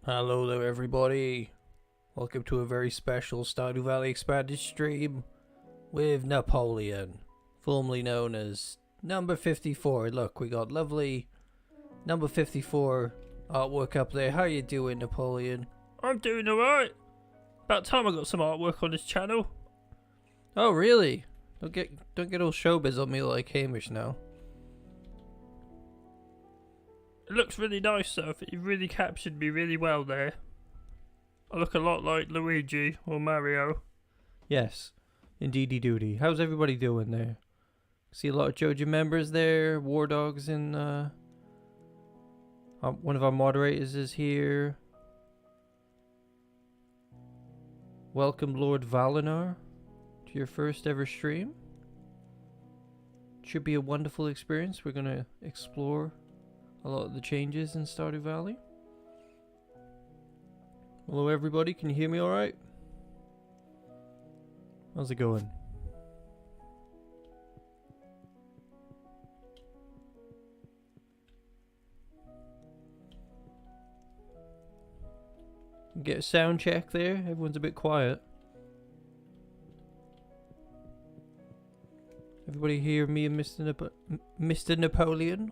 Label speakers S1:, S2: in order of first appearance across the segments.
S1: Hello there everybody, welcome to a very special Stardew Valley Expanded stream with Napoleon, formerly known as number 54. Look, we got lovely number 54 artwork up there. How you doing, Napoleon?
S2: I'm doing alright. About time I got some artwork on this channel.
S1: Oh really? Don't get all showbiz on me like Hamish now.
S2: It looks really nice though. You really captured me really well there. I look a lot like Luigi or Mario.
S1: Yes, indeedy doody. How's everybody doing there? See a lot of Jojo members there. War Dogs and one of our moderators is here. Welcome, Lord Valinar, to your first ever stream. Should be a wonderful experience. We're gonna explore a lot of the changes in Stardew Valley. Hello everybody, can you hear me alright? How's it going? Get a sound check there, everyone's a bit quiet. Everybody hear me and Mr. Napoleon?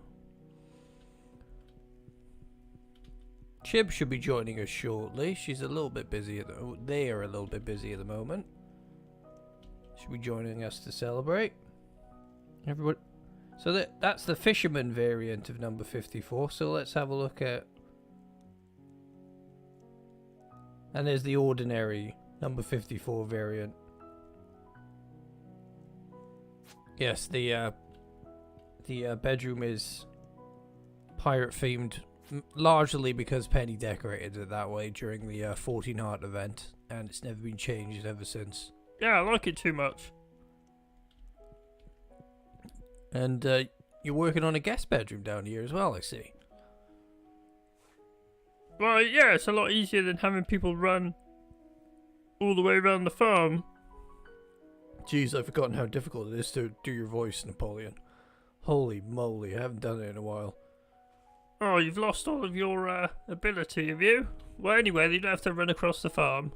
S1: Chib should be joining us shortly. She's a little bit busy they are a little bit busy at the moment. She'll be joining us to celebrate. Everybody. So that's the fisherman variant of number 54. So let's have a look at. And there's the ordinary number 54 variant. Yes, the bedroom is pirate themed. Largely because Penny decorated it that way during the 14 Heart event, and it's never been changed ever since.
S2: Yeah, I like it too much.
S1: And you're working on a guest bedroom down here as well, I see.
S2: Right, yeah, it's a lot easier than having people run all the way around the farm.
S1: Jeez, I've forgotten how difficult it is to do your voice, Napoleon. Holy moly, I haven't done it in a while.
S2: Oh, you've lost all of your ability, have you? Well, anyway, you don't have to run across the farm.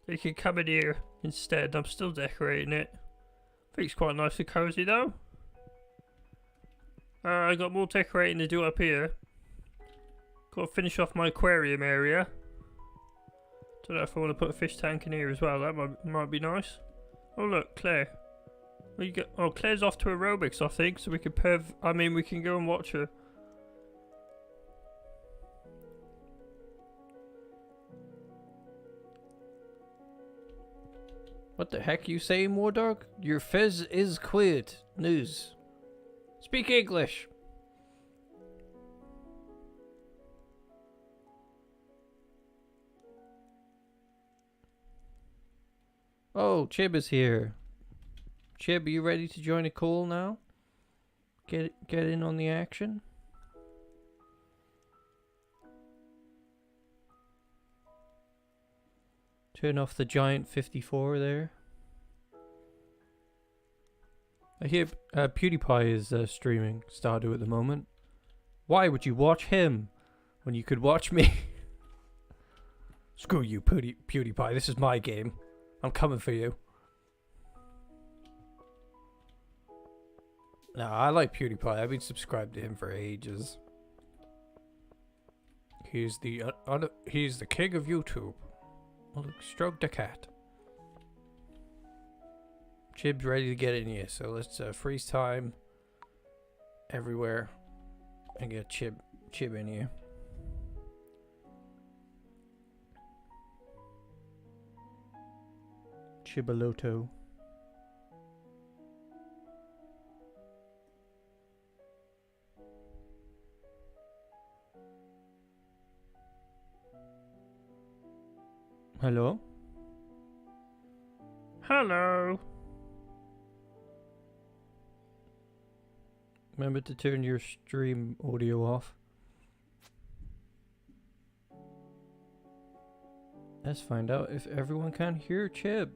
S2: They can come in here instead. I'm still decorating it. I think it's quite nice and cozy, though. I got more decorating to do up here. Got to finish off my aquarium area. Don't know if I want to put a fish tank in here as well. That might be nice. Oh look, Claire. Oh, Claire's off to aerobics, I think, so we can we can go and watch her.
S1: What the heck you saying, Wardog? Your fizz is quit. News. Speak English. Oh, Chib is here. Chib, are you ready to join a call now? Get in on the action. Turn off the giant 54 there. I hear PewDiePie is streaming Stardew at the moment. Why would you watch him when you could watch me? Screw you, PewDiePie. This is my game. I'm coming for you. Nah, I like PewDiePie. I've been subscribed to him for ages. He's the king of YouTube. Oh, look, stroke the cat. Chib's ready to get in here, so let's freeze time everywhere and get Chib in here. Chibaloto. Hello?
S2: Hello.
S1: Remember to turn your stream audio off. Let's find out if everyone can hear Chib.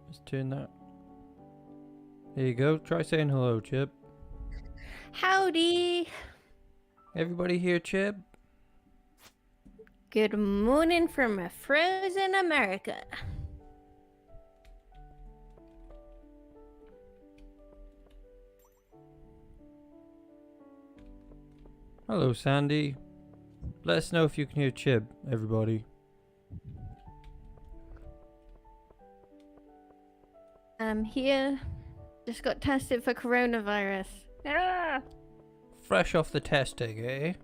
S1: Let's turn that. There you go. Try saying hello, Chib.
S3: Howdy.
S1: Everybody here, Chib?
S3: Good morning from a frozen America.
S1: Hello, Sandy. Let us know if you can hear Chib, everybody.
S3: I'm here. Just got tested for coronavirus. Ah!
S1: Fresh off the testing, eh?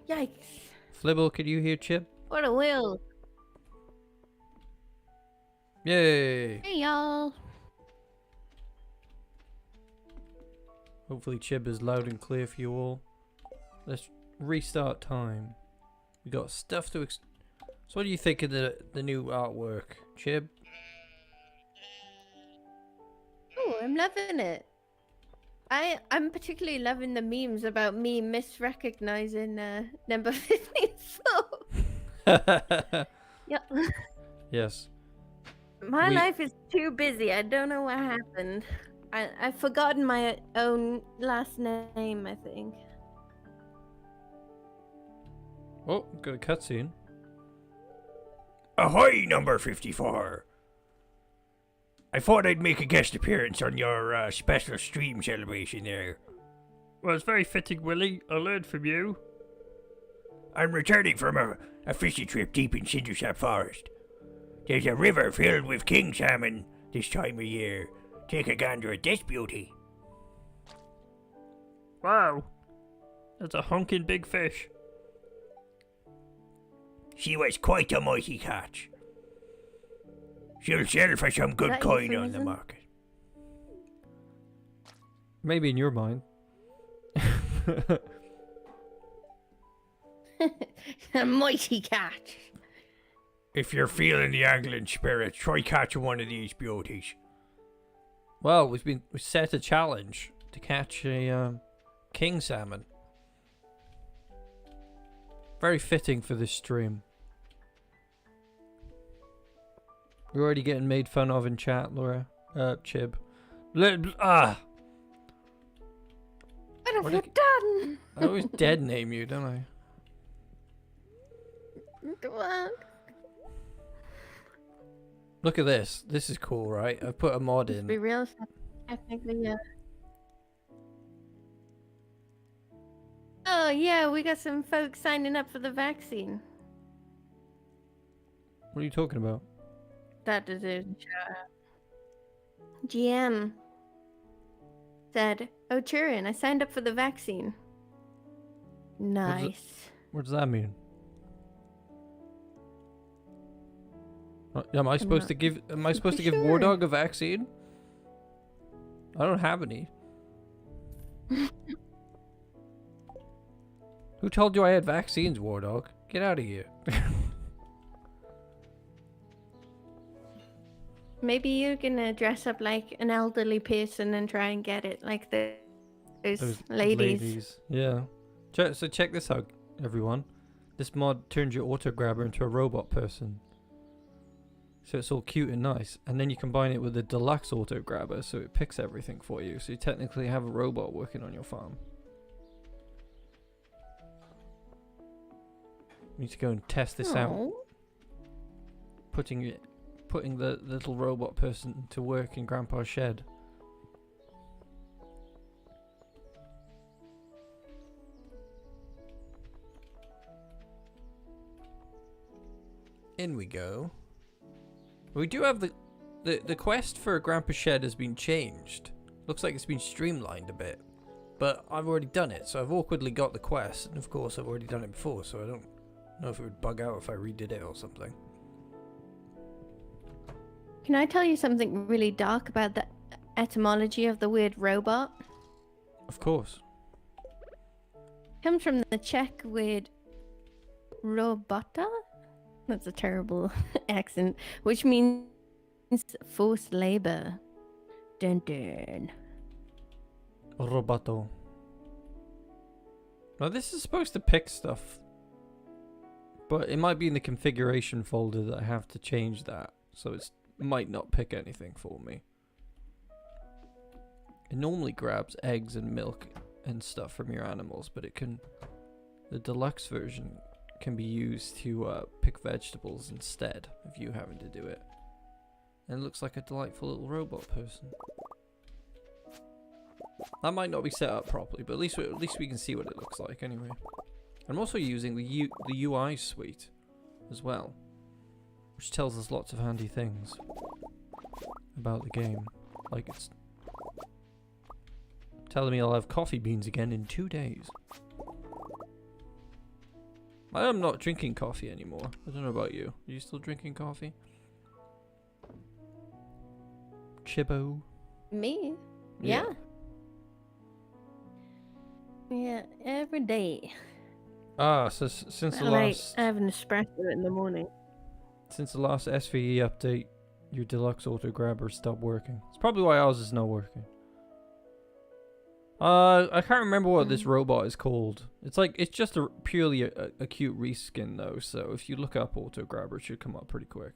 S3: Yikes.
S1: Flibble, can you hear Chib?
S3: What a will.
S1: Yay!
S3: Hey, y'all.
S1: Hopefully Chib is loud and clear for you all. Let's restart time. We got stuff to So what do you think of the new artwork, Chib?
S3: Oh, I'm loving it. I'm particularly loving the memes about me misrecognizing number 54. Yep.
S1: Yes.
S3: My life is too busy. I don't know what happened. I've forgotten my own last name, I think.
S1: Oh, got a cutscene.
S4: Ahoy, number 54! I thought I'd make a guest appearance on your special stream celebration there.
S2: Well, it's very fitting, Willie. I learned from you.
S4: I'm returning from a fishing trip deep in Cindersap Forest. There's a river filled with king salmon this time of year. Take a gander at this beauty.
S2: Wow. That's a honking big fish.
S4: She was quite a mighty catch. She'll sell for some good coin on the market.
S1: Maybe in your mind.
S3: A mighty catch.
S4: If you're feeling the angling spirit, try catching one of these beauties.
S1: Well, we set a challenge to catch a king salmon. Very fitting for this stream. You're already getting made fun of in chat, Laura. Chib.
S3: What have you done?
S1: I always dead name you, don't I? Look at this. This is cool, right? I've put a mod in.
S3: Be real, technically, yeah. Oh yeah, we got some folks signing up for the vaccine.
S1: What are you talking about?
S3: That is it. GM said, "Oh, Turin, I signed up for the vaccine." Nice.
S1: What does that mean? Am I supposed to give War Dog a vaccine? I don't have any. Who told you I had vaccines, War Dog? Get out of here.
S3: Maybe you're gonna dress up like an elderly person and try and get it, like those ladies.
S1: Yeah. So check this out, everyone. This mod turns your auto grabber into a robot person. So it's all cute and nice. And then you combine it with the deluxe auto grabber, so it picks everything for you. So you technically have a robot working on your farm. We need to go and test this out. Putting the little robot person to work in Grandpa's shed. In we go. We do have the quest for Grandpa's shed has been changed. Looks like it's been streamlined a bit. But I've already done it, so I've awkwardly got the quest. And of course I've already done it before, so I don't know if it would bug out if I redid it or something.
S3: Can I tell you something really dark about the etymology of the word robot?
S1: Of course.
S3: It comes from the Czech word robota? That's a terrible accent, which means forced labor. Dun dun.
S1: Roboto. Now this is supposed to pick stuff. But it might be in the configuration folder that I have to change that. So it might not pick anything for me. It normally grabs eggs and milk and stuff from your animals, but it can... The deluxe version can be used to pick vegetables instead of you having to do it. And it looks like a delightful little robot person. That might not be set up properly, but at least we can see what it looks like anyway. I'm also using the UI suite as well, which tells us lots of handy things about the game. Like it's telling me I'll have coffee beans again in 2 days. I am not drinking coffee anymore. I don't know about you. Are you still drinking coffee? Chibo?
S3: Me? Yeah. Yeah, every day.
S1: Ah, so since the
S3: I
S1: last...
S3: have an espresso in the morning.
S1: Since the last SVE update, your deluxe auto grabber stopped working. It's probably why ours is not working. I can't remember what this robot is called. It's just a purely a cute reskin though, so if you look up auto grabber, it should come up pretty quick.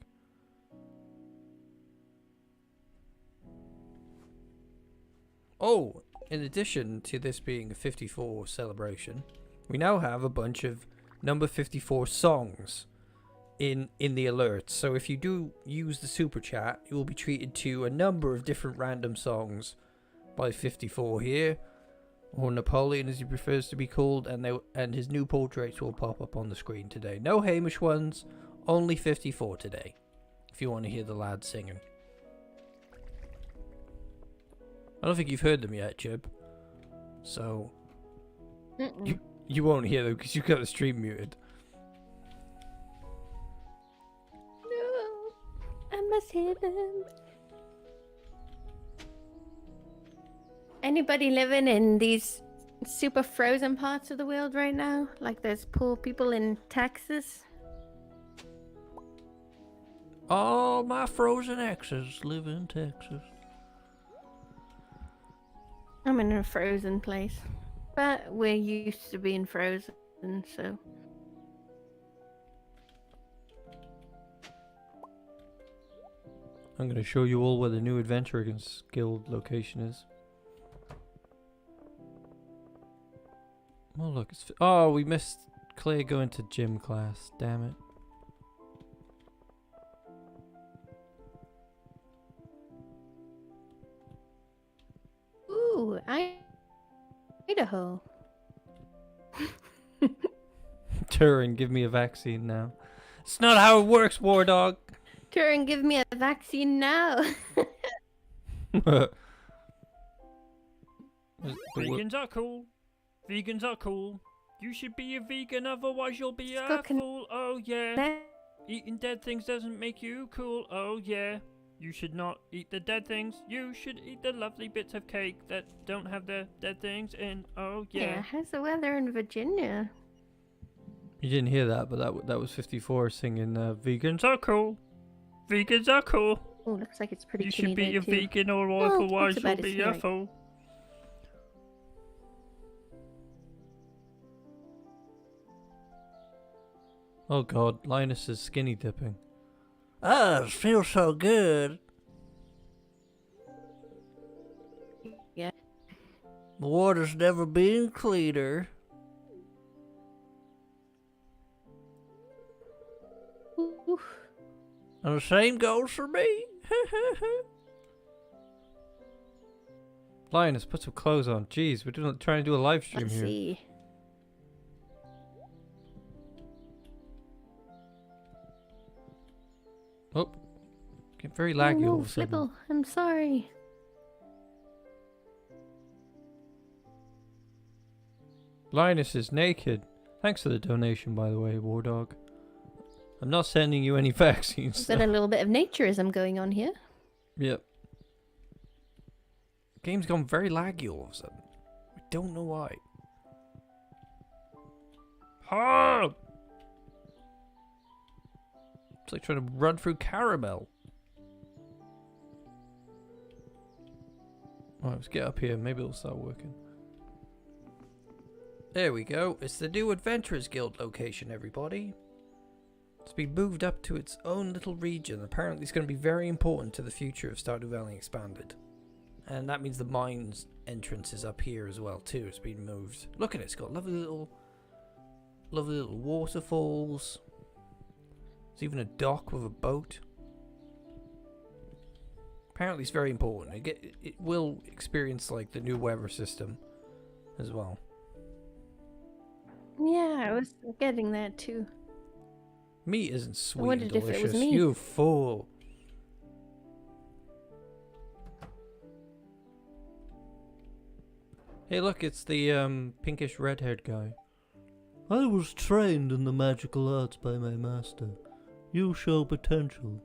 S1: Oh, in addition to this being a 54 celebration, we now have a bunch of number 54 songs in the alerts. So if you do use the super chat, you will be treated to a number of different random songs by 54 here, or Napoleon as he prefers to be called, and his new portraits will pop up on the screen today. No Hamish ones, only 54 today, if you want to hear the lads singing. I don't think you've heard them yet, Chib. So you won't hear them because you've got the stream muted.
S3: No, I must hear them. Anybody living in these super frozen parts of the world right now? Like those poor people in Texas?
S1: All my frozen exes live in Texas.
S3: I'm in a frozen place. But we're used to being frozen, so...
S1: I'm going to show you all where the new Adventurers Guild location is. Oh look, oh, we missed Claire going to gym class, damn it.
S3: Ooh, Idaho.
S1: Turin, give me a vaccine now. It's not how it works, War Dog.
S3: Turin, give me a vaccine now.
S2: Vegans are cool. Vegans are cool. You should be a vegan, otherwise you'll be a fool. Oh yeah. Eating dead things doesn't make you cool. Oh yeah. You should not eat the dead things. You should eat the lovely bits of cake that don't have the dead things in. Oh yeah.
S3: Yeah, how's the weather in Virginia?
S1: You didn't hear that, but that was 54 singing
S2: Vegans are cool. Vegans are cool.
S3: Oh, looks like it's pretty.
S2: You should be a
S3: too.
S2: vegan, or otherwise you'll be a fool.
S1: Oh god, Linus is skinny dipping.
S4: Ah, it feels so good.
S3: Yeah.
S4: The water's never been cleaner.
S3: Ooh.
S4: And the same goes for me.
S1: Linus, put some clothes on. Jeez, we're trying to do a live stream
S3: Let's
S1: here.
S3: see.
S1: Oh, get very laggy
S3: oh,
S1: all
S3: no,
S1: of a sudden.
S3: Flipple, I'm sorry.
S1: Linus is naked. Thanks for the donation, by the way, War Dog. I'm not sending you any vaccines.
S3: We've got a little bit of naturism going on here.
S1: Yep. Game's gone very laggy all of a sudden. I don't know why.
S2: Oh!
S1: It's like trying to run through caramel. Alright, let's get up here. Maybe it'll start working. There we go. It's the new Adventurers Guild location, everybody. It's been moved up to its own little region. Apparently it's going to be very important to the future of Stardew Valley Expanded. And that means the mines entrance is up here as well too. It's been moved. Look at it. It's got lovely little waterfalls. There's even a dock with a boat. Apparently it's very important. It will experience like the new weather system as well.
S3: Yeah, I was getting that too.
S1: Meat isn't sweet and
S3: wondered if it
S1: delicious.
S3: was me.
S1: You fool. Hey look, it's the pinkish red-haired guy. I was trained in the magical arts by my master. You show potential.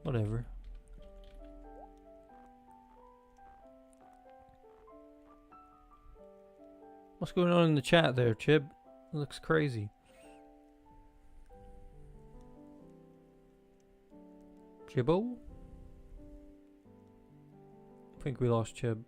S1: Whatever. What's going on in the chat there, Chib? It looks crazy. Chibbo? I think we lost Chib.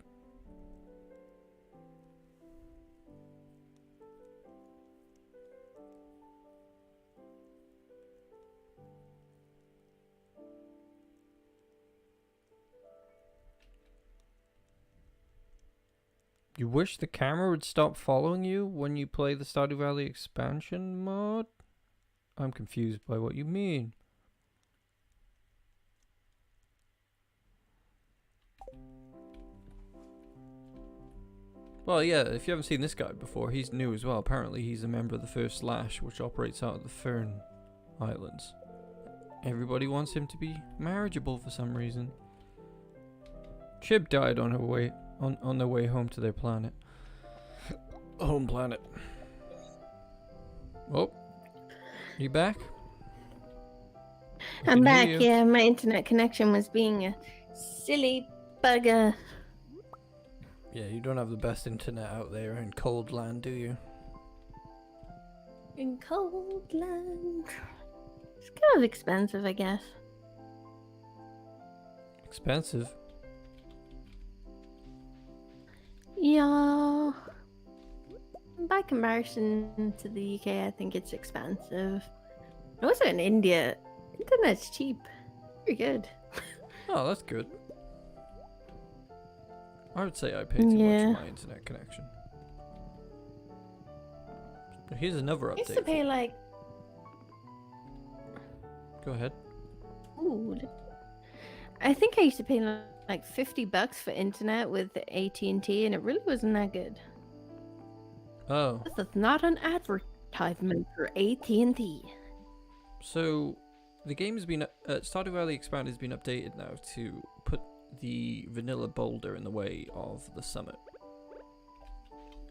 S1: You wish the camera would stop following you when you play the Stardew Valley expansion mod? I'm confused by what you mean. Well, yeah, if you haven't seen this guy before, he's new as well. Apparently he's a member of the First Slash, which operates out of the Fern Islands. Everybody wants him to be marriageable for some reason. Chib died on her way on their way home to their planet. Home planet. Oh, you back?
S3: I'm back, yeah. My internet connection was being a silly bugger.
S1: Yeah, you don't have the best internet out there in cold land, do you?
S3: In cold land. It's kind of expensive, I guess.
S1: Expensive?
S3: Yeah. By comparison to the UK, I think it's expensive. Also in India, internet's cheap. Very good.
S1: Oh, that's good. I would say I pay too much for my internet connection. But here's another update.
S3: I used to pay like...
S1: Go ahead.
S3: Ooh. I think I used to pay like $50 for internet with AT&T, and it really wasn't that good.
S1: Oh.
S3: This is not an advertisement for AT&T.
S1: So, the game has been... Stardew Valley Expanded has been updated now to put the vanilla boulder in the way of the summit.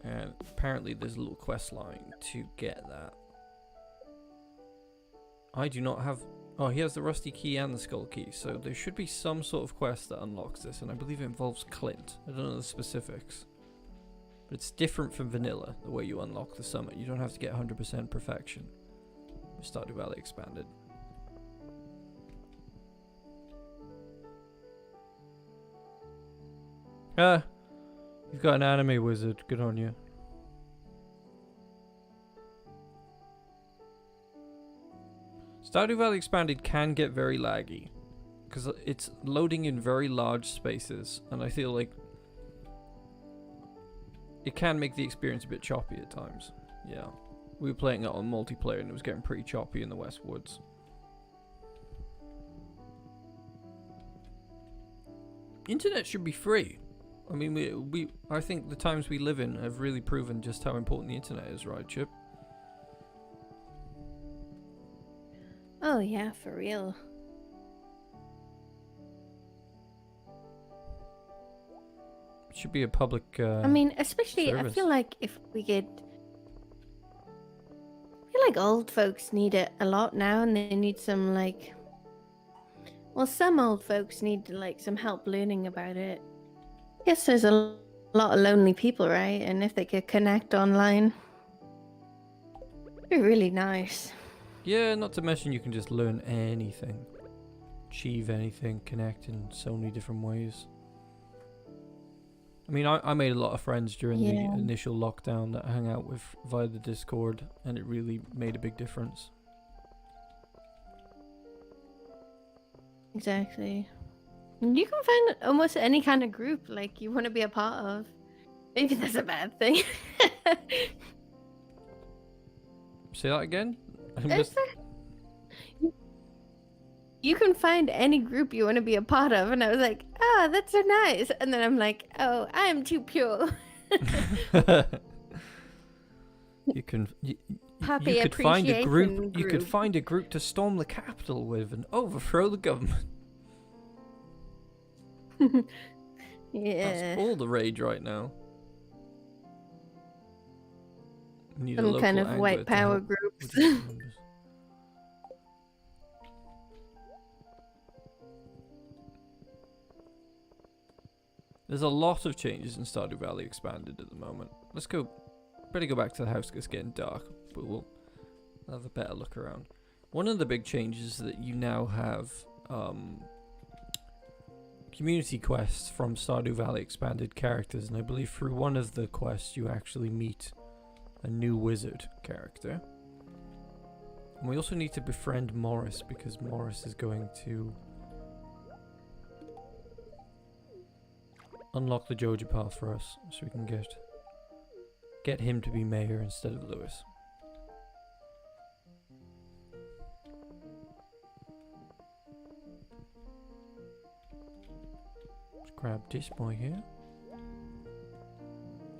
S1: And apparently there's a little quest line to get that. I do not have... Oh, he has the rusty key and the skull key, so there should be some sort of quest that unlocks this, and I believe it involves Clint. I don't know the specifics. But it's different from vanilla, the way you unlock the summit. You don't have to get 100% perfection with Stardew Valley Expanded. Ah, you've got an anime wizard. Good on you. Stardew Valley Expanded can get very laggy because it's loading in very large spaces, and I feel like it can make the experience a bit choppy at times. Yeah, we were playing it on multiplayer and it was getting pretty choppy in the West Woods. Internet should be free. I mean, I think the times we live in have really proven just how important the internet is, right, Chip?
S3: Oh yeah, for real.
S1: It should be a public
S3: I mean, especially,
S1: service.
S3: I feel like if we get... I feel like old folks need it a lot now, and they need some, like... Well, some old folks need, like, some help learning about it. I guess there's a lot of lonely people, right? And if they could connect online, it'd be really nice.
S1: Yeah, not to mention you can just learn anything, achieve anything, connect in so many different ways. I mean, I made a lot of friends during the initial lockdown that I hung out with via the Discord, and it really made a big difference.
S3: Exactly. You can find almost any kind of group like you want to be a part of. Maybe that's a bad thing.
S1: Say that again?
S3: You can find any group you want to be a part of, and I was like, oh, that's so nice. And then I'm like, oh, I am too pure.
S1: You can
S3: Puppy
S1: you could find a
S3: appreciation
S1: group. You could find a group to storm the capital with and overthrow the government.
S3: Yeah.
S1: That's all the rage right now. Need a
S3: Some kind
S1: local
S3: of white
S1: angler to
S3: power
S1: help
S3: groups.
S1: with these numbers. There's a lot of changes in Stardew Valley Expanded at the moment. Let's go. Better go back to the house 'cause it's getting dark, but we'll have a better look around. One of the big changes is that you now have community quests from Stardew Valley Expanded characters, and I believe through one of the quests you actually meet a new wizard character. And we also need to befriend Morris because Morris is going to unlock the Joja path for us so we can get him to be mayor instead of Lewis. Let's grab this boy here.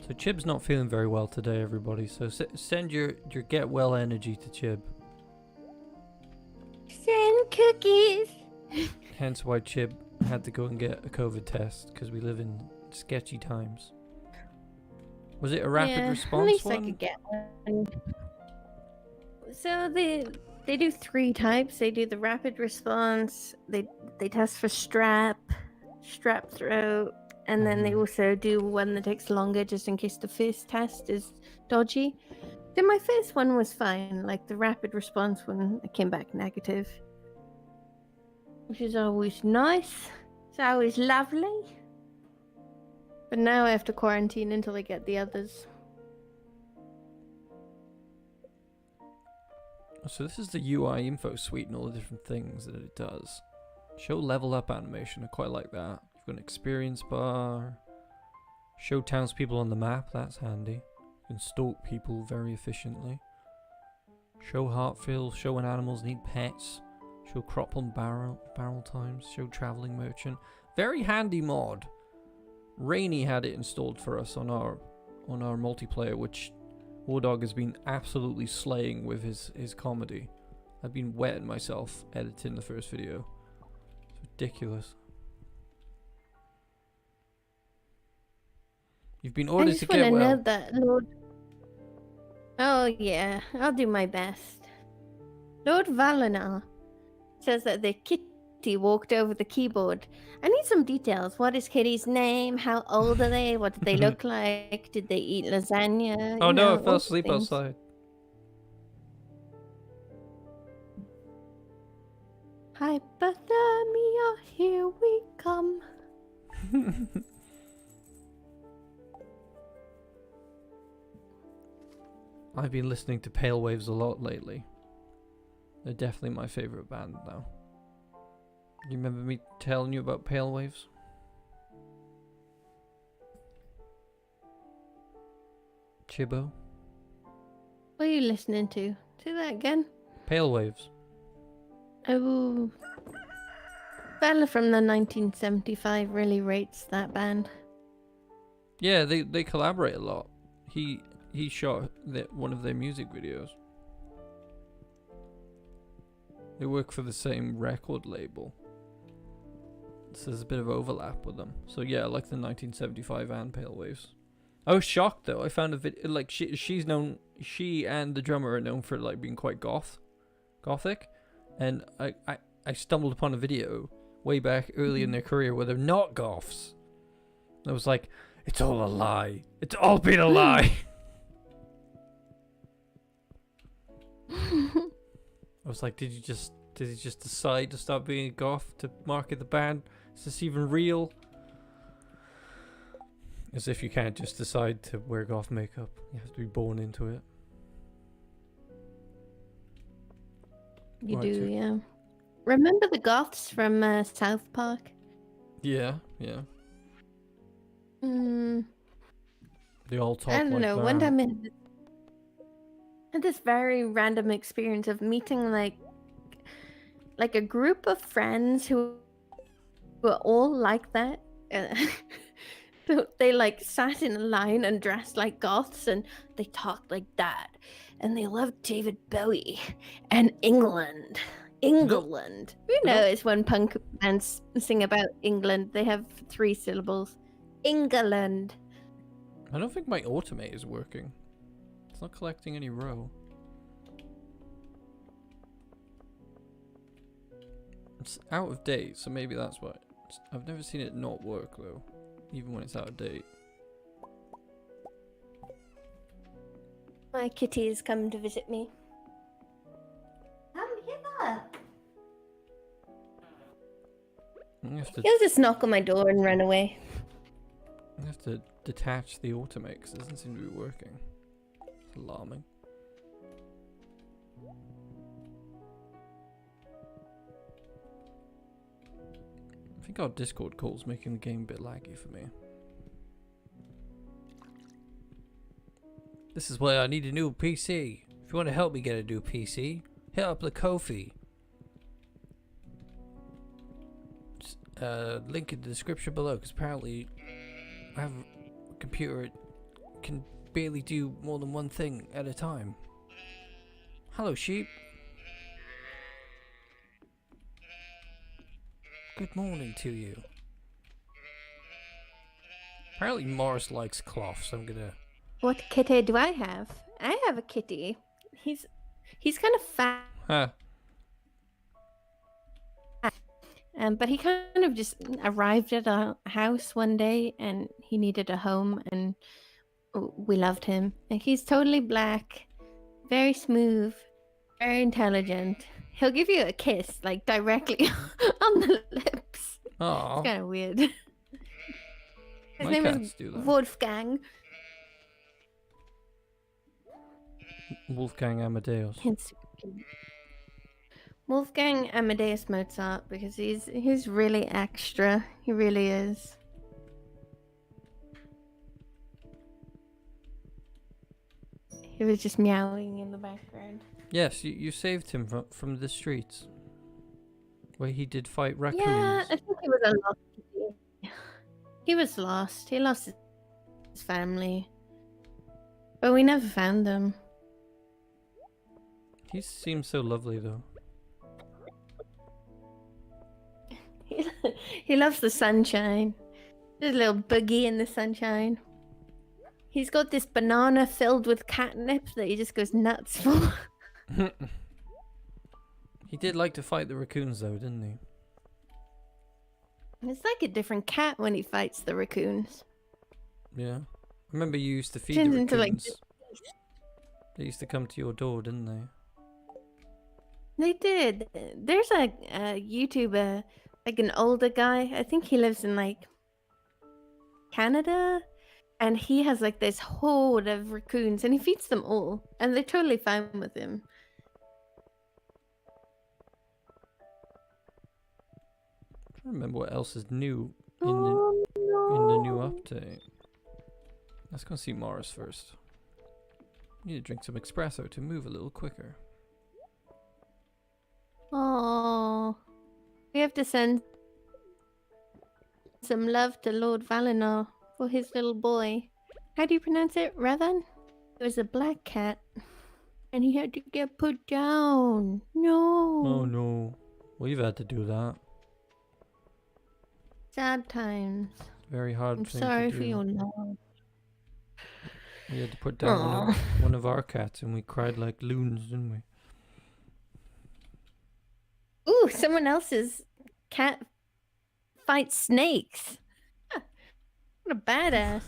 S1: So Chib's not feeling very well today, everybody, so send your get well energy to Chib.
S3: Send cookies.
S1: Hence why Chib had to go and get a COVID test, because we live in sketchy times. Was it a rapid response
S3: at least
S1: one?
S3: I could get one. So they do 3 types. They do the rapid response. They test for strep throat, and then they also do one that takes longer just in case the first test is dodgy. Then my first one was fine. Like the rapid response one, it came back negative, which is always nice. It's always lovely. But now I have to quarantine until I get the others.
S1: So this is the UI info suite and all the different things that it does. Show level up animation, I quite like that. You've got an experience bar. Show townspeople on the map, that's handy. You can stalk people very efficiently. Show heart fills, show when animals need pets. Show crop on barrel times, show traveling merchant. Very handy mod. Rainy had it installed for us on our multiplayer, which Wardog has been absolutely slaying with his comedy. I've been wetting myself editing the first video. It's ridiculous. You've been ordered to get
S3: I just want to
S1: well.
S3: know that, Lord. Oh yeah, I'll do my best. Lord Valinar says that the kitty walked over the keyboard. I need some details. What is Kitty's name? How old are they? What did they look like? Did they eat lasagna?
S1: Oh
S3: You
S1: no,
S3: know,
S1: I fell
S3: all
S1: asleep
S3: things.
S1: outside.
S3: Hypothermia, here we come.
S1: I've been listening to Pale Waves a lot lately. They're definitely my favourite band now. You remember me telling you about Pale Waves? Chibo?
S3: What are you listening to? Say that again.
S1: Pale Waves.
S3: Oh, fella from the 1975 really rates that band.
S1: Yeah, they collaborate a lot. He shot one of their music videos. They work for the same record label. So there's a bit of overlap with them. So yeah, I like the 1975 and Pale Waves. I was shocked though. I found a video like she and the drummer are known for like being quite gothic, and I stumbled upon a video way back early in their career where they're not goths. And I was like, it's all a lie. It's all been a lie. I was like, did he just decide to stop being a goth to market the band? Is this even real? As if you can't just decide to wear goth makeup. You have to be born into it.
S3: You
S1: Right,
S3: do,
S1: so-
S3: yeah. Remember the goths from South Park?
S1: Yeah, yeah.
S3: Hmm.
S1: They all talk
S3: I don't
S1: like
S3: know.
S1: that.
S3: One time I had this very random experience of meeting like a group of friends who were all like that. So they like sat in a line and dressed like goths, and they talked like that, and they loved David Bowie and England. England. You
S1: I
S3: know,
S1: don't-
S3: it's when punk bands sing about England. They have 3 syllables. England.
S1: I don't think my automate is working. It's not collecting any row. It's out of date, so maybe that's why. I've never seen it not work though, even when it's out of date.
S3: My kitty has come to visit me. Come here.
S1: I have to,
S3: He'll just knock on my door and run away.
S1: I have to detach the automate because it doesn't seem to be working. It's alarming. I think our Discord call's making the game a bit laggy for me. This is why I need a new PC. If you want to help me get a new PC, hit up the Ko-fi. Link in the description below, because apparently I have a computer that can barely do more than one thing at a time. Hello, sheep. Good morning to you. Apparently Morris likes cloth, so I'm gonna...
S3: What kitty do I have? I have a kitty. He's kind of fat.
S1: Huh.
S3: But he kind of just arrived at our house one day and he needed a home, and we loved him. And he's totally black, very smooth, very intelligent. He'll give you a kiss, like directly on the lips.
S1: Aww.
S3: It's kind of weird. His
S1: My
S3: name
S1: cats
S3: is
S1: do that.
S3: Wolfgang.
S1: Wolfgang Amadeus.
S3: It's Wolfgang Amadeus Mozart, because he's really extra. He really is. He was just meowing in the background.
S1: Yes, you saved him from the streets. Where he did fight raccoons.
S3: Yeah, I think he was a lost kitty. He was lost. He lost his family. But we never found them.
S1: He seems so lovely though.
S3: He loves the sunshine. There's a little boogie in the sunshine. He's got this banana filled with catnip that he just goes nuts for.
S1: He did like to fight the raccoons though, didn't he?
S3: It's like a different cat when he fights the raccoons.
S1: Yeah. I remember you used to feed
S3: Turns
S1: the
S3: into, like,
S1: raccoons. They used to come to your door, didn't they?
S3: They did. There's a YouTuber, like an older guy. I think he lives in like Canada, and he has like this horde of raccoons, and he feeds them all, and they're totally fine with him.
S1: I don't remember what else is new in
S3: Oh,
S1: the new
S3: no.
S1: update. Let's go see Morris first. Need to drink some espresso to move a little quicker.
S3: Oh, we have to send some love to Lord Valinor for his little boy. How do you pronounce it? Revan? It was a black cat, and he had to get put down. No.
S1: Oh no. We've had to do that.
S3: Sad times.
S1: Very hard
S3: I'm
S1: thing
S3: sorry
S1: to do.
S3: for your loss.
S1: We had to put down one of our cats and we cried like loons, didn't we?
S3: Ooh, someone else's cat fights snakes. Huh, what a badass.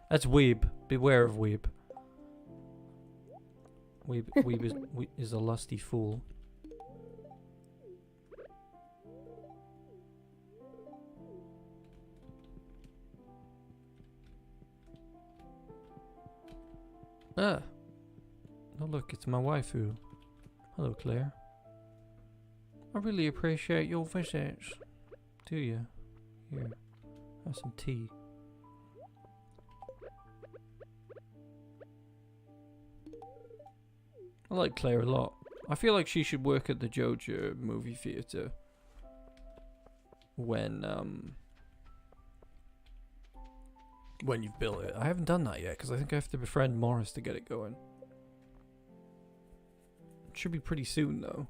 S1: That's Weeb. Beware of Weeb. Weeb is a lusty fool. Ah. Oh look, it's my waifu. Hello, Claire. I really appreciate your visits. Do you? Here, have some tea. I like Claire a lot. I feel like she should work at the Jojo movie theatre when you've built it. I haven't done that yet because I think I have to befriend Morris to get it going. It should be pretty soon though.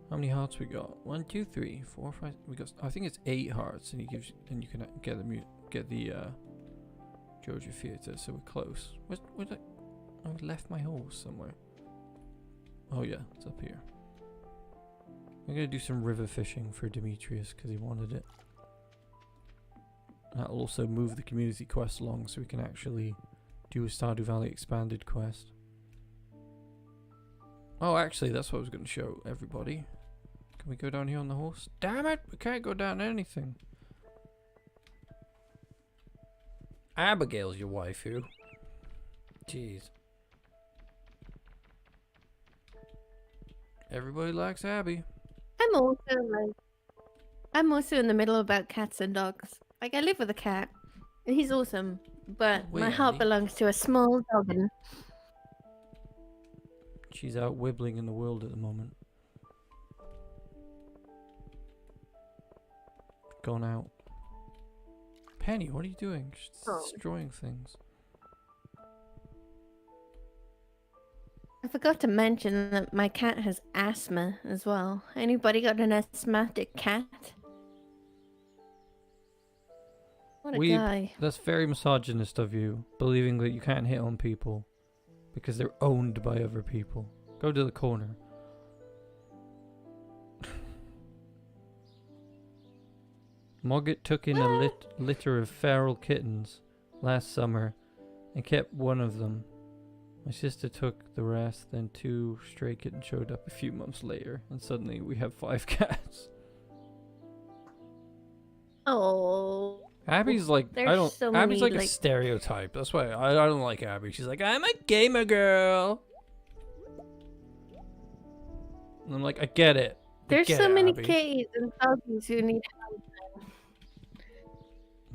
S1: How many hearts we got? 1, 2, 3, 4, 5. We got. I think it's 8 hearts, and he gives, and you can get the Jojo theatre. So we're close. I left my horse somewhere. Oh yeah, it's up here. I'm gonna do some river fishing for Demetrius because he wanted it. That'll also move the community quest along so we can actually do a Stardew Valley Expanded quest. Oh, actually, that's what I was going to show everybody. Can we go down here on the horse? Damn it! We can't go down anything. Abigail's your waifu. Jeez. Everybody likes Abby.
S3: I'm also in the middle about cats and dogs. Like I live with a cat. And he's awesome, but
S1: Wait,
S3: my heart
S1: Abby.
S3: belongs to a small dog.
S1: She's out wibbling in the world at the moment. Gone out. Penny, what are you doing? She's destroying things.
S3: I forgot to mention that my cat has asthma as well. Anybody got an asthmatic cat? What a guy.
S1: That's very misogynist of you, believing that you can't hit on people because they're owned by other people. Go to the corner. Mogget took in a litter of feral kittens last summer and kept one of them. My sister took the rest, then 2 stray kittens showed up a few months later, and suddenly we have 5 cats.
S3: Oh.
S1: Abby's like,
S3: There's so
S1: Abby's
S3: many,
S1: like a stereotype. That's why I don't like Abby. She's like, I'm a gamer girl. And I'm like, I get it.
S3: There's so many
S1: Abby.
S3: kitties and doggies who need help.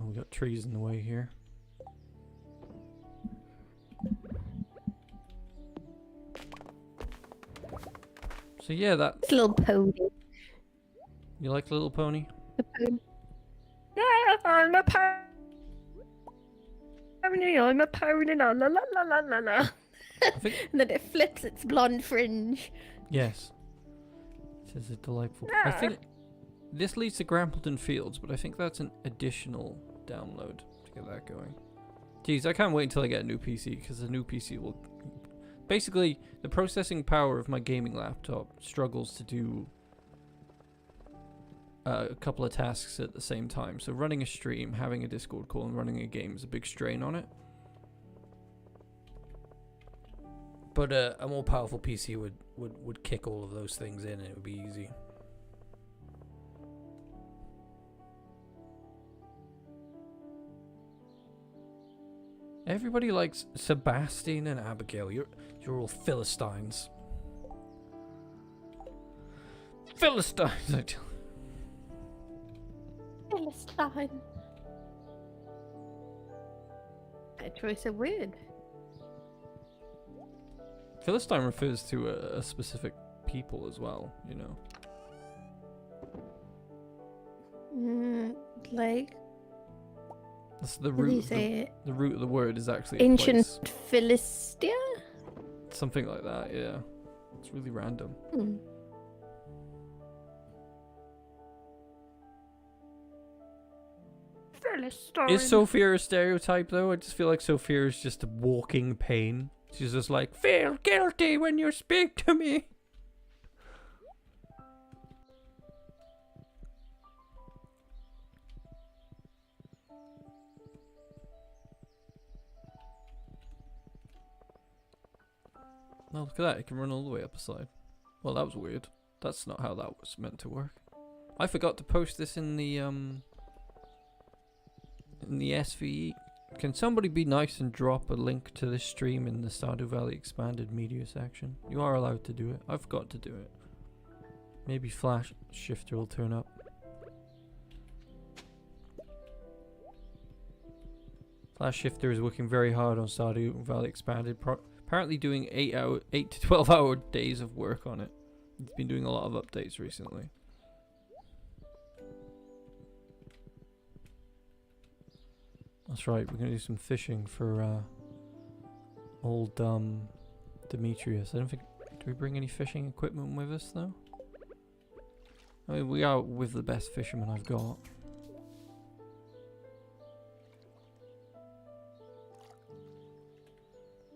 S1: Oh, we got trees in the way here. So yeah, that
S3: This little pony.
S1: you like Little Pony?
S3: The pony.
S2: Yeah, I'm a pony. I'm a pony. La la la la la la la.
S3: And then it flips its blonde fringe.
S1: Yes. This is a delightful. I think this leads to Grampleton Fields, but I think that's an additional download to get that going. Jeez, I can't wait until I get a new PC because the new PC will. Basically, the processing power of my gaming laptop struggles to do a couple of tasks at the same time. So running a stream, having a Discord call, and running a game is a big strain on it. But a more powerful PC would kick all of those things in and it would be easy. Everybody likes Sebastian and Abigail. You're all Philistines. Philistines, I tell you.
S3: Philistine. A choice of word.
S1: Philistine refers to a specific people as well, you know.
S3: Like,
S1: That's the
S3: how do you
S1: root.
S3: say it?
S1: The root of the word is actually
S3: Ancient
S1: a place.
S3: Philistia?
S1: Something like that. Yeah, it's really random.
S2: Philistine.
S1: Is Sophia a stereotype though? I just feel like Sophia is just a walking pain. She's just like, feel guilty when you speak to me. No, look at that. It can run all the way up the side. Well, that was weird. That's not how that was meant to work. I forgot to post this in the SVE. Can somebody be nice and drop a link to this stream in the Stardew Valley Expanded media section? You are allowed to do it. I forgot to do it. Maybe Flash Shifter will turn up. Flash Shifter is working very hard on Stardew Valley Expanded. Apparently doing 8 to 12 hour days of work on it. He's been doing a lot of updates recently. That's right, we're gonna do some fishing for old Demetrius. I don't think. Do we bring any fishing equipment with us though? I mean, we are with the best fisherman I've got.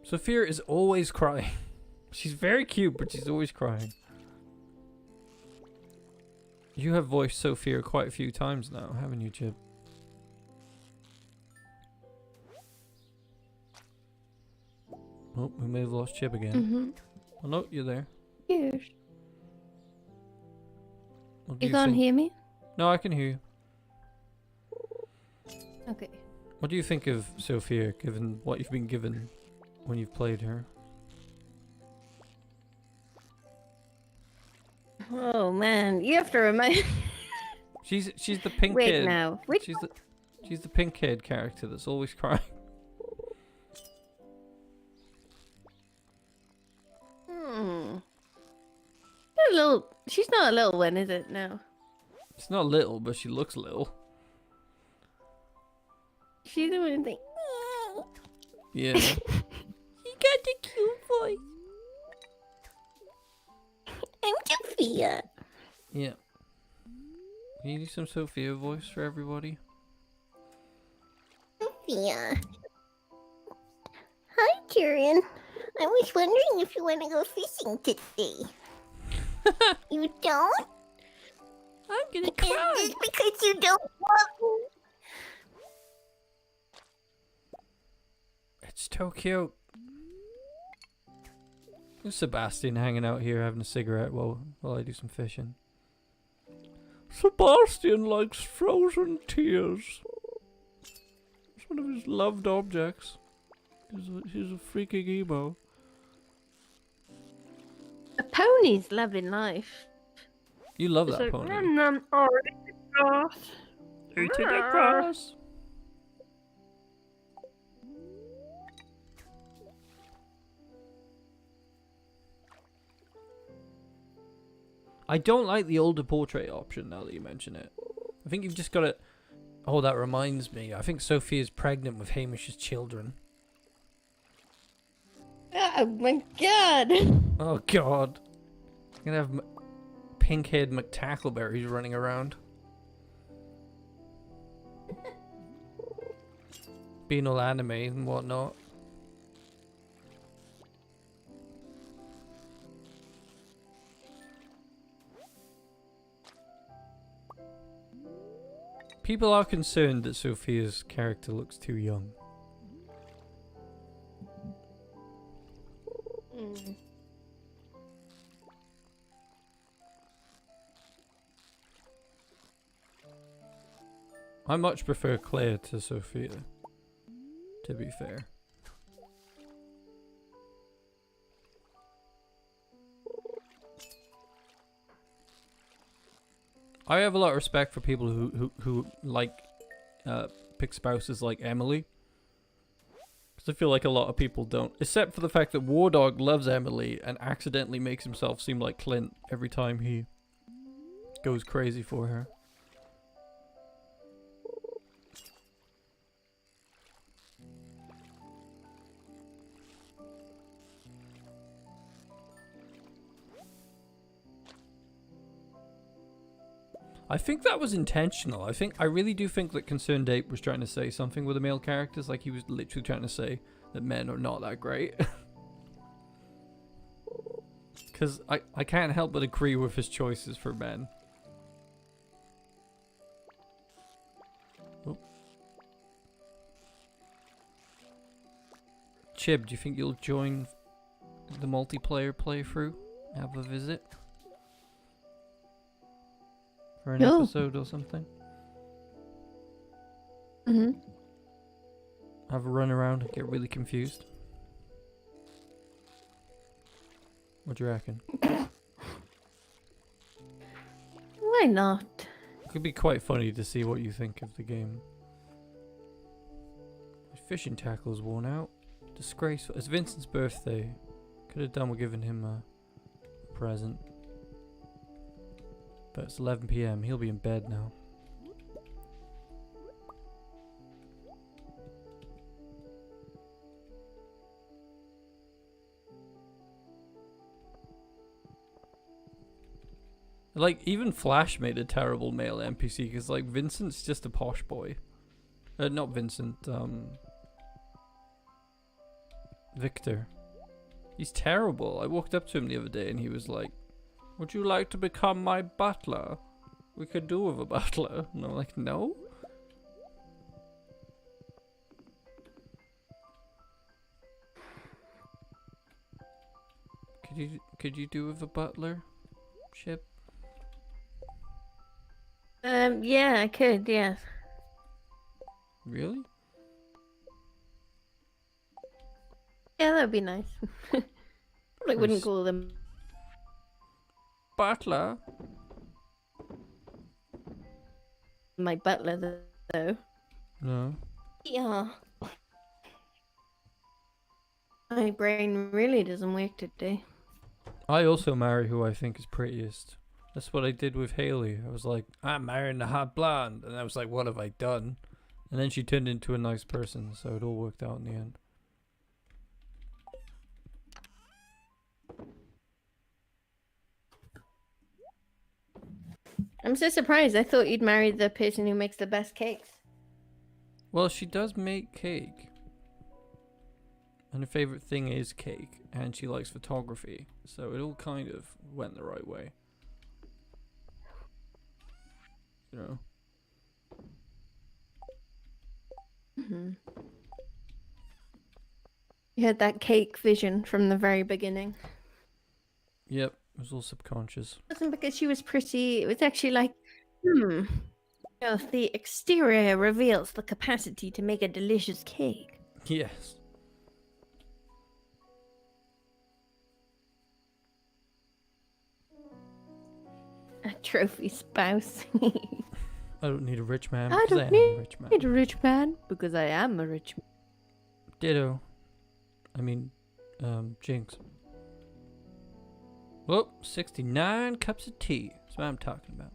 S1: Sophia is always crying. She's very cute, but she's always crying. You have voiced Sophia quite a few times now, haven't you, Chib? Oh, we may have lost Chib again.
S3: Mm-hmm.
S1: Oh no, you're there.
S3: Yes.
S1: What do
S3: You can't
S1: think?
S3: hear me?
S1: No, I can hear you.
S3: Okay.
S1: What do you think of Sophia, given what you've been given when you've played her?
S3: Oh man, you have to remind.
S1: She's the pink
S3: Wait
S1: kid.
S3: now. Which
S1: She's the pink kid character that's always crying.
S3: A little. She's not a little one, is it? No.
S1: She's not little, but she looks little.
S3: She's the one thing.
S1: Yeah.
S3: She got the cute voice. I'm Sophia.
S1: Yeah. Can you do some Sophia voice for everybody?
S3: Sophia. Hi, Turin. I was wondering if you want to go fishing today. You don't?
S1: I'm gonna
S3: Is this because you don't want me?
S1: It's too cute. There's Sebastian hanging out here having a cigarette while I do some fishing. Sebastian likes frozen tears. It's one of his loved objects. He's a freaking emo.
S3: A pony's loving life.
S1: You love
S2: It's
S1: that
S2: like,
S1: pony.
S2: oh, eat the grass.
S1: I don't like the older portrait option now that you mention it. I think you've just got to... Oh, that reminds me. I think Sophia's pregnant with Hamish's children.
S3: Oh my god.
S1: Oh, God. I'm going to have pink-haired McTackleberries running around. Being all anime and whatnot. People are concerned that Sophia's character looks too young. I much prefer Claire to Sophia, to be fair. I have a lot of respect for people who like pick spouses like Emily. Because I feel like a lot of people don't. Except for the fact that War Dog loves Emily and accidentally makes himself seem like Clint every time he goes crazy for her. I think that was intentional. I really do think that Concerned Ape was trying to say something with the male characters. Like he was literally trying to say that men are not that great. Because I can't help but agree with his choices for men. Oh. Chib, do you think you'll join the multiplayer playthrough? Have a visit? For an episode or something?
S3: Mm-hmm.
S1: Have a run around and get really confused? What do you reckon?
S3: Why not?
S1: It could be quite funny to see what you think of the game.
S5: fishing tackle's worn out. Disgraceful. It's Vincent's birthday. Could have done with giving him a present. But it's 11 PM. He'll be in bed now. Like, even Flash made a terrible male NPC because, like, Vincent's just a posh boy. Not Vincent, Victor. He's terrible. I walked up to him the other day and he was like, "Would you like to become my butler? We could do with a butler." And I'm like, "No." Could you do with a butler, Chib?
S3: Yeah, I could, yes.
S5: Really?
S3: Yeah, that'd be nice. I wouldn't
S5: s-
S3: call them
S5: Butler?
S3: my butler, though.
S5: No.
S3: Yeah. My brain really doesn't work today.
S5: I also marry who I think is prettiest. That's what I did with Haley. I was like, "I'm marrying the hot blonde." And I was like, "What have I done?" And then she turned into a nice person, so it all worked out in the end.
S3: I'm so surprised. I thought you'd marry the person who makes the best cakes.
S5: Well, she does make cake. And her favorite thing is cake. And she likes photography. So it all kind of went the right way. You know?
S3: You had that cake vision from the very beginning.
S5: Yep, it was all subconscious.
S3: It wasn't because she was pretty. It was actually like, You know, if the exterior reveals the capacity to make a delicious cake.
S5: Yes.
S3: A trophy spouse.
S5: I don't need a rich man
S3: I
S5: because
S3: don't
S5: I am a rich man.
S3: need a rich man because I am a rich man.
S5: Ditto. I mean, Jinx. Whoop, 69 cups of tea. That's what I'm talking about.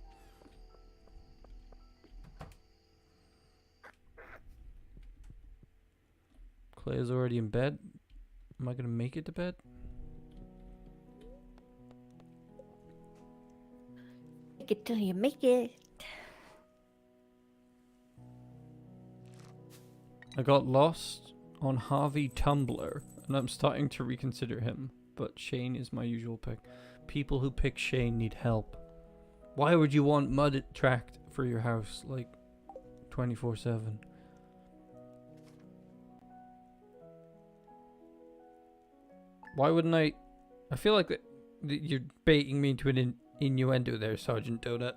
S5: Claire's already in bed. Am I gonna make it to bed?
S3: Make it till you make it.
S5: I got lost on Harvey Tumblr, and I'm starting to reconsider him. But Shane is my usual pick. People who pick Shane need help. Why would you want mud tracked for your house, like, 24/7? Why wouldn't I feel like that you're baiting me into an innuendo there, Sergeant Donut.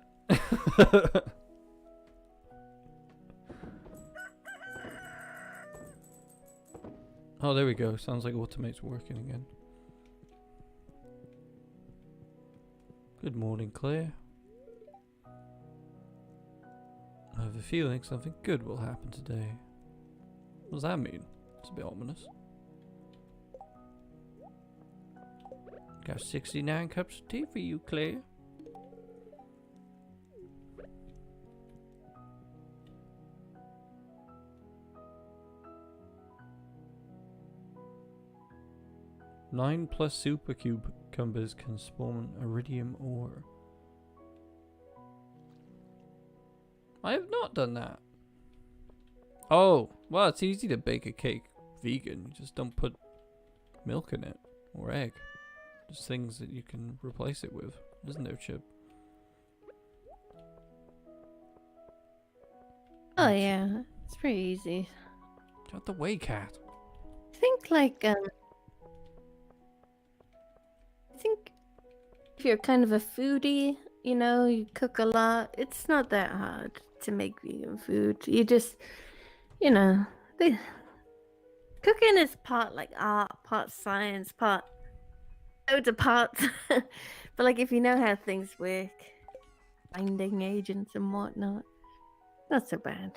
S5: Oh, there we go. Sounds like Automate's working again. Good morning, Claire. I have a feeling something good will happen today. What does that mean? It's a bit ominous. Got 69 cups of tea for you, Claire. Nine plus super cucumbers can spawn iridium ore. I have not done that. Oh, well, it's easy to bake a cake vegan. You just don't put milk in it or egg. Just things that you can replace it with, isn't there, Chib?
S3: Oh yeah, it's pretty easy.
S5: Get out the way, cat.
S3: I think I think if you're kind of a foodie, you know, you cook a lot, it's not that hard to make vegan food. You just, you know, cooking is part like art, part science, part loads of parts. But like if you know how things work, binding agents and whatnot, not so bad.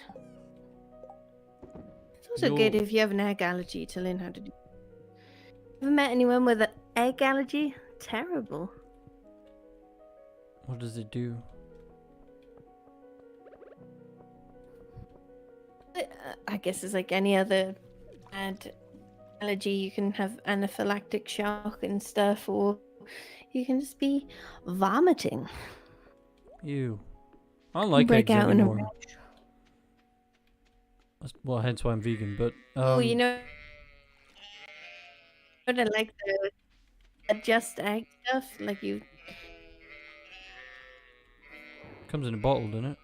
S3: So Also good if you have an egg allergy to learn how to do. Ever met anyone with an egg allergy? Terrible.
S5: What does it do?
S3: I guess it's like any other bad allergy. You can have anaphylactic shock and stuff, or you can just be vomiting.
S5: Ew. I don't like
S3: Break
S5: eggs
S3: out in a
S5: anymore.
S3: rash.
S5: Well, hence why I'm vegan, but
S3: Oh, you know what I like the just egg stuff? Like you
S5: comes in a bottle, doesn't it?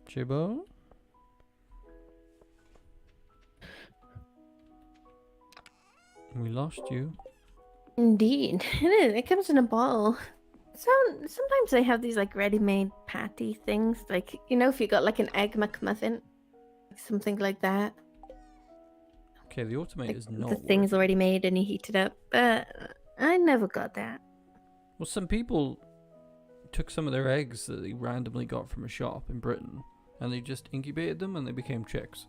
S5: Chibo? We lost you.
S3: indeed. It is. It comes in a bottle. Sometimes they have these like ready-made patty things. Like, you know, if you got like an egg McMuffin, something like that.
S5: Okay, the automate
S3: Like
S5: is not
S3: the thing's
S5: working.
S3: already made and you heat it up. But I never got that.
S5: Well, some people took some of their eggs that they randomly got from a shop in Britain, and they just incubated them and they became chicks.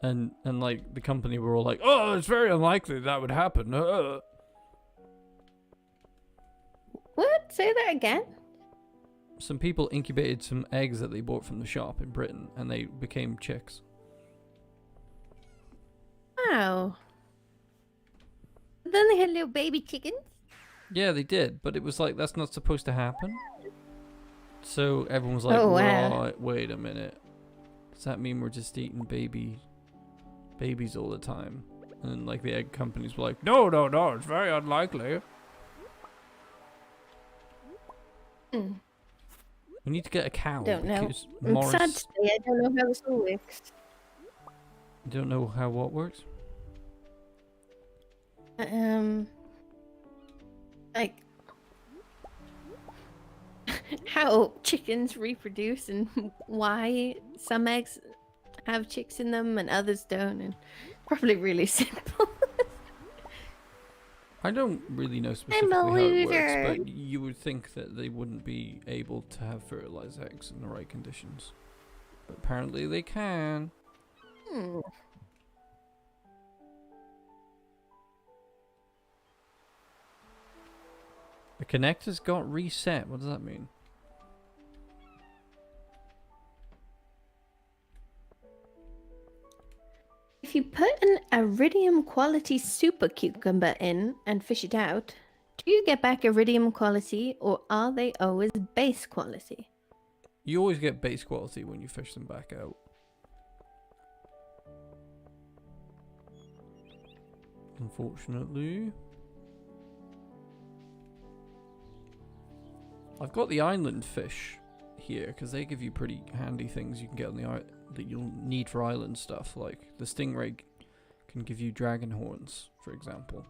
S5: And like the company were all like, "Oh, it's very unlikely that would happen."
S3: What? Say that again?
S5: Some people incubated some eggs that they bought from the shop in Britain, and they became chicks.
S3: Wow. Then they had little baby chickens.
S5: Yeah, they did, but it was like that's not supposed to happen. So everyone was like,
S3: Oh, wow.
S5: "Right, wait a minute. Does that mean we're just eating babies all the time?" And like the egg companies were like, "No, no, no, it's very unlikely.
S3: Hmm.
S5: We need to get a cow."
S3: Don't know.
S5: because
S3: I'm
S5: Morris
S3: sad to say I don't know how this all works.
S5: don't know how what works.
S3: Like how chickens reproduce and why some eggs have chicks in them and others don't, and probably really simple.
S5: I don't really know specifically how it works,
S3: loser.
S5: but you would think that they wouldn't be able to have fertilized eggs in the right conditions. But apparently they can.
S3: Hmm.
S5: The connectors got reset. What does that mean?
S3: If you put an iridium quality super cucumber in and fish it out, do you get back iridium quality or are they always base quality?
S5: You always get base quality when you fish them back out. Unfortunately. I've got the island fish here because they give you pretty handy things you can get on the island that you'll need for island stuff. Like the stingray can give you dragon horns, for example.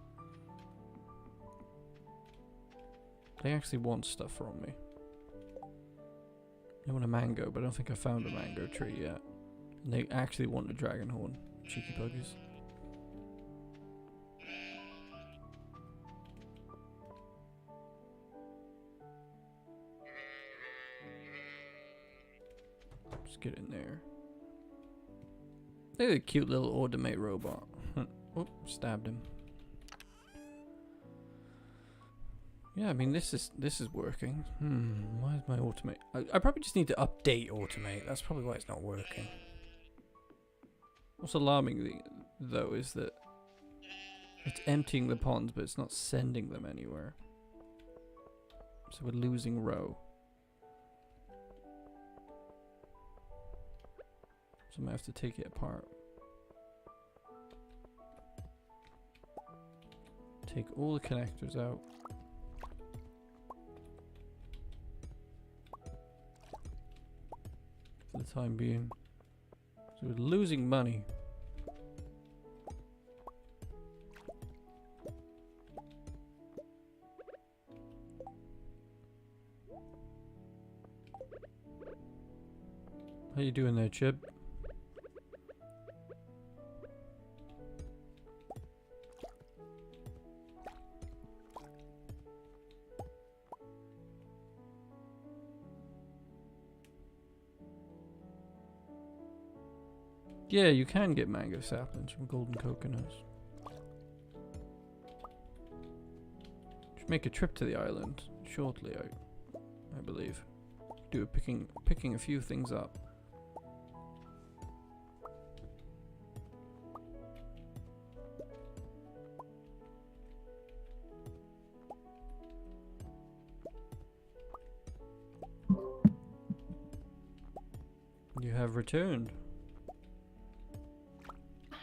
S5: They actually want stuff from me. They want a mango, but I don't think I found a mango tree yet. And they actually want a dragon horn. Cheeky buggies. Just get in there. They're a cute little automate robot. Oh, stabbed him. Yeah, I mean this is working. Why is my automate? I probably just need to update automate. That's probably why it's not working. What's alarming though is that it's emptying the ponds, but it's not sending them anywhere. So we're losing row. So I might have to take it apart. Take all the connectors out. For the time being. So we're losing money. How you doing there, Chib? Yeah, you can get mango saplings from golden coconuts. Should make a trip to the island shortly, I believe. Do a picking a few things up. You have returned.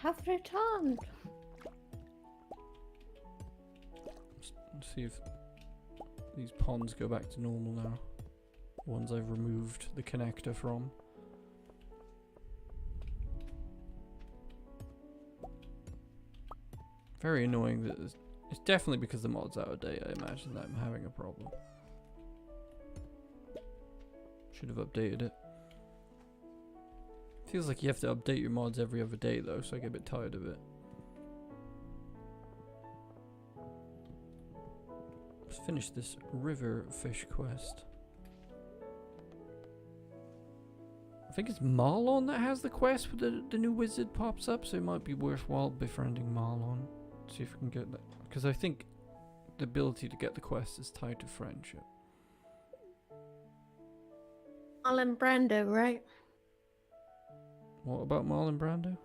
S3: Have returned.
S5: Let's see if these ponds go back to normal now. Ones I've removed the connector from. Very annoying that it's definitely because the mod's out of date. I imagine that I'm having a problem. Should have updated it. Feels like you have to update your mods every other day though, so I get a bit tired of it. Let's finish this river fish quest. I think it's Marlon that has the quest where the new wizard pops up, so it might be worthwhile befriending Marlon. See if we can get that. Because I think the ability to get the quest is tied to friendship.
S3: Marlon Brando, right?
S5: What about Marlon Brando?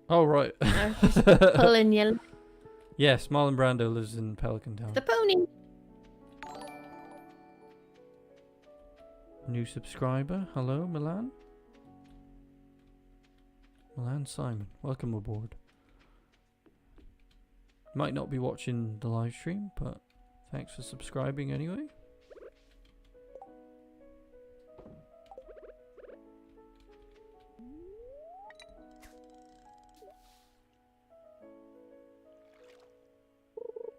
S5: Oh, right.
S3: I was just pulling you.
S5: Yes, Marlon Brando lives in Pelican Town.
S3: The pony.
S5: New subscriber. Hello, Milan. Milan Simon. Welcome aboard. Might not be watching the live stream, but thanks for subscribing anyway.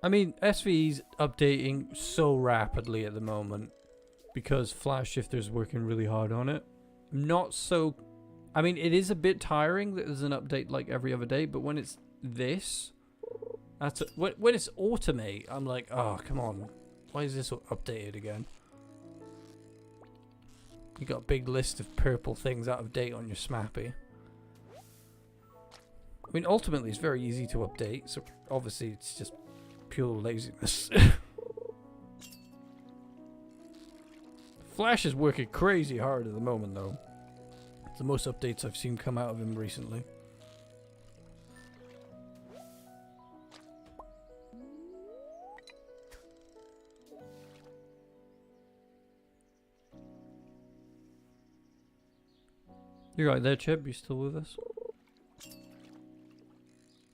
S5: I mean, SVE's updating so rapidly at the moment because Flash Shifter's working really hard on it. Not so... I mean, it is a bit tiring that there's an update like every other day, but when it's this... when it's automate, I'm like, oh, come on. Why is this updated again? You got a big list of purple things out of date on your Smappy. I mean, ultimately, it's very easy to update, so obviously it's just pure laziness. Flash is working crazy hard at the moment, though. It's the most updates I've seen come out of him recently. You're right there, Chib. You still with us?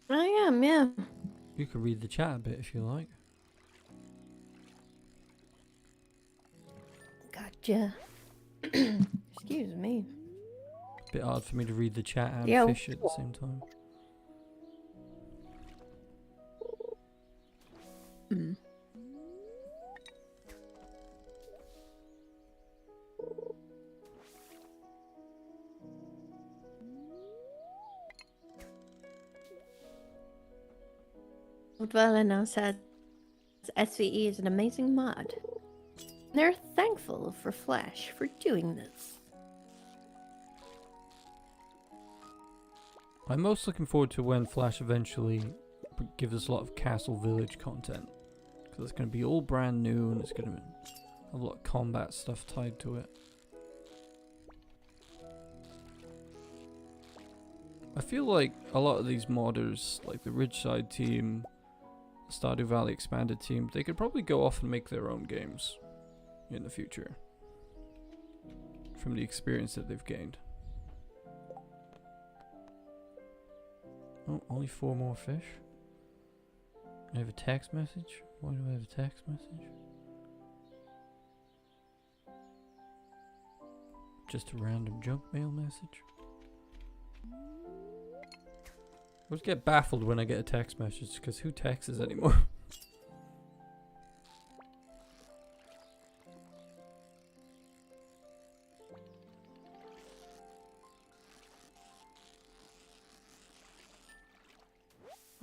S3: I am, yeah.
S5: You can read the chat a bit if you like.
S3: Gotcha. Excuse me.
S5: Bit hard for me to read the chat and
S3: Yeah.
S5: fish at the same time.
S3: Mm. Dweller now says SVE is an amazing mod. They're thankful for Flash for doing this.
S5: I'm most looking forward to when Flash eventually gives us a lot of Castle Village content. Because it's going to be all brand new and it's going to have a lot of combat stuff tied to it. I feel like a lot of these modders, like the Ridgeside team, the Stardew Valley Expanded team, they could probably go off and make their own games in the future. From the experience that they've gained. Oh, only 4 more fish. I have a text message. Why do I have a text message? Just a random junk mail message. I always get baffled when I get a text message because who texts anymore?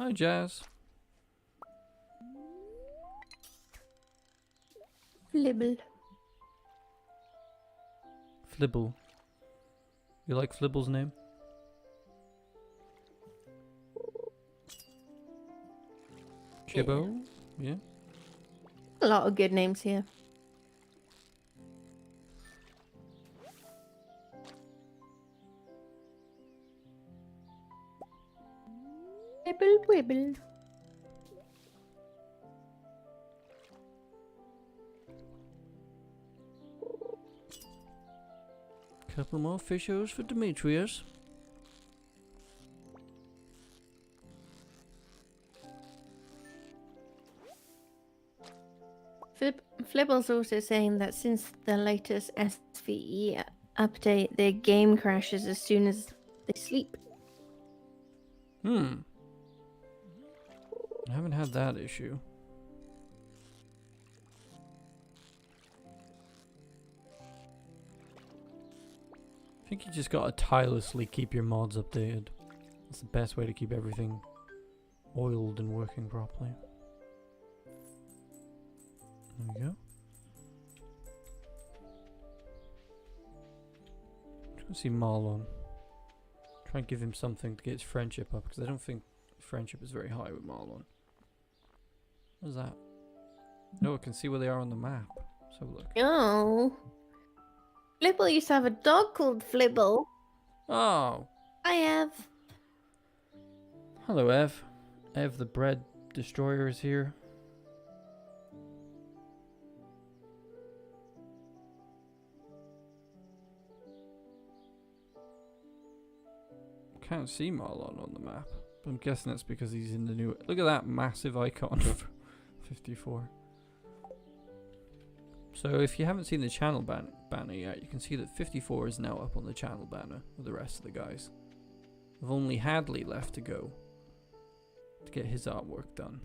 S5: Hi, Jazz.
S3: Flibble.
S5: Flibble. You like Flibble's name? Chibbo? Yeah.
S3: A lot of good names here. Wibble, wibble.
S5: Couple more fishers for Demetrius.
S3: Flibble's also saying that since the latest SVE update, their game crashes as soon as they sleep.
S5: I haven't had that issue. I think you just gotta tirelessly keep your mods updated. That's the best way to keep everything oiled and working properly. There we go. Just gonna see Marlon. Try and give him something to get his friendship up, because I don't think friendship is very high with Marlon. What is that? No, I can see where they are on the map. Let's have a look.
S3: Oh. Flibble used to have a dog called Flibble.
S5: Oh!
S3: I have.
S5: Hello, Ev. Ev the bread destroyer is here. Can't see Marlon on the map. But I'm guessing that's because he's in the new... Look at that massive icon for 54. So if you haven't seen the channel banner yet, you can see that 54 is now up on the channel banner with the rest of the guys. We've only Hadley left to go to get his artwork done.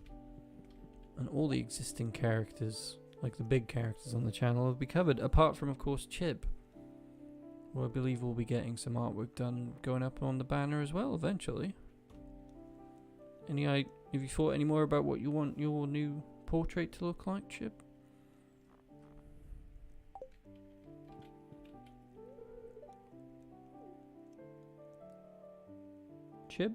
S5: And all the existing characters, like the big characters on the channel, have been covered, apart from, of course, Chib. Well, I believe we'll be getting some artwork done going up on the banner as well eventually. Have you thought any more about what you want your new portrait to look like, Chib? Chib?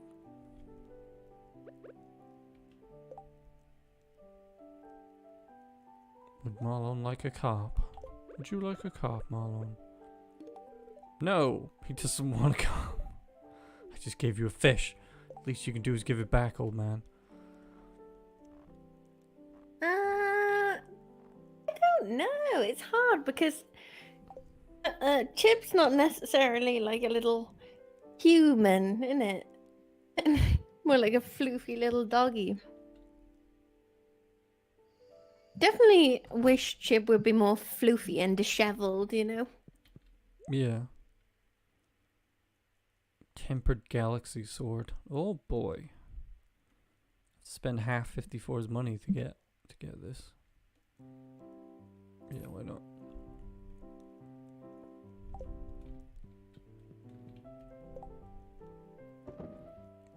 S5: Would Marlon like a carp? Would you like a carp, Marlon? No, he doesn't want a carp. I just gave you a fish. Least you can do is give it back, old man.
S3: I don't know. It's hard because Chib's not necessarily like a little human, isn't it? More like a floofy little doggy. Definitely wish Chib would be more floofy and disheveled, you know?
S5: Yeah. Tempered Galaxy Sword. Oh boy. Spend half 54's money to get this. Yeah, why not?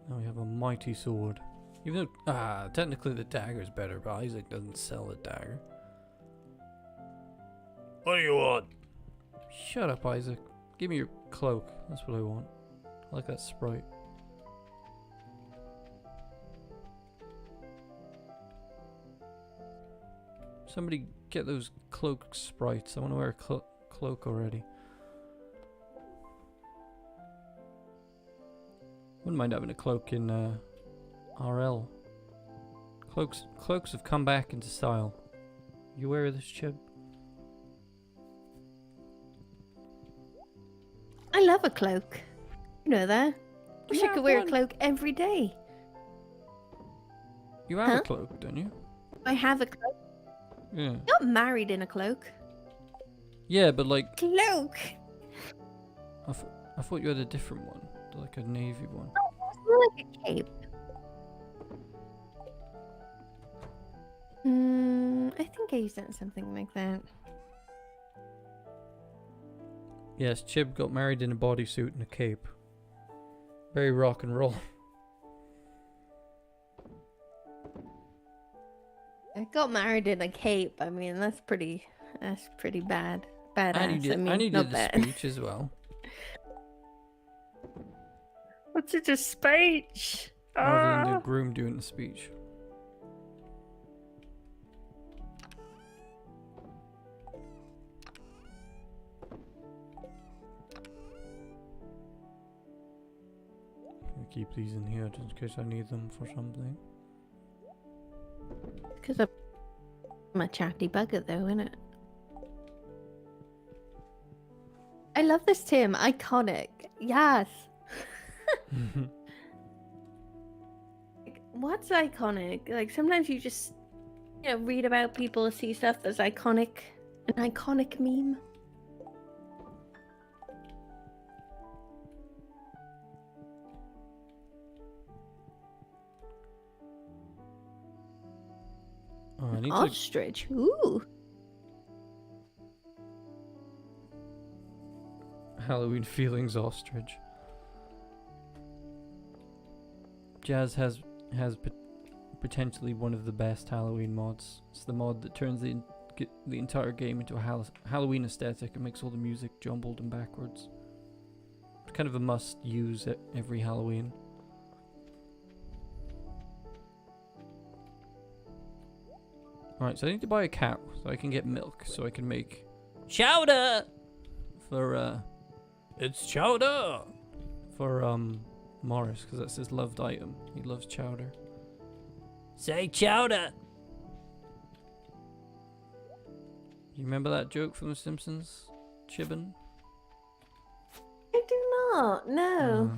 S5: Now we have a mighty sword.
S1: Even though, technically the dagger's better, but Isaac doesn't sell a dagger.
S4: What do you want?
S5: Shut up, Isaac. Give me your cloak. That's what I want. I like that sprite. Somebody get those cloak sprites. I want to wear a cloak already. Wouldn't mind having a cloak in RL. Cloaks have come back into style. You wear this, Chib?
S3: I love a cloak. You know that. Wish I could wear a cloak every day.
S5: You have a cloak, don't you?
S3: I have a cloak.
S5: Yeah.
S3: Not married in a cloak.
S5: Yeah, but like...
S3: Cloak!
S5: I thought you had a different one. Like a navy one.
S3: It's more like a cape. I think I used that something like that.
S5: Yes, Chib got married in a bodysuit and a cape. Very rock and roll.
S3: I got married in a cape. I mean, that's pretty bad. Badass.
S1: And he
S3: not
S1: did the
S3: bad.
S1: speech as well.
S2: What's it a speech?
S5: Rather than the
S2: Ah.
S5: groom doing the speech. I'll keep these in here just in case I need them for something.
S3: Because I'm a chatty bugger, though, innit? I love this Tim. Iconic. Yes. Like, what's iconic? Like sometimes you just, read about people, see stuff that's iconic, an iconic meme.
S5: Oh, I need to.
S3: Ostrich. Ooh.
S5: Halloween feelings ostrich. Jazz has potentially one of the best Halloween mods. It's the mod that turns the entire game into a Halloween aesthetic and makes all the music jumbled and backwards. It's kind of a must use at every Halloween. Alright, so I need to buy a cow so I can get milk so I can make chowder for
S1: It's chowder!
S5: Morris, because that's his loved item. He loves chowder.
S1: Say chowder!
S5: You remember that joke from The Simpsons? Chibbin?
S3: I do not. No.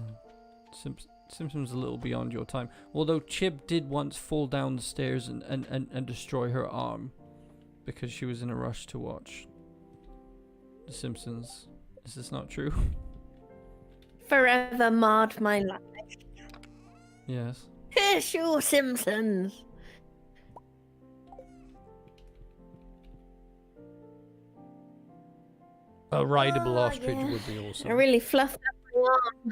S5: Simpsons a little beyond your time. Although Chib did once fall down the stairs and destroy her arm because she was in a rush to watch The Simpsons. Is this not true?
S3: Forever marred my life.
S5: Yes.
S3: Here's your Simpsons.
S1: A rideable
S3: Oh,
S1: ostrich
S3: yeah.
S1: would be awesome.
S3: I really fluffed up my arm.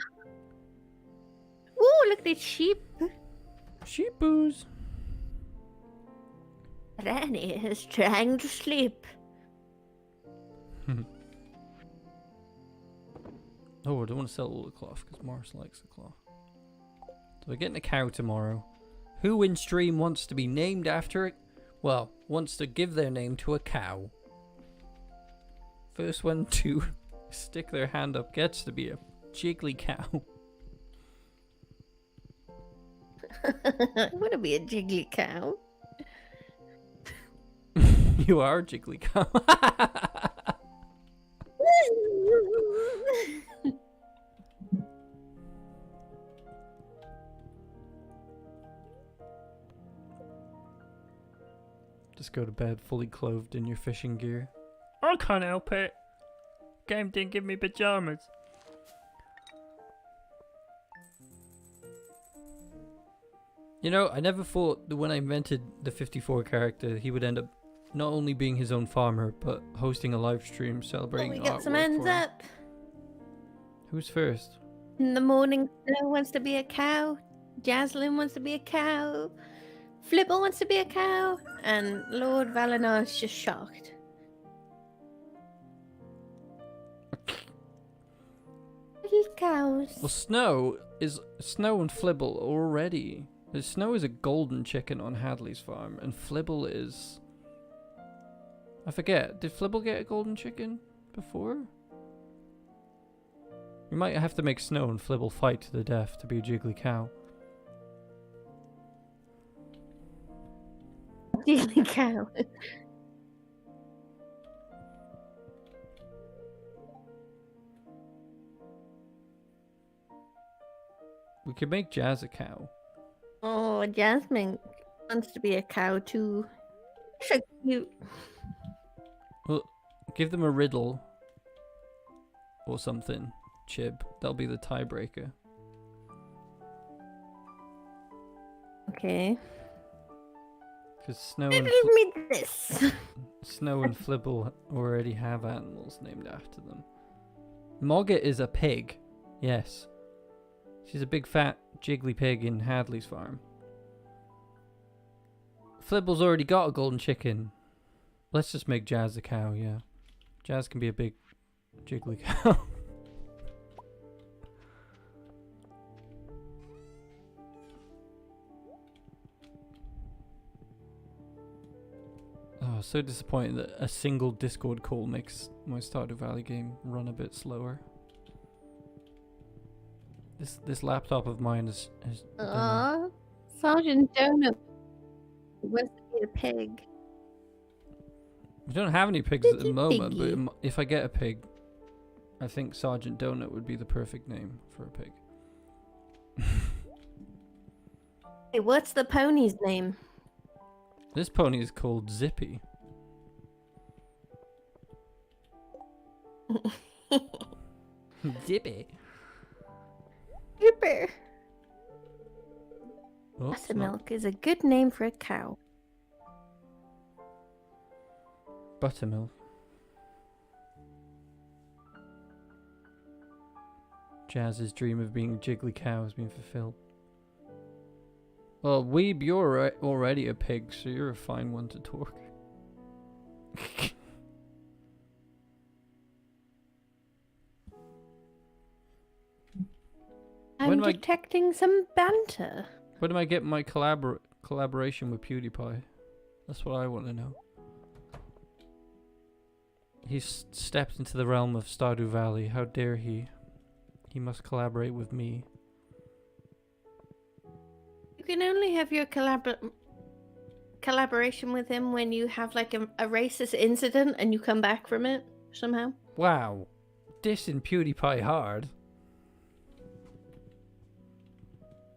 S3: Ooh, look at this sheep.
S5: Sheepoos.
S3: Granny is trying to sleep.
S5: Oh, I don't want to sell all the cloth because Morris likes the cloth. So we're getting a cow tomorrow. Who in stream wants to be named after it?
S1: Well, wants to give their name to a cow.
S5: First one to stick their hand up gets to be a jiggly cow.
S3: I want to be a jiggly cow.
S5: You are a jiggly cow. Just go to bed fully clothed in your fishing gear.
S2: I can't help it. Game didn't give me pajamas.
S5: You know, I never thought that when I invented the 54 character, he would end up not only being his own farmer, but hosting a live stream
S3: Oh,
S5: celebrating
S3: we got some
S5: artwork
S3: ends
S5: for him.
S3: up.
S5: Who's first?
S3: In the morning, Snow wants to be a cow. Jaslyn wants to be a cow. Flibble wants to be a cow. And Lord Valinor is just shocked. Little cows.
S5: Well, Snow and Flibble already. Snow is a golden chicken on Hadley's farm, and Flibble is... I forget, did Flibble get a golden chicken before? We might have to make Snow and Flibble fight to the death to be a jiggly cow.
S3: Jiggly cow.
S5: We could make Jazz a cow.
S3: Oh, Jasmine wants to be a cow too. So cute.
S5: Well, give them a riddle or something, Chib. That'll be the tiebreaker.
S3: Okay.
S5: Because Snow
S3: Riddle
S5: and
S3: me this.
S5: Snow and Flibble already have animals named after them. Mogget is a pig. Yes. She's a big fat jiggly pig in Hadley's farm. Flibble's already got a golden chicken. Let's just make Jazz the cow, yeah. Jazz can be a big jiggly cow. Oh, so disappointed that a single Discord call makes my Stardew Valley game run a bit slower. This laptop of mine is
S3: Sergeant Donut wants to be a pig.
S5: we don't have any pigs at the
S3: Piggy
S5: moment,
S3: piggy.
S5: but if I get a pig, I think Sergeant Donut would be the perfect name for a pig.
S3: Hey, what's the pony's name?
S5: This pony is called Zippy. Zippy.
S3: Super.
S5: Oh, it's not-
S3: Buttermilk is a good name for a cow.
S5: Buttermilk. Jazz's dream of being a jiggly cow has been fulfilled. Well, Weeb, you're already a pig, so you're a fine one to talk.
S3: I'm
S5: When am I-
S3: detecting some banter.
S5: When am I getting my collaboration with PewDiePie? That's what I want to know. He's stepped into the realm of Stardew Valley. How dare he? He must collaborate with me.
S3: You can only have your collaboration with him when you have like a racist incident and you come back from it somehow.
S5: Wow. Dissing PewDiePie hard.
S3: Is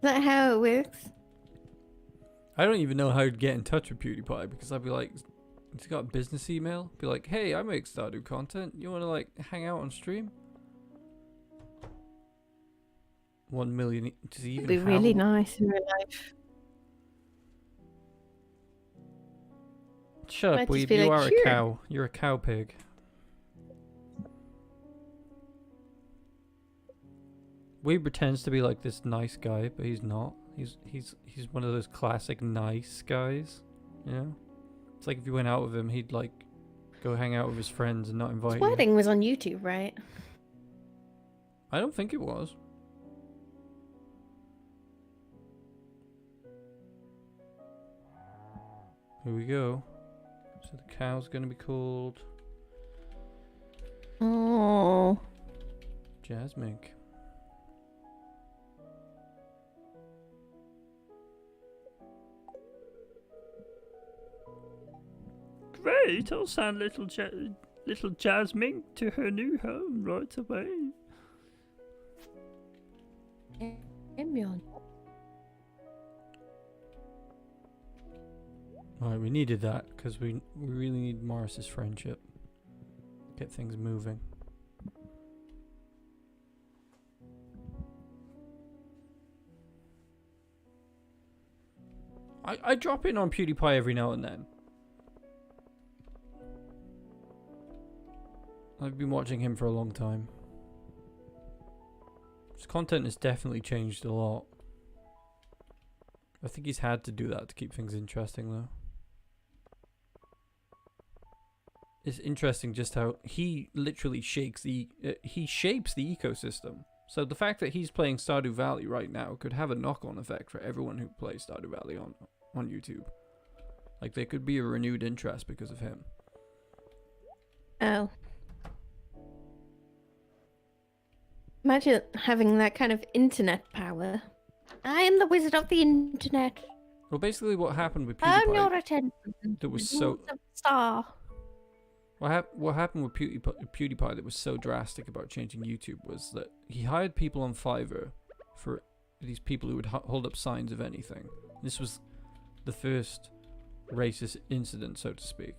S3: that how it works?
S5: I don't even know how to get in touch with PewDiePie because I'd be like, he's got a business email. Be like, hey, I make Stardew content. You want to like hang out on stream? 1 million. Does he even
S3: It'd be
S5: have
S3: really
S5: them?
S3: nice in real life.
S5: Shut up,
S3: Might just
S5: Weeb.
S3: be
S5: You
S3: like,
S5: are
S3: "Sure."
S5: a cow. You're a cow pig. Weeb pretends to be like this nice guy, but he's not. He's one of those classic nice guys. Yeah. It's like if you went out with him, he'd like go hang out with his friends and not invite
S3: His
S5: you.
S3: wedding was on YouTube, right?
S5: I don't think it was. Here we go. So the cow's gonna be called
S3: Oh.
S5: Jasmine.
S2: Great, I'll send little Jasmine to her new home right away.
S3: Emion.
S5: Alright, we needed that because we really need Morris's friendship. Get things moving. I drop in on PewDiePie every now and then. I've been watching him for a long time. His content has definitely changed a lot. I think he's had to do that to keep things interesting though. It's interesting just how he literally shapes the ecosystem. So the fact that he's playing Stardew Valley right now could have a knock-on effect for everyone who plays Stardew Valley on YouTube. Like there could be a renewed interest because of him.
S3: Oh. Imagine having that kind of internet power. I am the wizard of the internet.
S5: Well, basically what happened with
S3: I'm your
S5: PewDiePie,
S3: attention.
S5: that was so...
S3: Star.
S5: What happened with PewDiePie that was so drastic about changing YouTube was that he hired people on Fiverr for these people who would hold up signs of anything. This was the first racist incident, so to speak.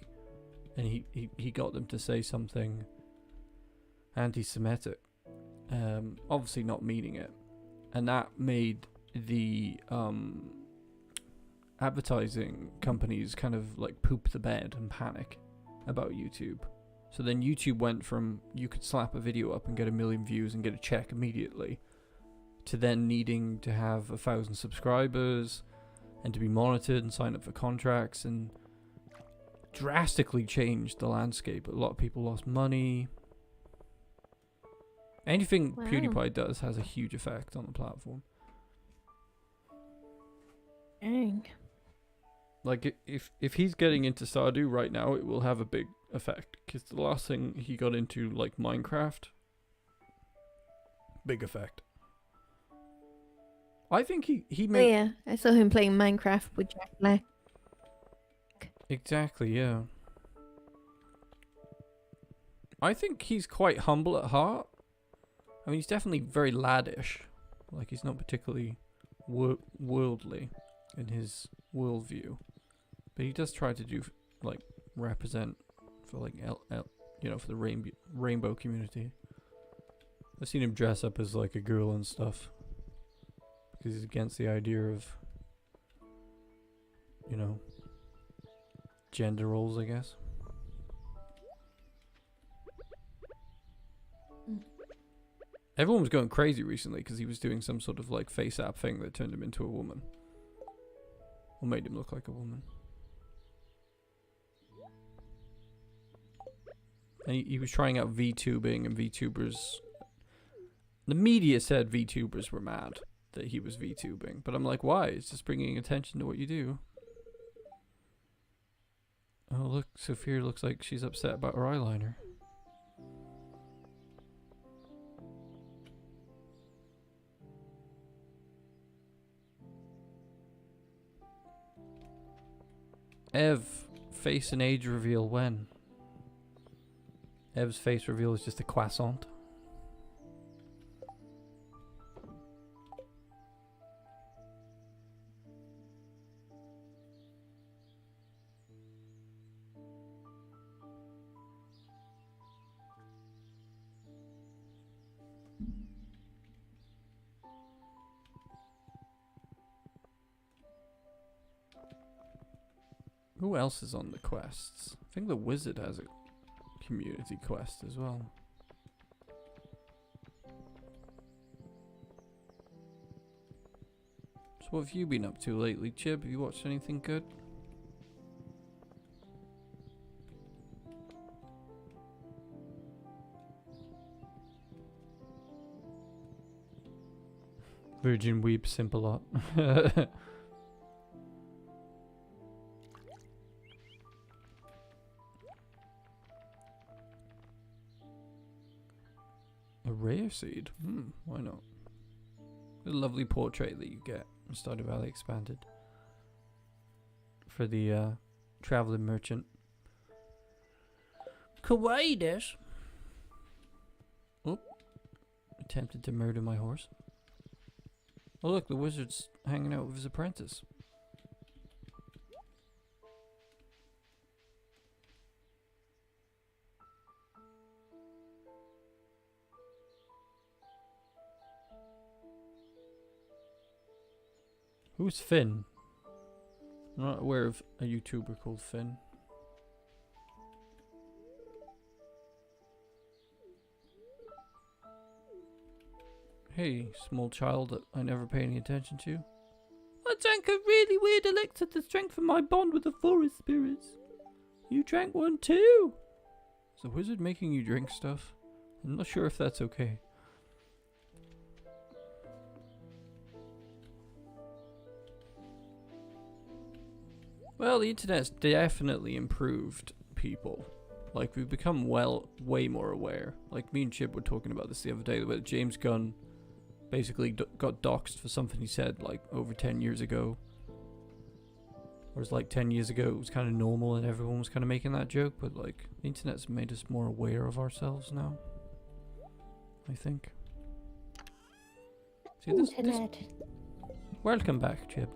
S5: And he got them to say something anti-Semitic. Obviously not meaning it. And that made the advertising companies kind of like poop the bed and panic about YouTube. So then YouTube went from you could slap a video up and get 1 million views and get a check immediately to then needing to have 1,000 subscribers and to be monitored and sign up for contracts, and drastically changed the landscape. A lot of people lost money. Anything
S3: Wow.
S5: PewDiePie does has a huge effect on the platform.
S3: Dang.
S5: Like, if he's getting into Stardew right now, it will have a big effect. Because the last thing he got into, like Minecraft, big effect. I think he
S3: Oh
S5: made...
S3: yeah, I saw him playing Minecraft with Jack Black.
S5: Exactly, yeah. I think he's quite humble at heart. I mean, he's definitely very laddish. Like, he's not particularly worldly in his worldview. But he does try to do, like, represent for, like, for the rainbow community. I've seen him dress up as, like, a girl and stuff. Because he's against the idea of, gender roles, I guess. Everyone was going crazy recently because he was doing some sort of like face app thing that turned him into a woman. Or made him look like a woman. And he was trying out VTubing, and VTubers... The media said VTubers were mad that he was VTubing. But I'm like, why? It's just bringing attention to what you do. Oh, look, Sophia looks like she's upset about her eyeliner. Ev, face and age reveal when? Ev's face reveal is just a croissant. Who else is on the quests? I think the wizard has a community quest as well. So what have you been up to lately, Chib? Have you watched anything good? Virgin weeps simp a lot. A rare seed? Why not? A lovely portrait that you get in Stardew Valley Expanded. For the traveling merchant. Kawaii desu. Oh. Attempted to murder my horse. Oh look, the wizard's hanging out with his apprentice. Who's Finn? I'm not aware of a YouTuber called Finn. Hey, small child that I never pay any attention to. I drank a really weird elixir to strengthen my bond with the forest spirits. You drank one too? Is the wizard making you drink stuff? I'm not sure if that's okay. Well, the internet's definitely improved people. Like, we've become way more aware. Like, me and Chib were talking about this the other day, where James Gunn basically got doxxed for something he said, like, over 10 years ago. Whereas, like, 10 years ago, it was kind of normal and everyone was kind of making that joke, but, like, the internet's made us more aware of ourselves now. I think. See, this... Welcome back, Chib.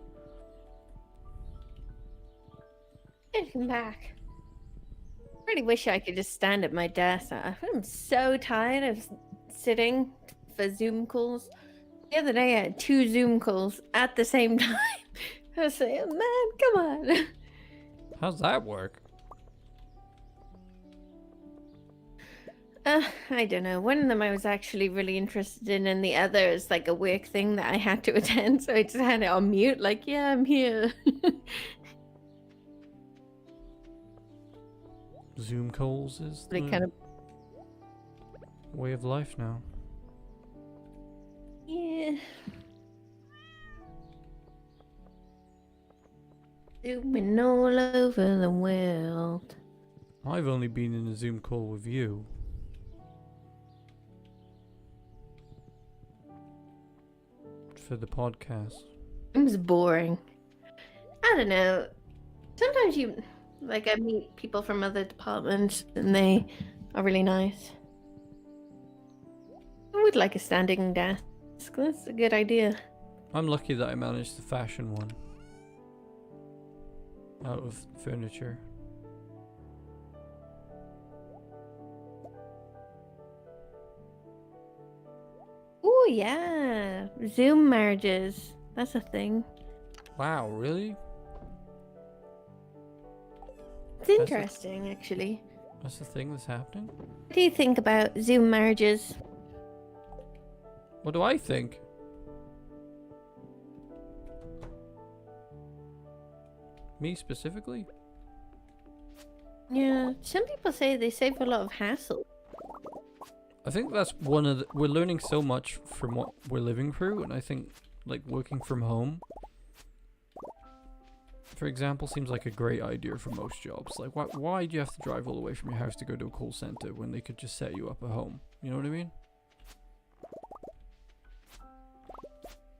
S3: Welcome back. I really wish I could just stand at my desk. I'm so tired of sitting for Zoom calls. The other day I had 2 Zoom calls at the same time. I was like, oh, man, come on.
S5: How's that work?
S3: I don't know. One of them I was actually really interested in, and the other is like a work thing that I had to attend, so I just had it on mute, like, yeah, I'm here.
S5: Zoom calls is
S3: They
S5: the
S3: kind of,
S5: way of life now.
S3: yeah. Zooming all over the world.
S5: I've only been in a Zoom call with you. For the podcast.
S3: It was boring. I don't know. Sometimes I meet people from other departments and they are really nice. I would like a standing desk. That's a good idea.
S5: I'm lucky that I managed the fashion one. Out of furniture.
S3: Oh yeah, Zoom marriages. That's a thing.
S5: Wow, really?
S3: It's interesting, actually.
S5: That's the thing that's happening?
S3: What do you think about Zoom marriages?
S5: What do I think? Me specifically?
S3: Yeah, some people say they save a lot of hassle.
S5: I think that's one of the... We're learning so much from what we're living through, and I think, like, working from home, for example, seems like a great idea for most jobs. Like, why do you have to drive all the way from your house to go to a call center when they could just set you up at home? You know what I mean?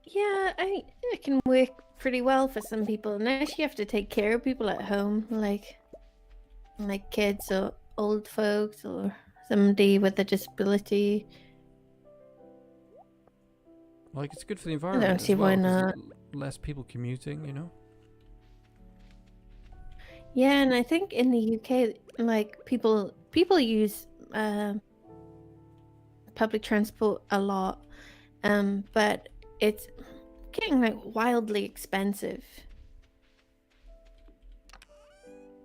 S3: Yeah, it can work pretty well for some people, unless you have to take care of people at home, like kids or old folks or somebody with a disability.
S5: Like, it's good for the environment
S3: see
S5: as well,
S3: why
S5: 'cause
S3: not.
S5: less people commuting, you know?
S3: Yeah, and I think in the UK, like people use public transport a lot, but it's getting like wildly expensive.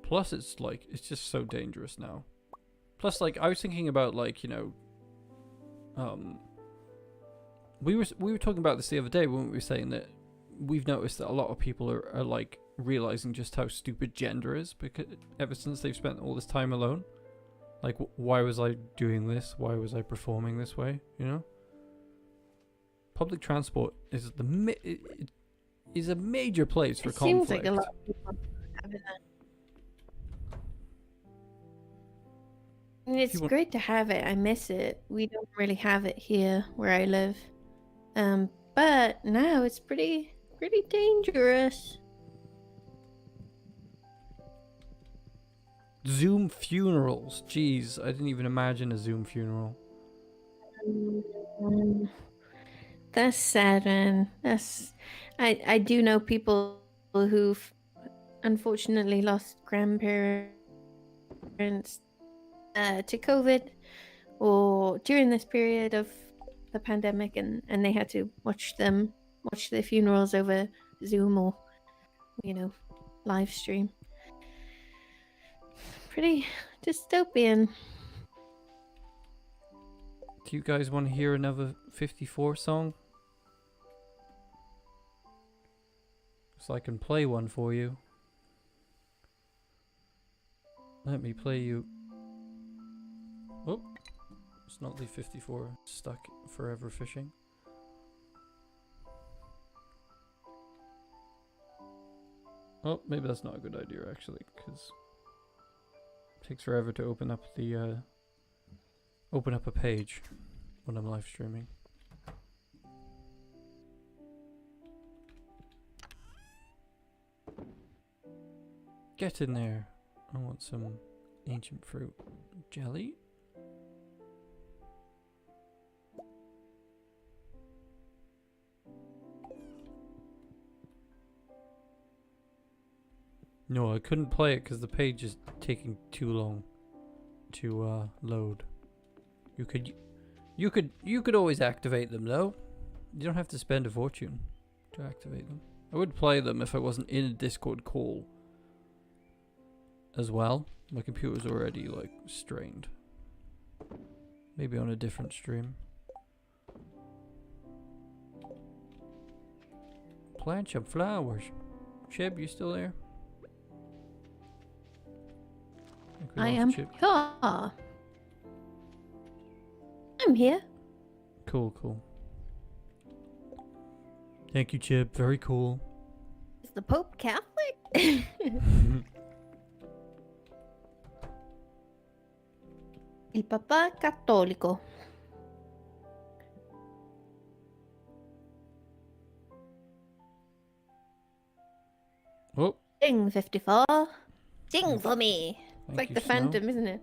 S5: Plus, it's like, it's just so dangerous now. Plus, like, I was thinking about, like, you know, we were talking about this the other day when we were saying that we've noticed that a lot of people are like realizing just how stupid gender is, because ever since they've spent all this time alone, like, why was I doing this? Why was I performing this way? You know, public transport is is a major place for
S3: It
S5: conflict.
S3: seems like a lot of people have it. And it's great to have it. I miss it. We don't really have it here where I live. But now it's pretty dangerous.
S5: Zoom funerals. Jeez, I didn't even imagine a Zoom funeral.
S3: That's sad, man. I do know people who've unfortunately lost grandparents to COVID or during this period of the pandemic, and they had to watch their funerals over Zoom or, you know, live stream. Pretty dystopian.
S5: Do you guys want to hear another 54 song? So I can play one for you. Let me play you. Oh, it's not the 54. Stuck forever fishing. Oh, maybe that's not a good idea actually, because it takes forever to open up the open up a page when I'm live streaming. Get in there. I want some ancient fruit jelly. No, I couldn't play it because the page is taking too long to load. You could always activate them though. You don't have to spend a fortune to activate them. I would play them if I wasn't in a Discord call as well. My computer's already like strained. Maybe on a different stream. Plant some flowers. Chib, you still there? think we
S3: I
S5: lost
S3: am
S5: Chib.
S3: here. I'm here.
S5: Cool, cool. Thank you, Chib. Very cool.
S3: Is the Pope Catholic? Il Papa Cattolico.
S5: Oh,
S3: Sing 54. Sing for me.
S5: thank
S3: Like
S5: you,
S3: the
S5: Snow.
S3: Phantom, isn't it?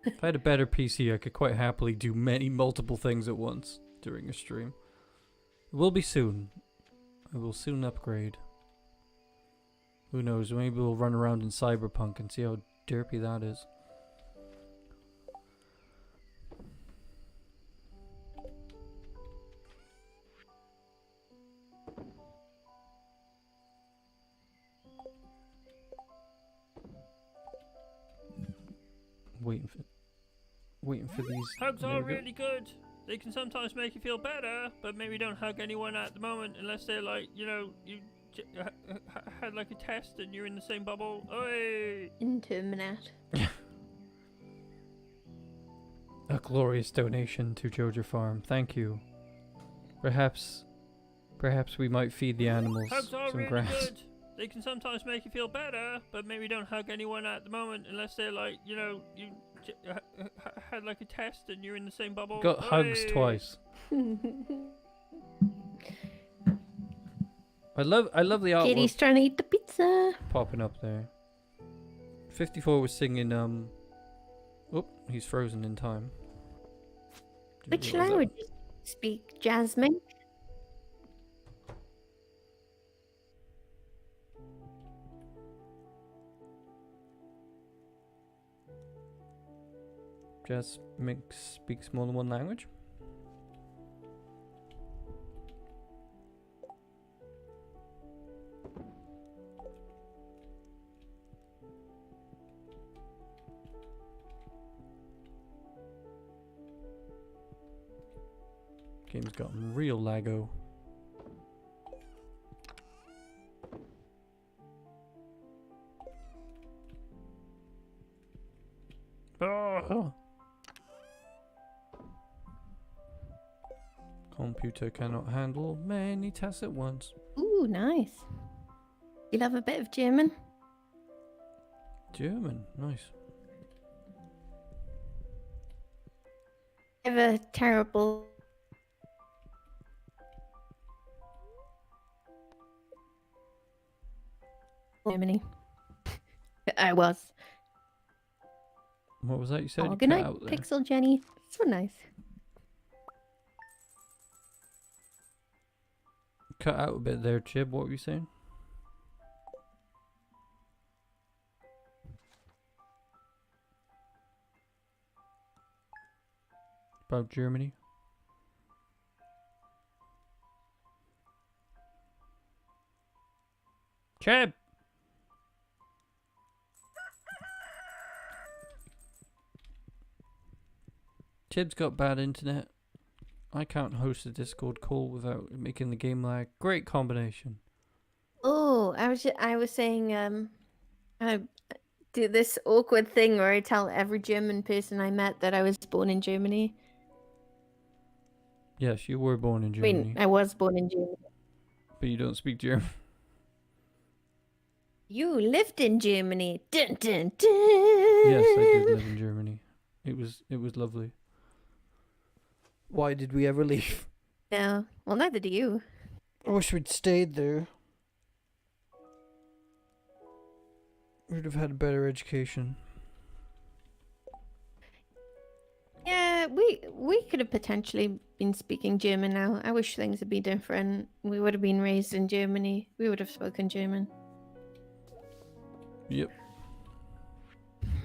S5: If I had a better PC, I could quite happily do multiple things at once during a stream. It will be soon. I will soon upgrade. Who knows? Maybe we'll run around in Cyberpunk and see how derpy that is. Waiting for these.
S2: Hugs
S5: there
S2: are
S5: we go.
S2: really good. They can sometimes make you feel better, but maybe don't hug anyone at the moment unless they're like, you know, you had like a test and you're in the same bubble. Oi!
S3: Interminate.
S5: A glorious donation to Jojo Farm. Thank you. Perhaps we might feed the animals
S2: Hugs are
S5: some
S2: really
S5: grass.
S2: good. They can sometimes make you feel better, but maybe don't hug anyone at the moment unless they're like, you know, you had like a test and you're in the same bubble.
S5: Got hugs
S2: Oi!
S5: twice. I love the artwork
S3: Kitty's trying to eat the pizza.
S5: popping up there. 54 was singing oh, he's frozen in time. Didn't
S3: Which
S5: realise that.
S3: language do you speak, Jasmine?
S5: Jazz speaks more than one language. Game's gotten real laggo.
S2: Oh.
S5: Computer cannot handle many tasks at once.
S3: Ooh, nice. You love a bit of German?
S5: German, nice.
S3: I have a terrible... Germany. I was.
S5: What was that you said?
S3: Oh,
S5: You
S3: good
S5: cut
S3: night,
S5: out there.
S3: Pixel Jenny. So nice.
S5: Cut out a bit there, Chib. What were you saying? About Germany? Chib! Chib's got bad internet. I can't host a Discord call without making the game lag. Great combination.
S3: Oh, I was saying, I do this awkward thing where I tell every German person I met that I was born in Germany.
S5: Yes, you were born in
S3: I
S5: Germany,
S3: mean, I was born in Germany.
S5: but you don't speak German.
S3: You lived in Germany. Dun, dun, dun.
S5: Yes, I did live in Germany. It was lovely.
S1: Why did we ever leave?
S3: No, well, neither do you.
S1: I wish we'd stayed there. We'd have had a better education.
S3: Yeah, we could have potentially been speaking German now. I wish things would be different. We would have been raised in Germany. We would have spoken German.
S5: Yep.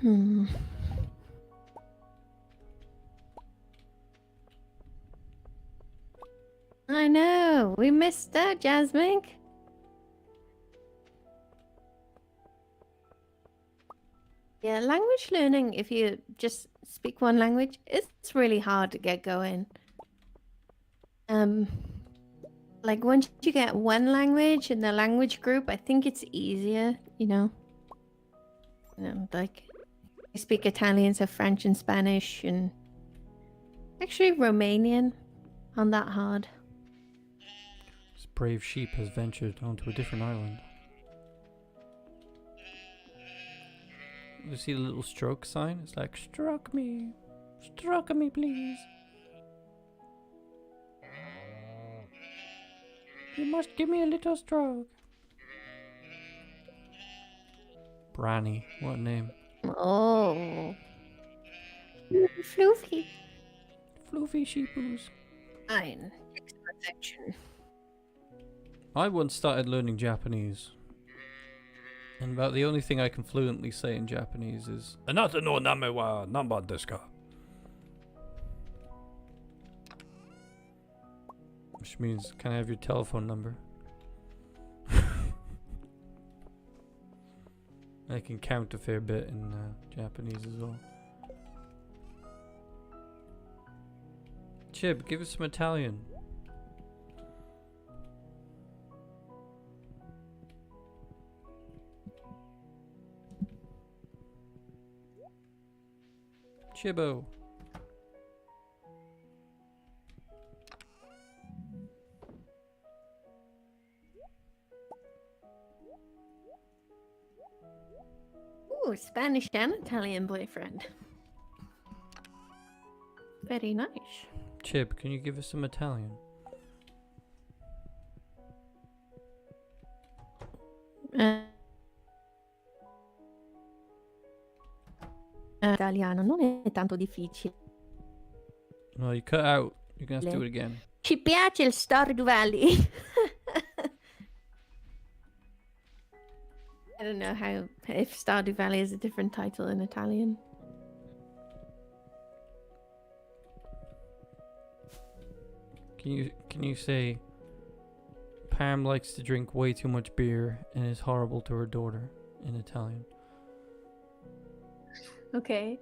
S3: Hmm. I know. We missed out, Jasmine. Yeah, language learning, if you just speak one language, it's really hard to get going. Like once you get one language in the language group, I think it's easier, you know. Like I speak Italian, so French and Spanish, and actually Romanian. Not that hard.
S5: This brave sheep has ventured onto a different island. You see the little stroke sign? It's like, stroke me, please. You must give me a little stroke. Branny, what a name.
S3: Oh, floofy.
S5: Floofy sheepoos.
S3: Fine. Protection.
S5: I once started learning Japanese. And about the only thing I can fluently say in Japanese is
S4: Anata no name wa nanban desu ka?
S5: which means, can I have your telephone number? I can count a fair bit in Japanese as well. Chib, give us some Italian. Chibbo.
S3: Ooh, Spanish and Italian boyfriend. Very nice.
S5: Chib, can you give us some Italian?
S3: Italiano non è tanto difficile.
S5: No, you cut out. You're gonna have to do it again.
S3: Ci piace il Stardew Valley. I don't know how if Stardew Valley is a different title in Italian.
S5: Can you say Pam likes to drink way too much beer and is horrible to her daughter in Italian?
S3: Ok.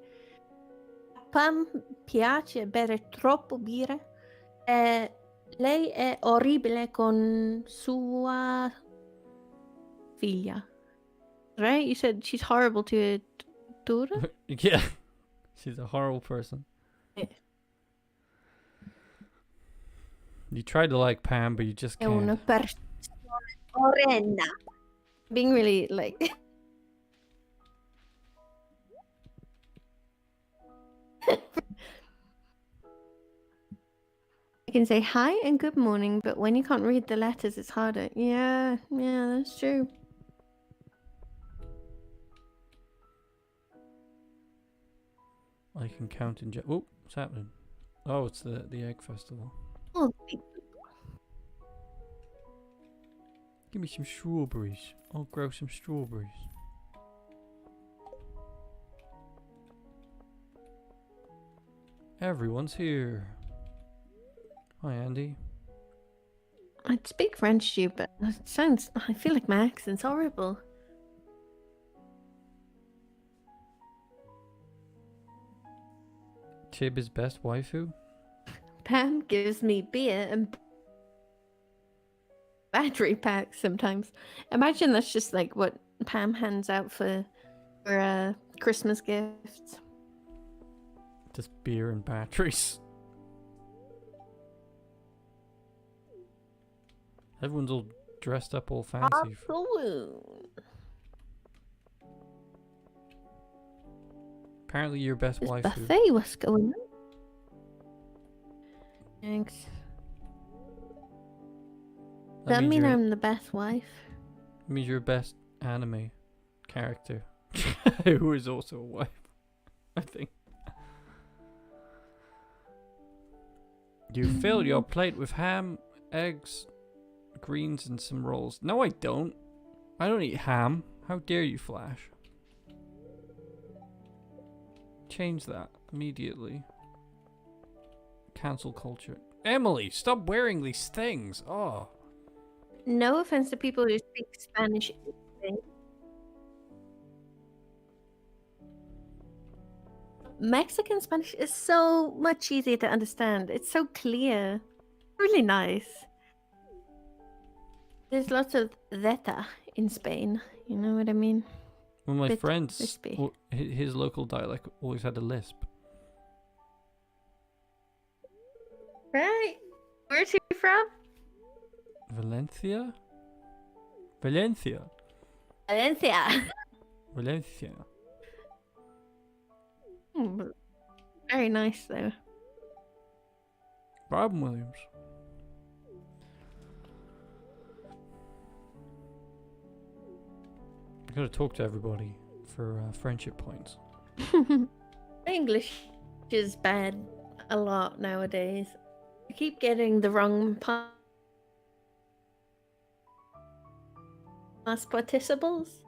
S3: Pam piace bere troppo birra. Lei è orribile con sua figlia. Right? You said she's horrible to her daughter?
S5: Yeah. She's a horrible person.
S3: Yeah.
S5: You tried to like Pam, but you just
S3: È una
S5: can't.
S3: persona orrenda. Being really like... I can say hi and good morning, but when you can't read the letters, it's harder. Yeah, that's true.
S5: I can count in. Oh, what's happening? Oh, it's the egg festival.
S3: Oh,
S5: Give me some strawberries. I'll grow some strawberries. Everyone's here. Hi, Andy.
S3: I'd speak French to you, but it sounds... I feel like my accent's horrible.
S5: Chib is best waifu?
S3: Pam gives me beer and battery packs sometimes. Imagine that's just like what Pam hands out for Christmas gifts.
S5: Just beer and batteries. Everyone's all dressed up all fancy. Apparently you're best
S3: This
S5: waifu.
S3: buffet, what's going on? Thanks. Does that mean I'm the best wife?
S5: means you're best anime character. Who is also a wife, I think. You fill your plate with ham, eggs, greens, and some rolls. No, I don't. I don't eat ham. How dare you, Flash? Change that immediately. Cancel culture. Emily, stop wearing these things. Oh.
S3: No offense to people who speak Spanish. Mexican Spanish is so much easier to understand. It's so clear. Really nice. There's lots of zeta in Spain. You know what I mean?
S5: Well, my
S3: Bit
S5: friend's
S3: crispy.
S5: his local dialect always had a lisp.
S3: Right. Where's he from?
S5: Valencia? Valencia.
S3: Valencia.
S5: Valencia.
S3: Very nice though.
S5: Robin Williams. I gotta talk to everybody for friendship points.
S3: English is bad a lot nowadays. I keep getting the wrong past participles.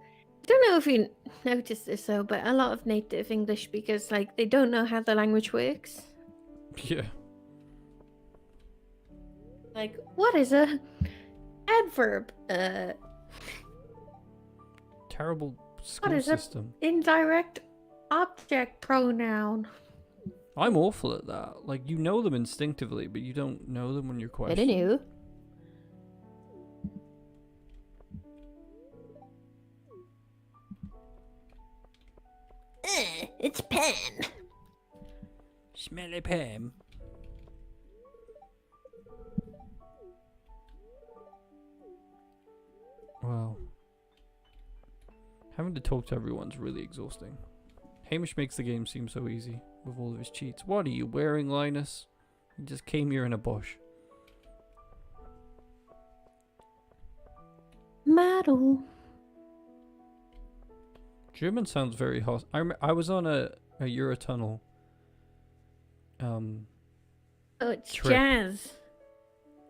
S3: I don't know if you noticed this though, but a lot of native English speakers, like, they don't know how the language works.
S5: Yeah.
S3: Like, what is a adverb?
S5: Terrible school
S3: is a-
S5: system.
S3: Indirect object pronoun.
S5: I'm awful at that. Like, you know them instinctively, but you don't know them when you're
S3: I
S5: questioning.
S3: don't know. It's pen.
S5: Smelly Pam. Well, having to talk to everyone's really exhausting. Hamish makes the game seem so easy with all of his cheats. What are you wearing, Linus? You just came here in a bush.
S3: Metal.
S5: German sounds very hot. I was on a Eurotunnel.
S3: Oh, it's
S5: Trip.
S3: jazz.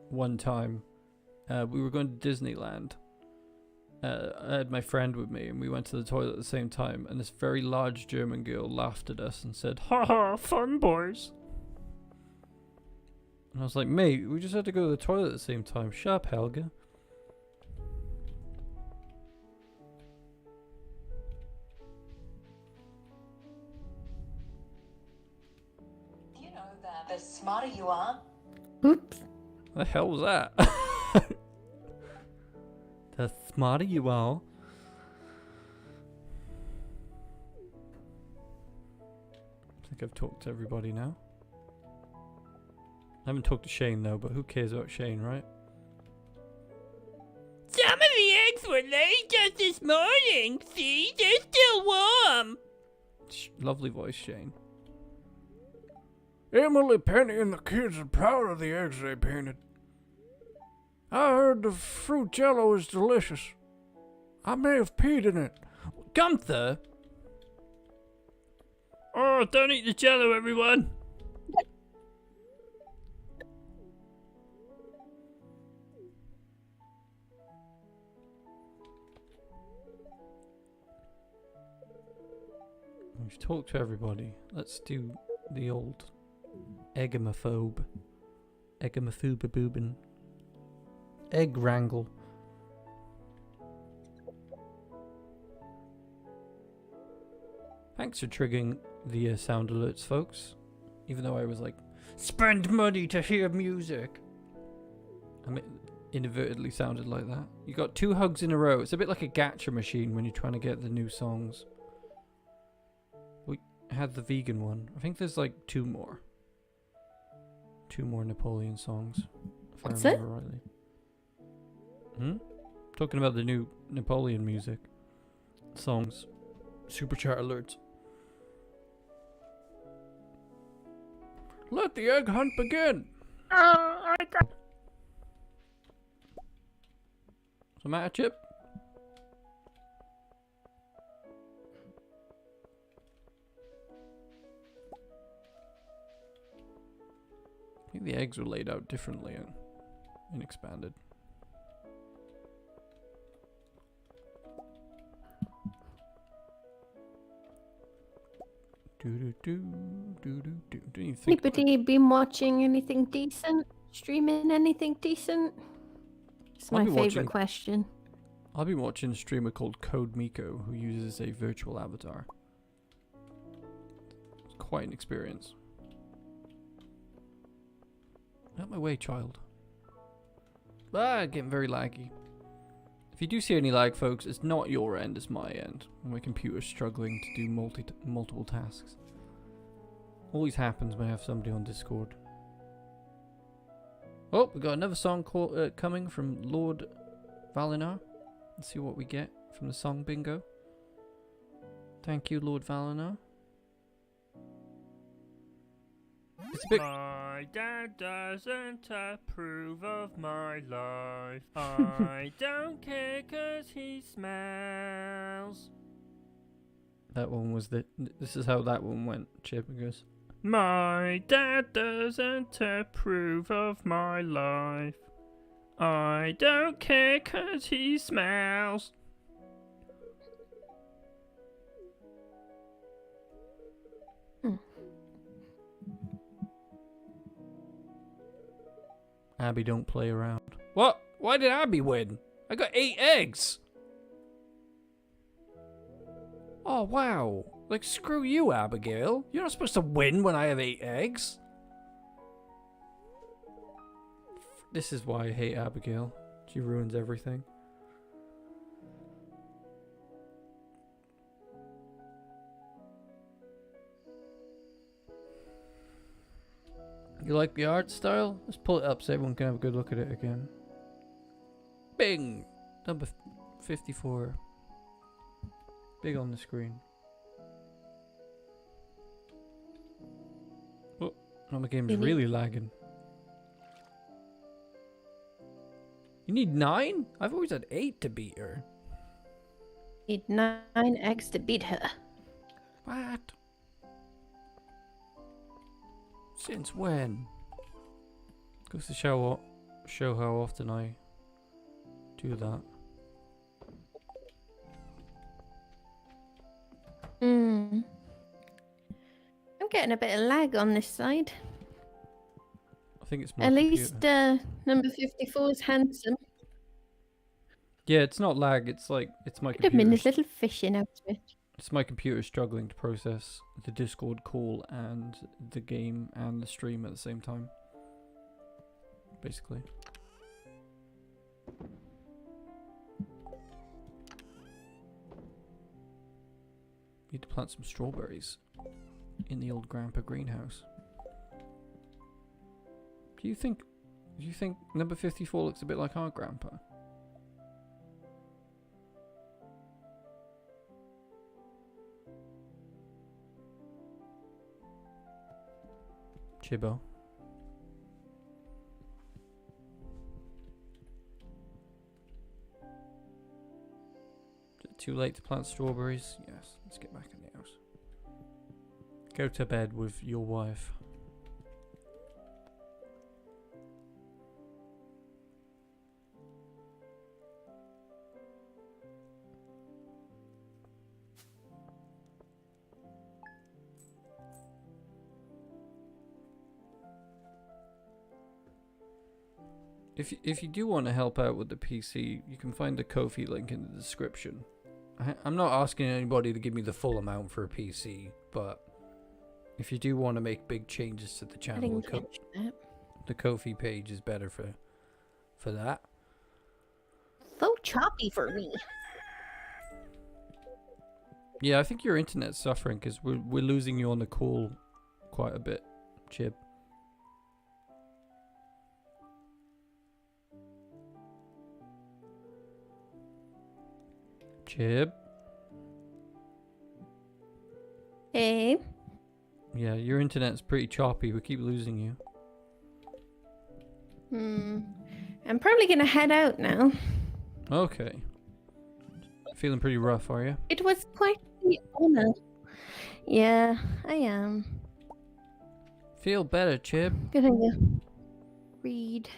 S5: One time. We were going to Disneyland. I had my friend with me and we went to the toilet at the same time, and this very large German girl laughed at us and said, "Ha ha, fun boys." And I was like, "Mate, we just had to go to the toilet at the same time. Shut up, Helga."
S6: You know that the smarter you are,
S3: Oops.
S5: The hell was that? The smarter you are. I think I've talked to everybody now. I haven't talked to Shane though, but who cares about Shane, right?
S7: Some of the eggs were laid just this morning. See, they're still warm.
S5: Lovely voice, Shane.
S4: Emily, Penny, and the kids are proud of the eggs they painted. I heard the fruit jello is delicious. I may have peed in it.
S5: Gunther!
S2: Oh, don't eat the jello, everyone.
S5: We've talked to everybody. Let's do the old egomophobe. Egomophobe-boobin. Egg wrangle. Thanks for triggering the sound alerts, folks. Even though I was like, spend money to hear music. I mean, inadvertently sounded like that. You got 2 hugs in a row. It's a bit like a gacha machine when you're trying to get the new songs. We had the vegan one. I think there's like 2 more. 2 more Napoleon songs. If
S3: What's
S5: I
S3: it?
S5: remember rightly. Talking about the new Napoleon music. Songs. Super chat alerts.
S4: Let the egg hunt begin.
S2: Oh, I got.
S5: What's the matter, Chip? I think the eggs were laid out differently in Expanded. Do you think
S3: Anybody been watching anything decent? Streaming anything decent? It's
S5: I've
S3: my
S5: been
S3: favorite
S5: watching-
S3: question.
S5: I've been watching a streamer called Code Miko who uses a virtual avatar. It's quite an experience. Out my way, child. Ah, getting very laggy. If you do see any lag, folks, it's not your end, it's my end. My computer's struggling to do multiple tasks. Always happens when I have somebody on Discord. Oh, we got another song coming from Lord Valinar. Let's see what we get from the song bingo. Thank you, Lord Valinar. It's a bit...
S2: My dad doesn't approve of my life. I don't care 'cause he smells.
S5: That one was the... This is how that one went, Chib. It goes...
S2: My dad doesn't approve of my life. I don't care 'cause he smells.
S5: Abby, don't play around. What? Why did Abby win? I got 8 eggs! Oh, wow. Like, screw you, Abigail. You're not supposed to win when I have 8 eggs. This is why I hate Abigail. She ruins everything. You like the art style? Let's pull it up so everyone can have a good look at it again. Bing! Number 54. Big on the screen. Oh, now my game's really lagging. You need 9? I've always had 8 to beat her.
S3: Need 9 eggs to beat her.
S5: What? Since when? Goes to show how often I do that.
S3: I'm getting a bit of lag on this side.
S5: I think it's my
S3: At
S5: computer.
S3: least number 54 is handsome.
S5: Yeah, it's not lag. It's like it's my
S3: Could have been his
S5: computer.
S3: little fishing outfit.
S5: It's my computer struggling to process the Discord call and the game and the stream at the same time. Basically. Need to plant some strawberries in the old grandpa greenhouse. Do you think number 54 looks a bit like our grandpa? Chibbo. Is it too late to plant strawberries? Yes, let's get back in the house. Go to bed with your wife. If you do want to help out with the PC, you can find the Ko-fi link in the description. I'm not asking anybody to give me the full amount for a PC, but if you do want to make big changes to the
S3: I
S5: channel,
S3: didn't catch that.
S5: the Ko-fi page is better for that.
S3: So choppy for me.
S5: Yeah, I think your internet's suffering because we're losing you on the call quite a bit, Chib. Chib?
S3: Hey.
S5: Yeah, your internet's pretty choppy. We keep losing you.
S3: I'm probably gonna head out now.
S5: Okay. Feeling pretty rough, are you?
S3: It was quite the honor. Yeah, I am.
S5: Feel better, Chib.
S3: Gonna go read.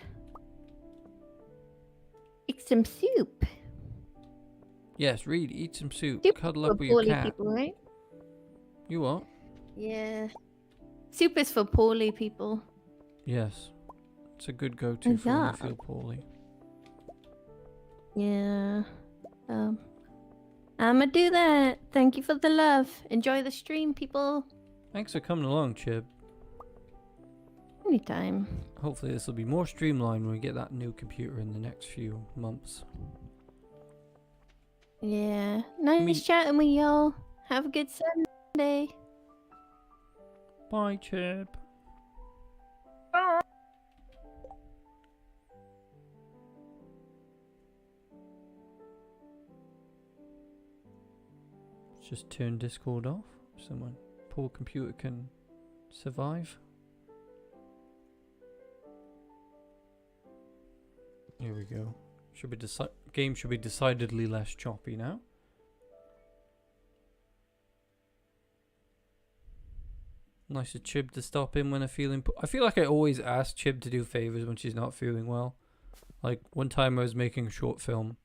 S3: Eat some soup.
S5: Yes, read, eat some soup,
S3: Soup
S5: cuddle
S3: for
S5: up with your
S3: poorly
S5: cat.
S3: people, right?
S5: You what?
S3: Yeah. Soup is for poorly people.
S5: Yes. It's a good go-to for when
S3: Yeah.
S5: you feel poorly.
S3: Yeah. I'ma do that. Thank you for the love. Enjoy the stream, people.
S5: Thanks for coming along, Chib.
S3: Anytime.
S5: Hopefully this will be more streamlined when we get that new computer in the next few months.
S3: Yeah. Nice
S5: mean-
S3: chatting with y'all. Have a good Sunday.
S5: Bye, Chib. Just turn Discord off so my poor computer can survive. Here we go. Should be game should be decidedly less choppy now. Nice of Chib to stop in when I'm feeling. I feel like I always ask Chib to do favors when she's not feeling well. Like one time I was making a short film,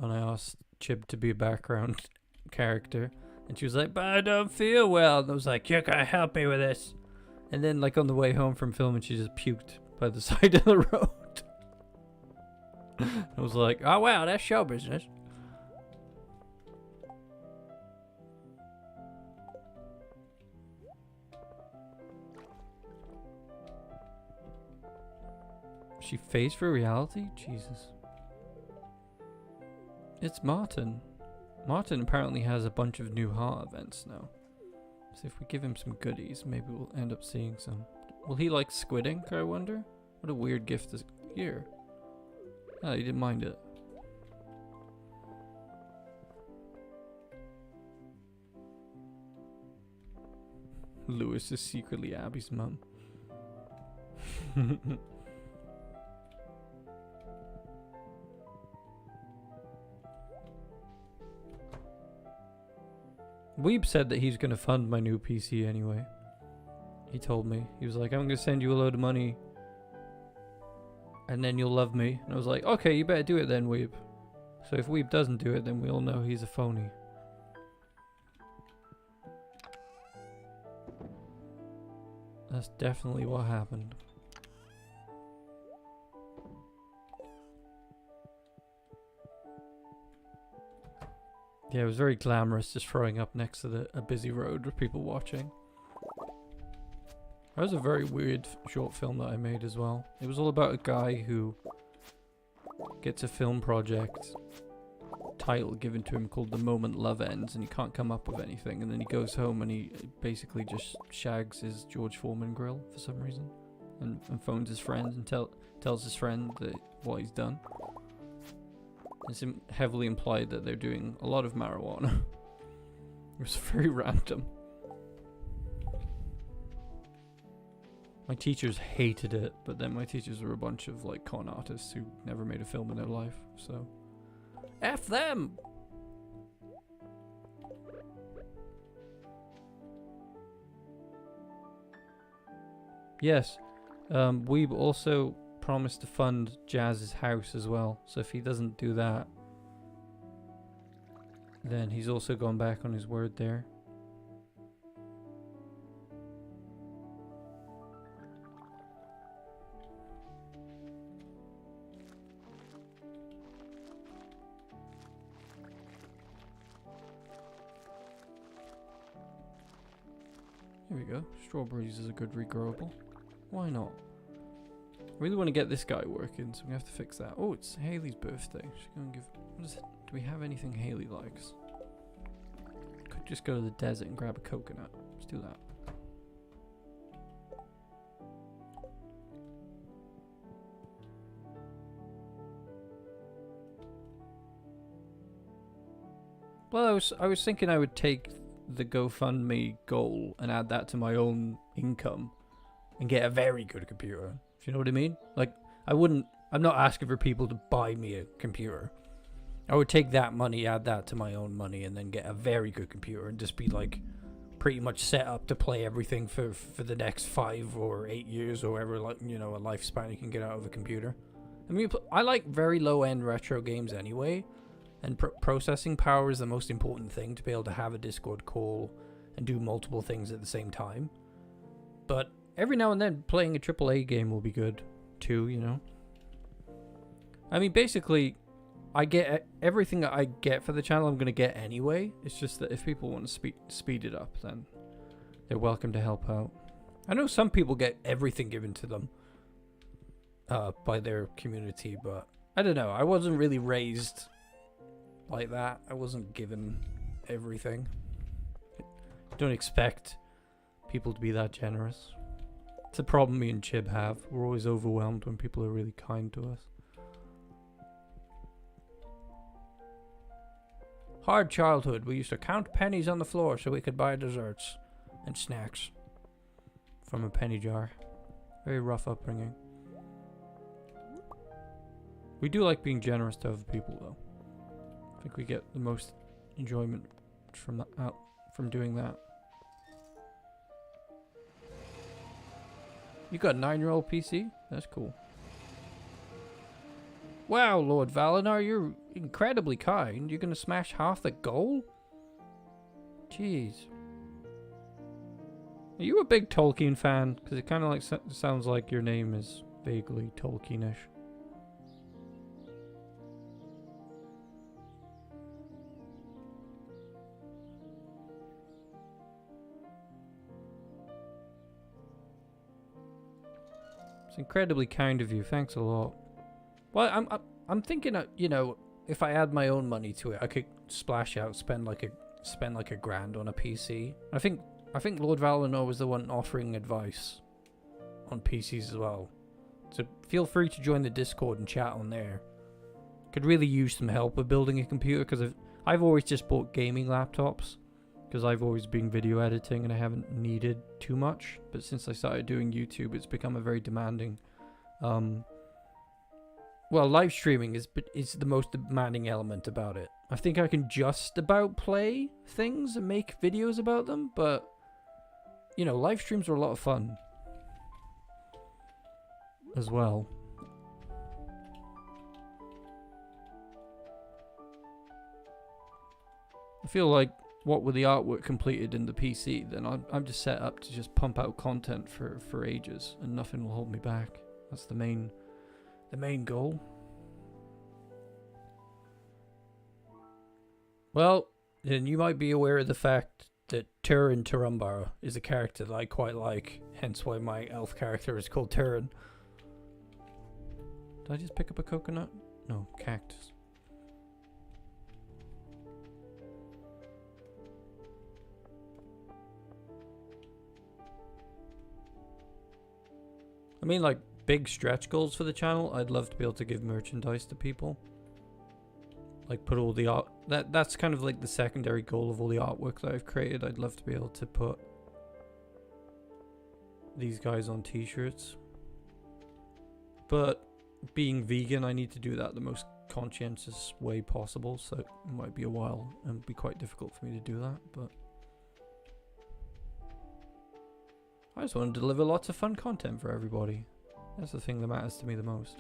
S5: and I asked Chib to be a background character, and she was like, "But I don't feel well." And I was like, "You gotta help me with this." And then, like on the way home from filming, she just puked by the side of the road. I was like, "Oh wow, that's show business." She phased for reality? Jesus. It's Martin. Martin apparently has a bunch of new heart events now. So if we give him some goodies, maybe we'll end up seeing some. Will he like squid ink, I wonder? What a weird gift is here. Oh, he didn't mind it. Lewis is secretly Abby's mum. Weeb said that he's going to fund my new PC anyway. He told me. He was like, I'm going to send you a load of money. And then you'll love me. And I was like, okay, you better do it then, Weeb. So if Weeb doesn't do it, then we all know he's a phony. That's definitely what happened. Yeah, it was very glamorous just throwing up next to a busy road with people watching. That was a very weird short film that I made as well. It was all about a guy who gets a film project title given to him called The Moment Love Ends, and he can't come up with anything, and then he goes home and he basically just shags his George Foreman grill for some reason, and phones his friend and tells his friend that what he's done. It's heavily implied that they're doing a lot of marijuana. It was very random. My teachers hated it, but then my teachers were a bunch of like con artists who never made a film in their life, so F them! Yes, Weeb also promised to fund Jazz's house as well, so if he doesn't do that, then he's also gone back on his word there. Here we go. Strawberries is a good regrowable. Why not? I really want to get this guy working, so we have to fix that. Oh, it's Haley's birthday. She's going to give... What is it? Do we have anything Haley likes? Could just go to the desert and grab a coconut. Let's do that. Well, I was thinking I would take the GoFundMe goal and add that to my own income and get a very good computer. Do you know what I mean? Like, I'm not asking for people to buy me a computer. I would take that money, add that to my own money, and then get a very good computer and just be like pretty much set up to play everything for the next 5 or 8 years or whatever, like, you know, a lifespan you can get out of a computer. I mean, I like very low end retro games anyway, and processing power is the most important thing to be able to have a Discord call and do multiple things at the same time. But every now and then, playing a AAA game will be good, too, you know? I mean, basically, I get everything that I get for the channel I'm going to get anyway. It's just that if people want to speed it up, then they're welcome to help out. I know some people get everything given to them by their community, but I don't know. I wasn't really raised like that. I wasn't given everything. Don't expect people to be that generous. It's a problem me and Chib have. We're always overwhelmed when people are really kind to us. Hard childhood. We used to count pennies on the floor so we could buy desserts and snacks from a penny jar. Very rough upbringing. We do like being generous to other people, though. I think we get the most enjoyment from that, from doing that. You got a 9-year-old PC? That's cool. Wow, Lord Valinor, you're incredibly kind. You're gonna smash half the goal? Jeez. Are you a big Tolkien fan? Because it kind of like sounds like your name is vaguely Tolkienish. It's incredibly kind of you. Thanks a lot. Well, I'm thinking, you know, if I add my own money to it, I could splash out, spend like a grand on a PC. I think Lord Valinor was the one offering advice on PCs as well. So feel free to join the Discord and chat on there. Could really use some help with building a computer because I've always just bought gaming laptops because I've always been video editing and I haven't needed too much. But since I started doing YouTube, it's become a very demanding. Well, live streaming is the most demanding element about it. I think I can just about play things and make videos about them, but you know, live streams are a lot of fun as well. I feel like what with the artwork completed in the PC, then I'm just set up to just pump out content for ages and nothing will hold me back. That's the main goal. Well, then you might be aware of the fact that Turin is a character that I quite like, hence why my elf character is called Turin. Did I just pick up a coconut? No, cactus. I mean, like, big stretch goals for the channel. I'd love to be able to give merchandise to people. Like, put all the art... That's kind of like the secondary goal of all the artwork that I've created. I'd love to be able to put these guys on t-shirts. But being vegan, I need to do that the most conscientious way possible. So it might be a while and be quite difficult for me to do that. But I just want to deliver lots of fun content for everybody. That's the thing that matters to me the most.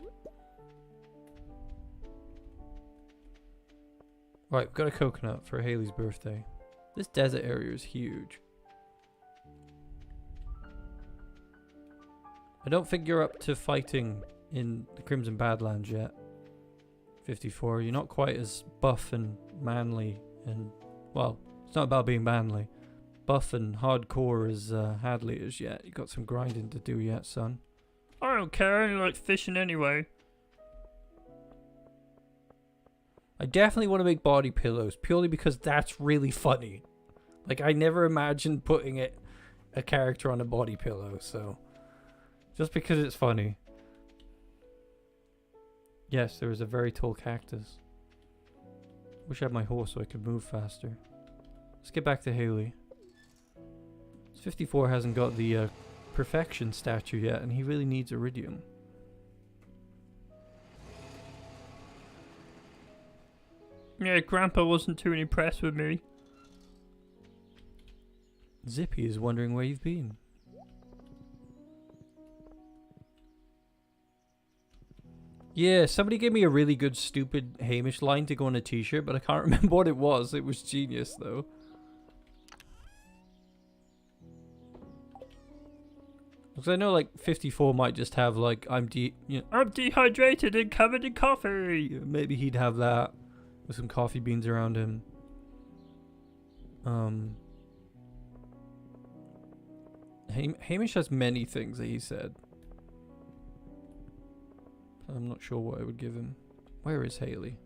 S5: Right, we've got a coconut for Haley's birthday. This desert area is huge. I don't think you're up to fighting in the Crimson Badlands yet. 54, you're not quite as buff and manly and... Well, it's not about being manly. Buff and hardcore as Hadley is yet. You got some grinding to do yet, son.
S2: I don't care, I only like fishing anyway.
S1: I definitely want to make body pillows purely because that's really funny. Like, I never imagined putting a character on a body pillow, so just because it's funny.
S5: Yes, there is a very tall cactus. Wish I had my horse so I could move faster. Let's get back to Haley. 54 hasn't got the perfection statue yet, and he really needs iridium.
S2: Yeah, Grandpa wasn't too impressed with me.
S5: Zippy is wondering where you've been.
S1: Yeah, somebody gave me a really good stupid Hamish line to go on a t-shirt, but I can't remember what it was. It was genius though. Because I know like 54 might just have like I'm
S2: dehydrated and covered in coffee.
S5: Maybe he'd have that with some coffee beans around him. Hamish has many things that he said. I'm not sure what I would give him. Where is Haley?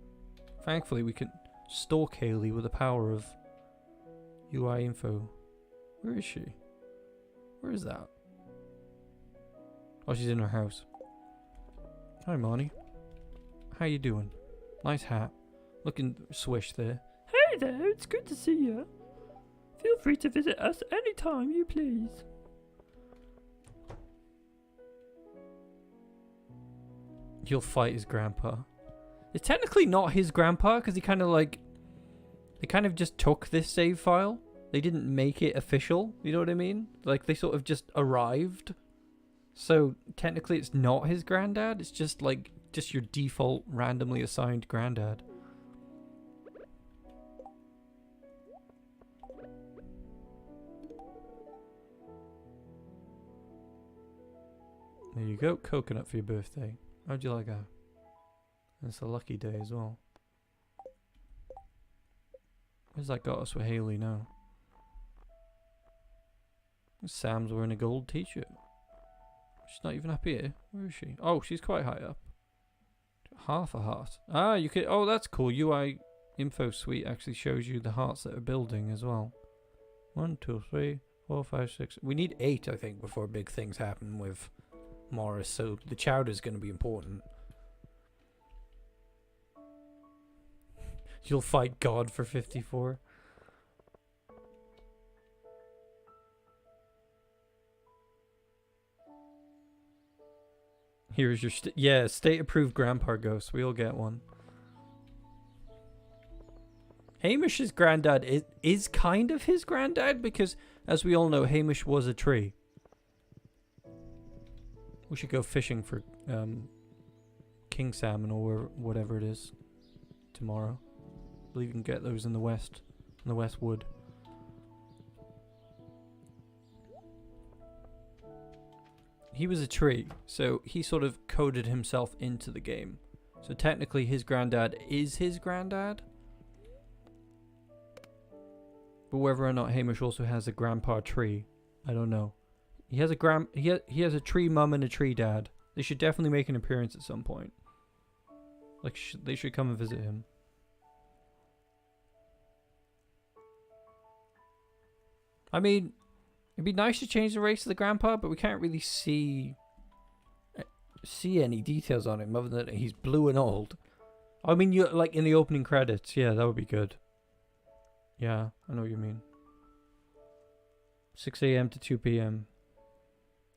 S5: Thankfully, we can stalk Haley with the power of UI info. Where is she? Where is that? Oh, she's in her house. Hi, Marnie. How you doing? Nice hat. Looking swish there.
S2: Hey there, it's good to see you. Feel free to visit us anytime you please.
S5: You'll fight his grandpa. It's technically not his grandpa because he kind of like... They kind of just took this save file. They didn't make it official. You know what I mean? Like they sort of just arrived. So technically it's not his granddad. It's just like... Just your default randomly assigned granddad. There you go. Coconut for your birthday. How'd you like that? It's a lucky day as well. Where's that got us with Haley now? Sam's wearing a gold t-shirt. She's not even up here. Where is she? Oh, she's quite high up. Half a heart. Ah, you can... Oh, that's cool. UI info suite actually shows you the hearts that are building as well. 1, 2, 3, 4, 5, 6.
S1: We need 8, I think, before big things happen with Morris, so the chowder's going to be important.
S5: You'll fight God for 54. Here's your state-approved grandpa ghost. We all get one. Hamish's granddad is kind of his granddad because, as we all know, Hamish was a tree. We should go fishing for king salmon or whatever it is tomorrow. I believe you can get those in the west wood. He was a tree, so he sort of coded himself into the game. So technically his granddad is his granddad. But whether or not Hamish also has a grandpa tree, I don't know. He has a he has a tree mum and a tree dad. They should definitely make an appearance at some point. Like they should come and visit him. I mean, it'd be nice to change the race of the grandpa, but we can't really see any details on him other than he's blue and old. I mean, you like in the opening credits, yeah, that would be good. Yeah, I know what you mean. 6 a.m. to 2 p.m.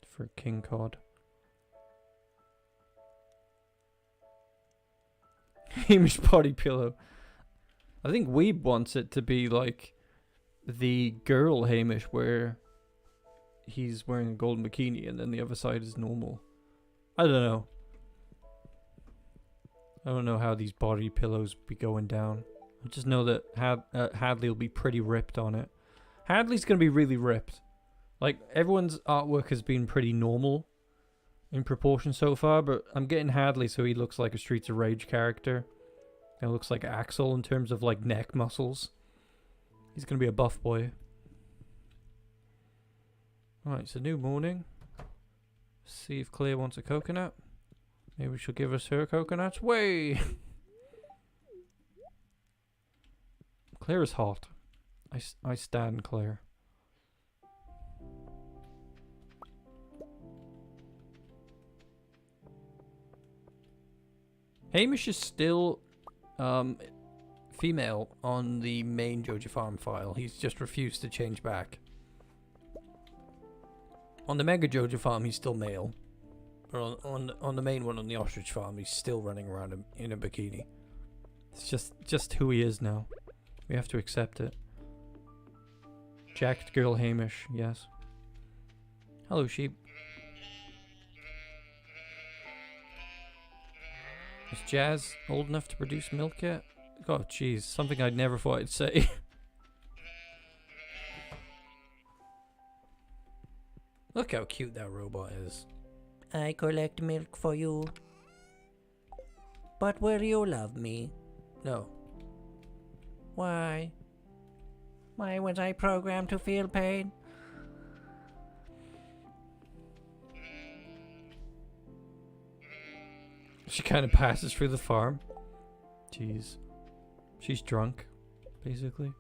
S5: for King Cod. Hamish body pillow. I think Weeb wants it to be like the girl Hamish where he's wearing a golden bikini and then the other side is normal. I don't know. I don't know how these body pillows be going down. I just know that Hadley will be pretty ripped on it. Hadley's going to be really ripped. Like, everyone's artwork has been pretty normal in proportion so far, but I'm getting Hadley so he looks like a Streets of Rage character. He looks like Axel in terms of, like, neck muscles. He's going to be a buff boy. Right, it's a new morning. See if Claire wants a coconut. Maybe she'll give us her coconuts. Way! Claire is hot. I stand Claire. Hamish is still female on the main Joja Farm file. He's just refused to change back. On the Mega Joja Farm, he's still male. But on the main one, on the Ostrich Farm, he's still running around in a bikini. It's just who he is now. We have to accept it. Jacked girl Hamish, yes. Hello, sheep. Is Jazz old enough to produce milk yet? Oh, jeez, something I'd never thought I'd say.
S1: Look how cute that robot is.
S7: I collect milk for you. But will you love me?
S1: No.
S7: Why? Why was I programmed to feel pain?
S5: She kind of passes through the farm. Jeez. She's drunk, basically.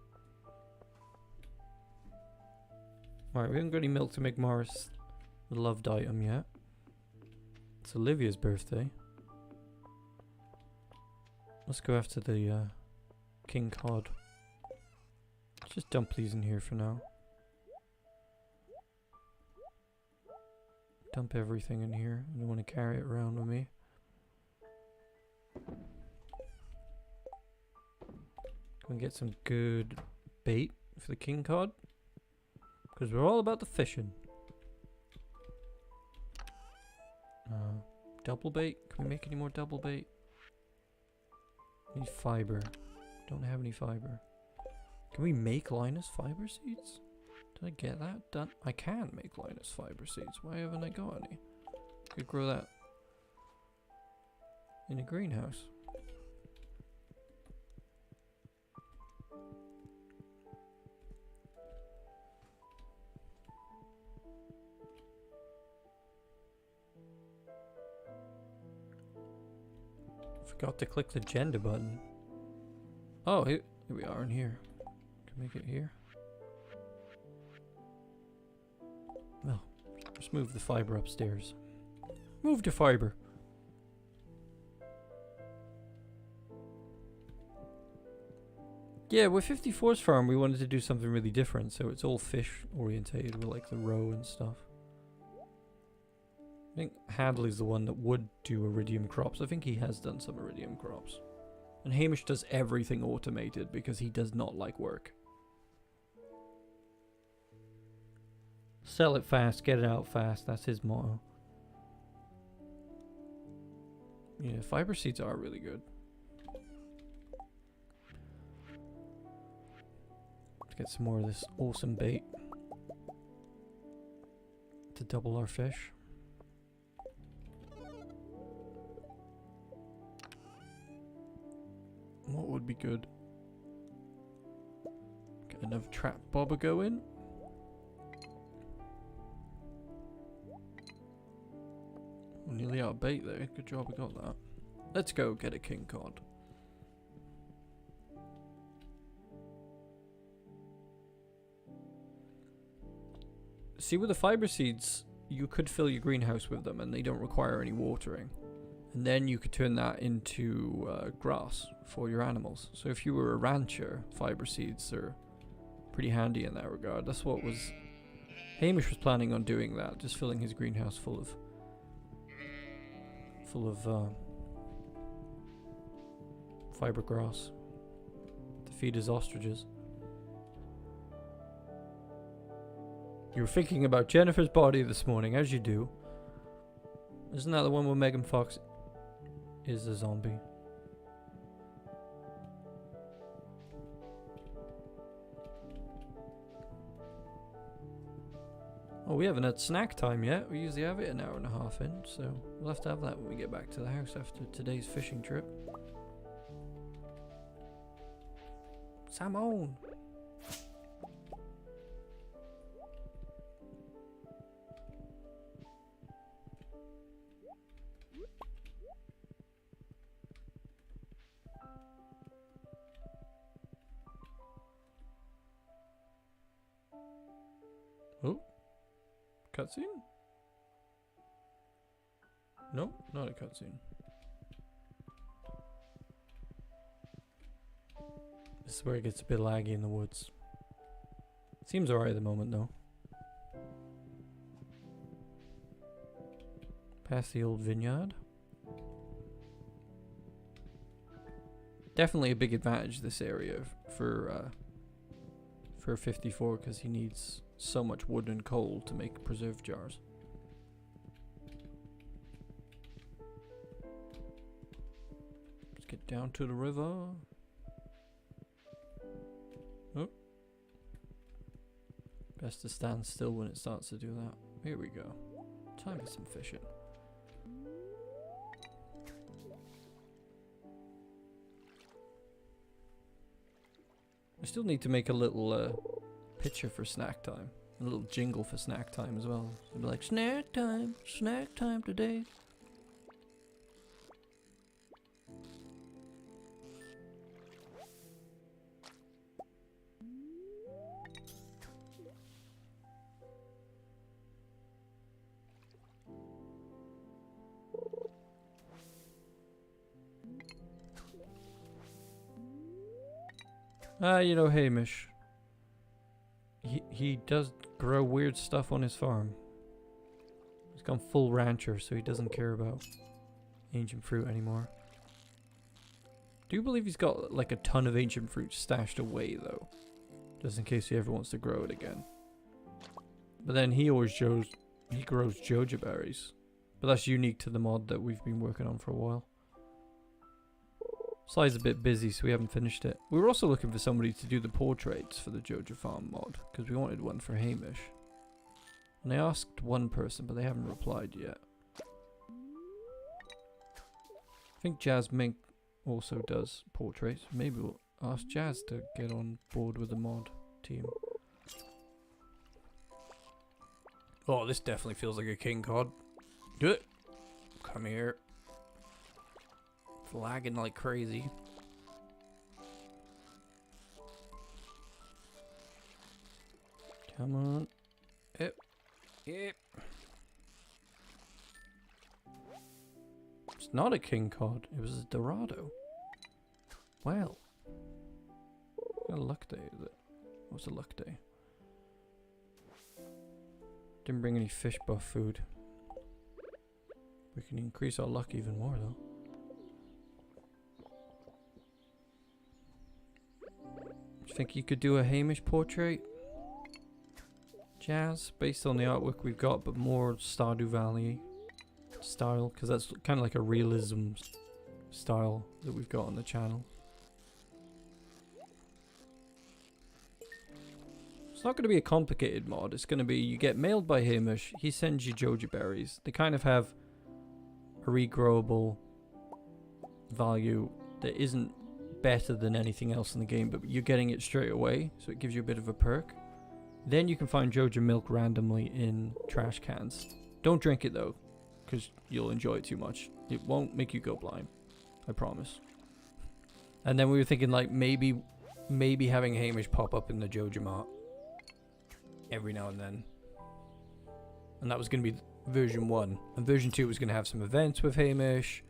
S5: Alright, we haven't got any milk to make Morris the loved item yet. It's Olivia's birthday. Let's go after the king cod. Let's just dump these in here for now. Dump everything in here. I don't want to carry it around with me. Go and get some good bait for the king cod. Because we're all about the fishing. Double bait. Can we make any more double bait? Need fiber. Don't have any fiber. Can we make Linus fiber seeds? Did I get that done? I can make Linus fiber seeds. Why haven't I got any? Could grow that in a greenhouse. Forgot to click the gender button. Oh, here we are in here. Can make it here. Well, just move the fiber upstairs. Move the fiber. Yeah, with 54's farm we wanted to do something really different, so it's all fish orientated with like the roe and stuff. I think Hadley's the one that would do iridium crops. I think he has done some iridium crops. And Hamish does everything automated because he does not like work. Sell it fast, get it out fast. That's his motto. Yeah, fiber seeds are really good. Let's get some more of this awesome bait to double our fish. What would be good? Get another trap bobber going. We're nearly out of bait there. Good job we got that. Let's go get a king cod. See, with the fiber seeds, you could fill your greenhouse with them and they don't require any watering. And then you could turn that into grass for your animals. So if you were a rancher, fiber seeds are pretty handy in that regard. That's what was... Hamish was planning on doing that, just filling his greenhouse full of fiber grass to feed his ostriches. You were thinking about Jennifer's body this morning, as you do. Isn't that the one where Megan Fox is a zombie? Oh, we haven't had snack time yet. We usually have it an hour and a half in, so we'll have to have that when we get back to the house after today's fishing trip. Salmon! Oh. Cutscene? No, not a cutscene. This is where it gets a bit laggy in the woods. Seems alright at the moment though. Past the old vineyard. Definitely a big advantage this area for 54 because he needs so much wood and coal to make preserve jars. Let's get down to the river. Oh. Best to stand still when it starts to do that. Here we go. Time for some fishing. I still need to make a little picture for snack time. A little jingle for snack time as well. It'll be like, snack time today. You know, Hamish. He does grow weird stuff on his farm. He's gone full rancher, so he doesn't care about ancient fruit anymore. Do you believe he's got like a ton of ancient fruit stashed away though? Just in case he ever wants to grow it again. But then he grows jojo berries. But that's unique to the mod that we've been working on for a while. Sly's a bit busy, so we haven't finished it. We were also looking for somebody to do the portraits for the Jojo Farm mod, because we wanted one for Hamish. And I asked one person, but they haven't replied yet. I think Jazz Mink also does portraits. Maybe we'll ask Jazz to get on board with the mod team.
S1: Oh, this definitely feels like a king cod. Good. Come here. It's lagging like crazy.
S5: Come on.
S1: Yep. Yep.
S5: It's not a king cod. It was a Dorado. Well. What a luck day is it? What's a luck day? Didn't bring any fish buff food. We can increase our luck even more though. Do you think you could do a Hamish portrait? Jazz, based on the artwork we've got, but more Stardew Valley style, because that's kind of like a realism style that we've got on the channel. It's not going to be a complicated mod. It's going to be, you get mailed by Hamish, he sends you jojo berries. They kind of have a regrowable value that isn't better than anything else in the game, but you're getting it straight away, so it gives you a bit of a perk. Then you can find jojo milk randomly in trash cans. Don't drink it though, because you'll enjoy it too much. It won't make you go blind, I promise.
S1: And then we were thinking like maybe having Hamish pop up in the Jojo Mart every now and then. And that was going to be version 1. And version 2 was going to have some events with Hamish.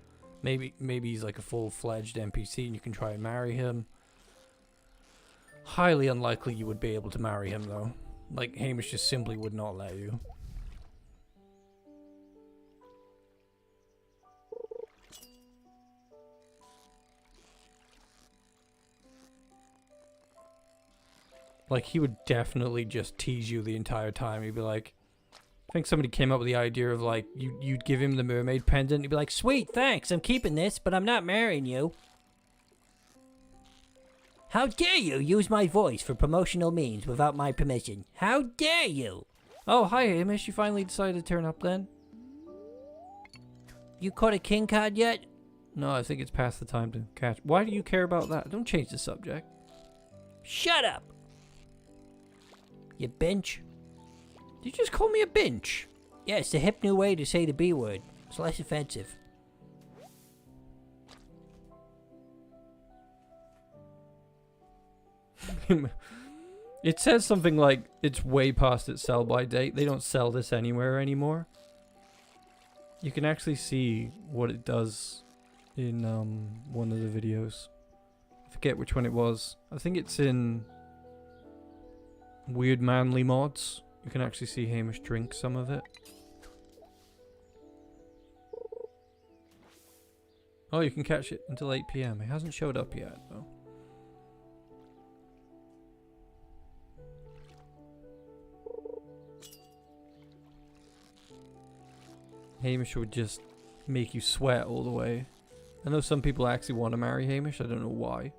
S1: Maybe he's like a full-fledged NPC and you can try and marry him. Highly unlikely you would be able to marry him though. Like Hamish just simply would not let you. Like he would definitely just tease you the entire time. He'd be like, I think somebody came up with the idea of like, you'd give him the mermaid pendant. He'd be like, sweet, thanks, I'm keeping this, but I'm not marrying you. How dare you use my voice for promotional means without my permission? How dare you?
S5: Oh, hi Hamish, you finally decided to turn up then?
S1: You caught a king cod yet?
S5: No, I think it's past the time to catch. Why do you care about that? Don't change the subject.
S1: Shut up! You bench.
S5: Did you just call me a bench?
S1: Yeah, it's the hip new way to say the B word. It's less offensive.
S5: It says something like it's way past its sell by date. They don't sell this anywhere anymore. You can actually see what it does in one of the videos. I forget which one it was. I think it's in Weird Manly Mods. You can actually see Hamish drink some of it. Oh, you can catch it until 8 PM. It hasn't showed up yet though. Hamish would just make you sweat all the way. I know some people actually want to marry Hamish. I don't know why.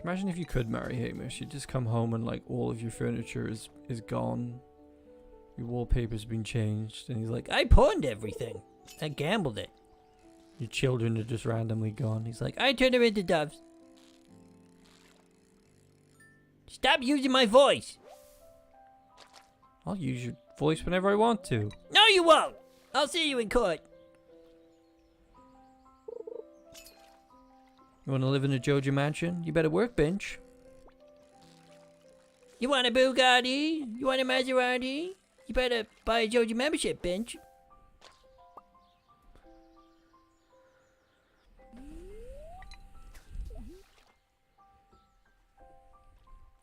S5: Imagine if you could marry Hamish. You'd just come home and like all of your furniture is gone. Your wallpaper's been changed. And he's like,
S1: I pawned everything. I gambled it.
S5: Your children are just randomly gone. He's like,
S1: I turned them into doves. Stop using my voice.
S5: I'll use your voice whenever I want to.
S1: No, you won't. I'll see you in court.
S5: You want to live in a Jojo mansion? You better work, bench.
S1: You want a Bugatti? You want a Maserati? You better buy a Jojo membership, bench.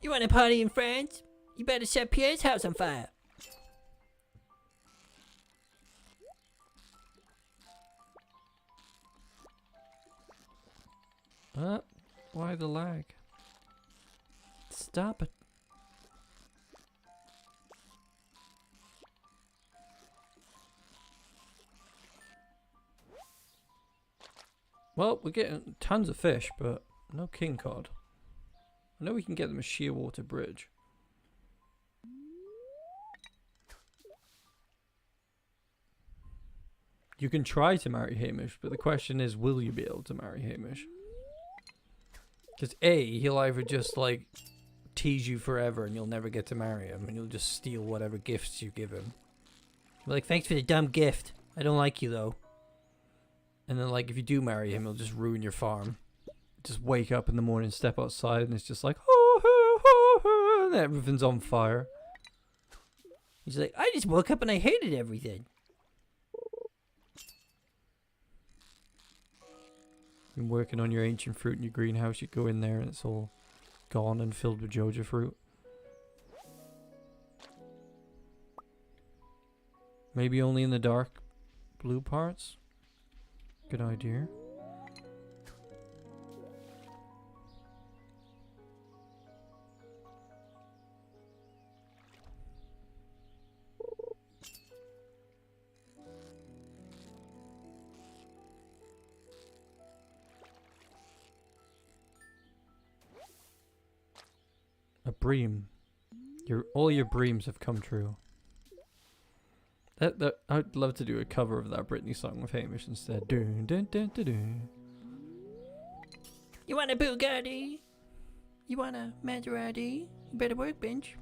S7: You want a party in France? You better set Pierre's house on fire.
S5: Why the lag? Stop it. Well, we're getting tons of fish, but no king cod. I know we can get them a shearwater bridge. You can try to marry Hamish, but the question is, will you be able to marry Hamish? Because A, he'll either just like tease you forever and you'll never get to marry him, and you'll just steal whatever gifts you give him.
S1: You're like, thanks for the dumb gift. I don't like you though.
S5: And then like if you do marry him, he'll just ruin your farm. Just wake up in the morning, step outside, and it's just like, and everything's on fire.
S1: He's like, I just woke up and I hated everything.
S5: Been working on your ancient fruit in your greenhouse, you go in there and it's all gone and filled with Joja fruit. Maybe only in the dark blue parts? Good idea. A bream. All your breams have come true. I'd love to do a cover of that Britney song with Hamish instead. Dun, dun, dun, dun, dun.
S7: You want a Bugatti? You want a Maserati? You better workbench.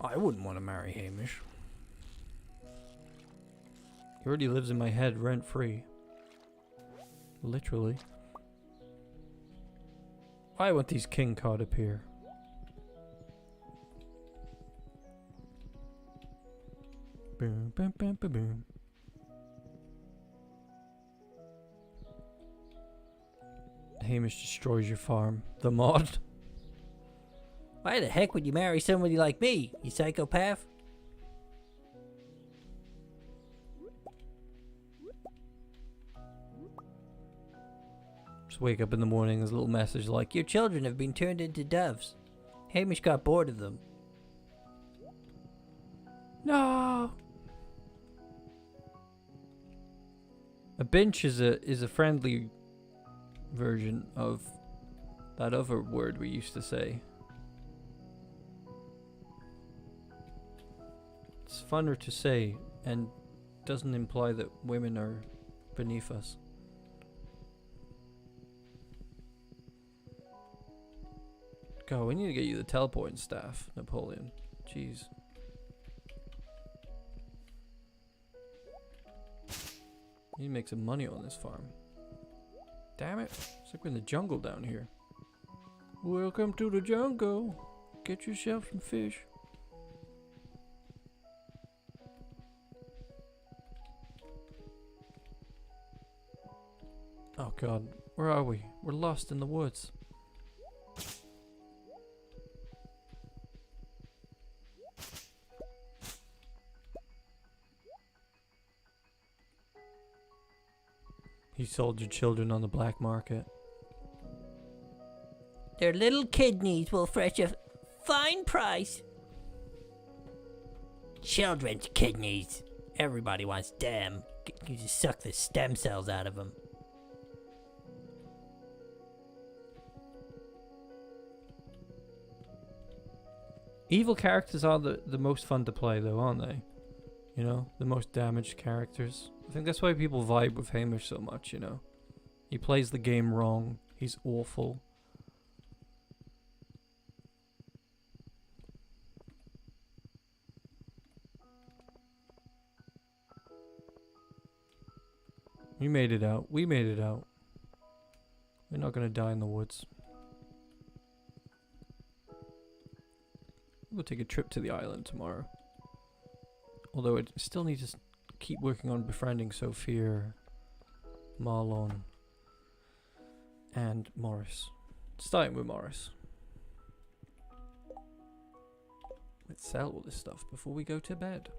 S5: I wouldn't want to marry Hamish. He already lives in my head rent free. Literally. I want these king cod up here. Boom, boom, boom, boom, boom. Hamish destroys your farm. The mod.
S1: Why the heck would you marry somebody like me, you psychopath?
S5: Just wake up in the morning, there's a little message like,
S1: Your children have been turned into doves. Hamish got bored of them.
S5: no! A bench is a friendly version of that other word we used to say. It's funner to say and doesn't imply that women are beneath us. God, we need to get you the teleporting staff, Napoleon. Jeez. We need to make some money on this farm. Damn it. It's like we're in the jungle down here. Welcome to the jungle. Get yourself some fish. Oh god, where are we? We're lost in the woods. You sold your children on the black market.
S7: Their little kidneys will fetch a fine price.
S1: Children's kidneys. Everybody wants them. You just suck the stem cells out of them.
S5: Evil characters are the most fun to play though, aren't they? You know, the most damaged characters. I think that's why people vibe with Hamish so much, you know. He plays the game wrong. He's awful. We made it out. We made it out. We're not gonna die in the woods. We'll take a trip to the island tomorrow. Although I still need to keep working on befriending Sophia, Marlon, and Morris. Starting with Morris. Let's sell all this stuff before we go to bed.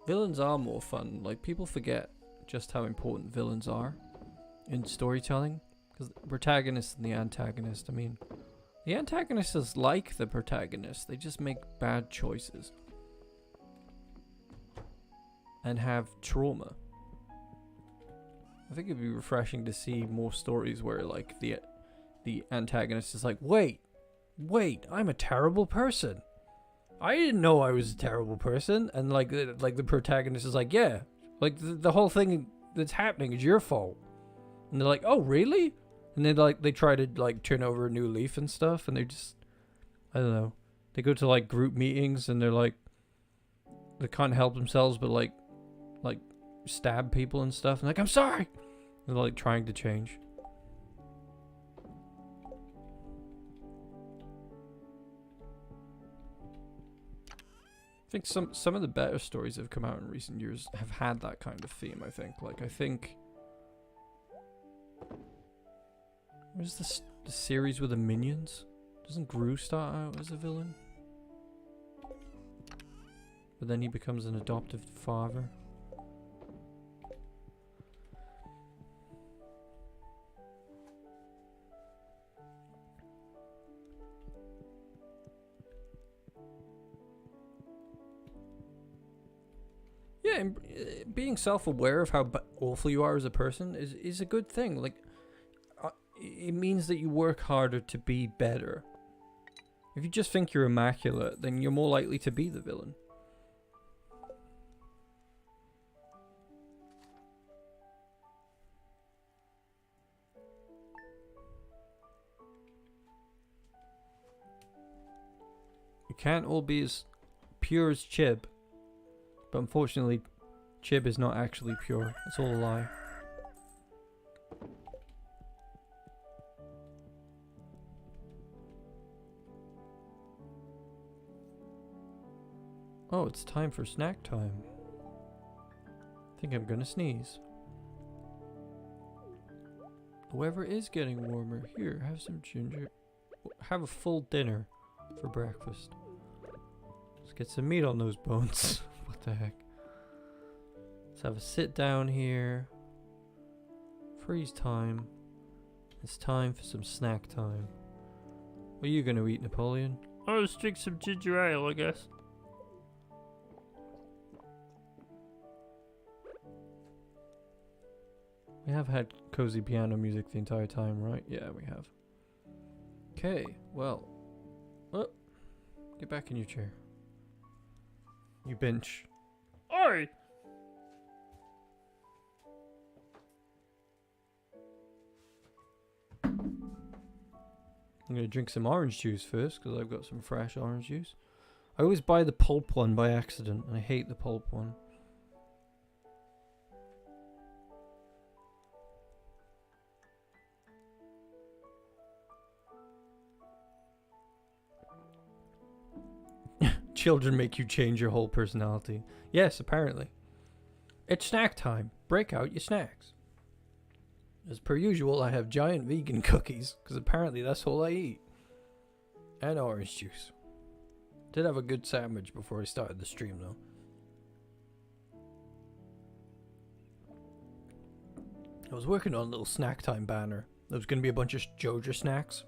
S5: Villains are more fun. Like, people forget just how important villains are in storytelling. Because the protagonist and the antagonist, I mean, the antagonist is like the protagonist. They just make bad choices. And have trauma. I think it'd be refreshing to see more stories where, like, the antagonist is like, wait, I'm a terrible person. I didn't know I was a terrible person. And like the protagonist is like, yeah, like the whole thing that's happening is your fault. And they're like, oh really? And then like they try to like turn over a new leaf and stuff, and they just, I don't know, they go to like group meetings and they're like, they can't help themselves but like stab people and stuff, and like, I'm sorry. They're like trying to change. I think some of the better stories that have come out in recent years have had that kind of theme, I think. Like, I think... Where's the series with the minions? Doesn't Gru start out as a villain? But then he becomes an adoptive father. Yeah, and being self-aware of how awful you are as a person is a good thing. Like, it means that you work harder to be better. If you just think you're immaculate, then you're more likely to be the villain. You can't all be as pure as Chib. But unfortunately, Chib is not actually pure. It's all a lie. Oh, it's time for snack time. I think I'm gonna sneeze. The weather is getting warmer. Here, have some ginger. Have a full dinner for breakfast. Let's get some meat on those bones. What the heck? Let's have a sit down here. Freeze time. It's time for some snack time. What are you gonna eat, Napoleon?
S2: I'll just drink some ginger ale, I guess.
S5: We have had cozy piano music the entire time, right? Yeah, we have. Okay, well. Oh, get back in your chair. You bench.
S2: Oi!
S5: I'm gonna drink some orange juice first, because I've got some fresh orange juice. I always buy the pulp one by accident, and I hate the pulp one. Children make you change your whole personality. Yes, apparently. It's snack time. Break out your snacks. As per usual, I have giant vegan cookies, because apparently that's all I eat. And orange juice. Did have a good sandwich before I started the stream, though. I was working on a little snack time banner. There was going to be a bunch of Joja snacks.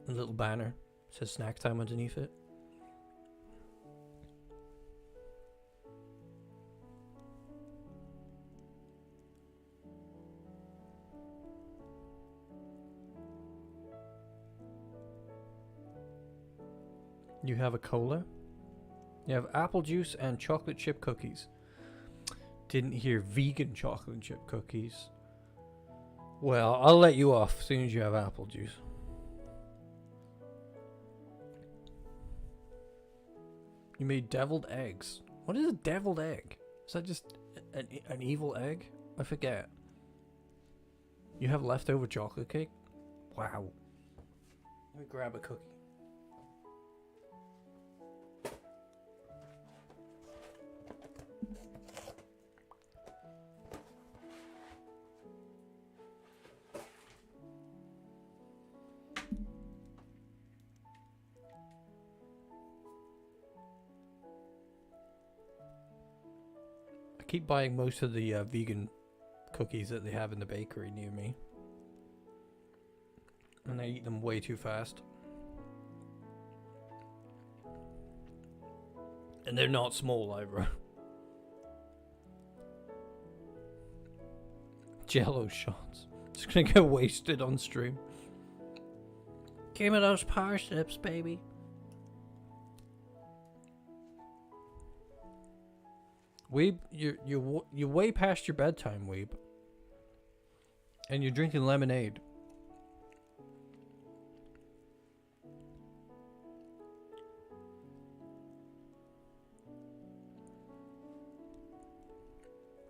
S5: A little banner. It says snack time underneath it. You have a cola. You have apple juice and chocolate chip cookies. Didn't hear vegan chocolate chip cookies. Well, I'll let you off as soon as you have apple juice. You made deviled eggs. What is a deviled egg? Is that just an evil egg? I forget. You have leftover chocolate cake? Wow. Let me grab a cookie.
S1: keep buying most of the vegan cookies that they have in the bakery near me. And I eat them way too fast. And they're not small either. Jello shots. It's gonna get wasted on stream.
S7: Give me those parsnips, baby.
S1: Weeb, you're way past your bedtime, Weeb. And you're drinking lemonade.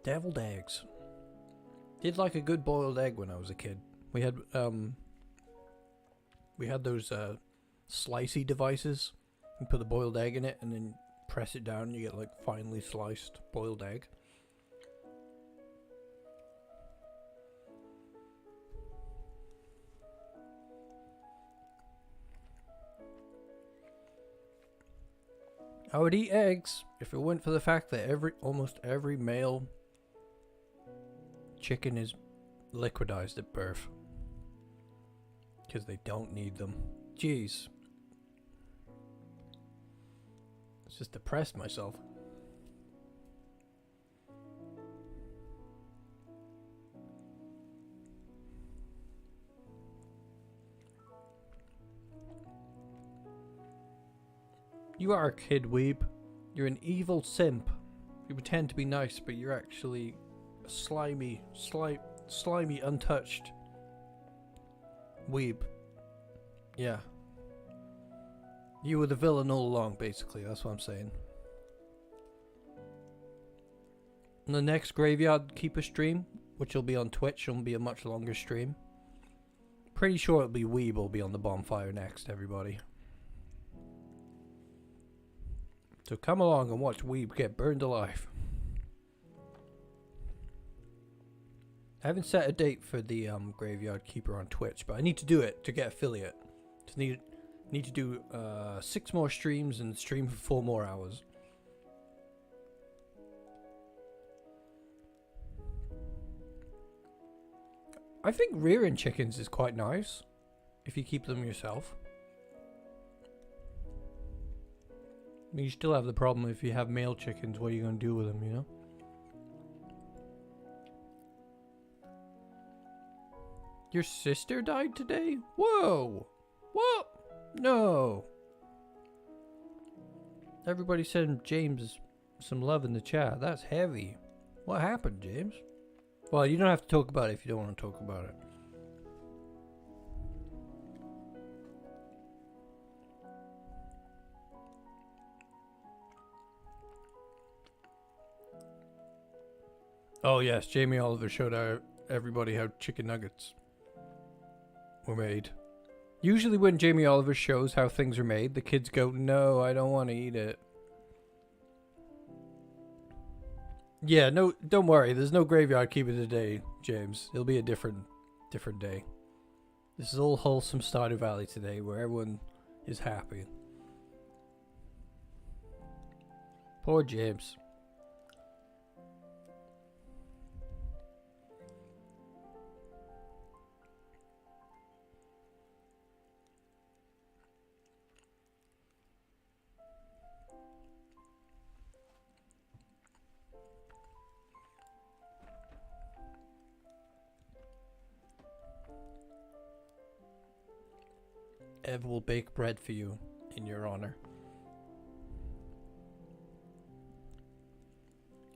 S1: Deviled eggs. Did like a good boiled egg when I was a kid. We had those slicey devices. You put the boiled egg in it and then press it down and you get like finely sliced boiled egg. I would eat eggs if it weren't for the fact that almost every male chicken is liquidized at birth. Because they don't need them. Jeez. It's just depressed myself. You are a kid, Weeb. You're an evil simp. You pretend to be nice, but you're actually a slimy, untouched Weeb. Yeah. You were the villain all along, basically. That's what I'm saying. And the next Graveyard Keeper stream, which will be on Twitch, will be a much longer stream. Pretty sure it'll be Weeb will be on the bonfire next, everybody. So come along and watch Weeb get burned alive. I haven't set a date for the Graveyard Keeper on Twitch, but I need to do it to get affiliate. Just need to do 6 more streams and stream for 4 more hours. I think rearing chickens is quite nice if you keep them yourself. I mean, you still have the problem if you have male chickens, what are you going to do with them, you know? Your sister died today? Whoa! What? No! Everybody send James some love in the chat. That's heavy. What happened, James? Well, you don't have to talk about it if you don't want to talk about it. Oh yes, Jamie Oliver showed everybody how chicken nuggets were made. Usually when Jamie Oliver shows how things are made, the kids go, "No, I don't want to eat it." Yeah, no, don't worry. There's no Graveyard Keeper today, James. It'll be a different day. This is all wholesome Stardew Valley today, where everyone is happy. Poor James. Ev will bake bread for you in your honor.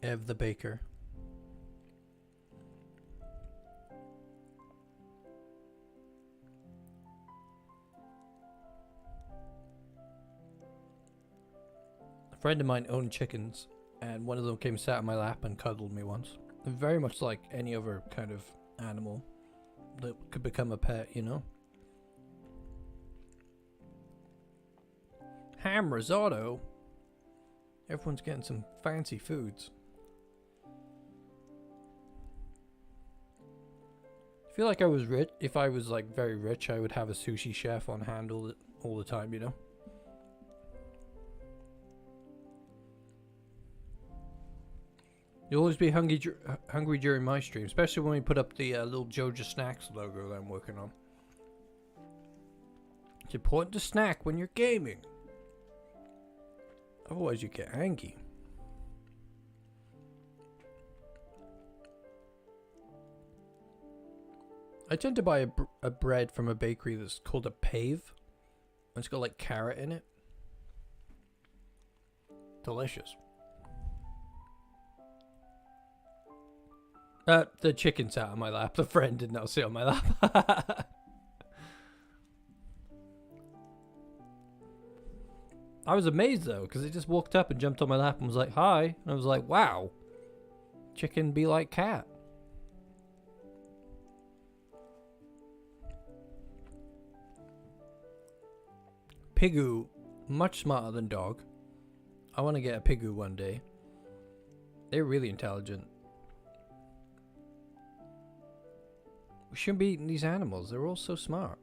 S1: Ev the baker. A friend of mine owned chickens, and one of them came sat on my lap and cuddled me once. Very much like any other kind of animal that could become a pet, you know? Ham risotto? Everyone's getting some fancy foods. I feel like I was rich. If I was like very rich, I would have a sushi chef on hand all the time, you know? You'll always be hungry during my stream, especially when we put up the little Joja Snacks logo that I'm working on. It's important to snack when you're gaming. Otherwise you get angry. I tend to buy a bread from a bakery that's called a pave. It's got like carrot in it. Delicious. The chicken sat on my lap. The friend did not sit on my lap. I was amazed though, because it just walked up and jumped on my lap and was like, hi. And I was like, wow. Chicken be like cat. Pigoo, much smarter than dog. I want to get a pigoo one day. They're really intelligent. We shouldn't be eating these animals. They're all so smart.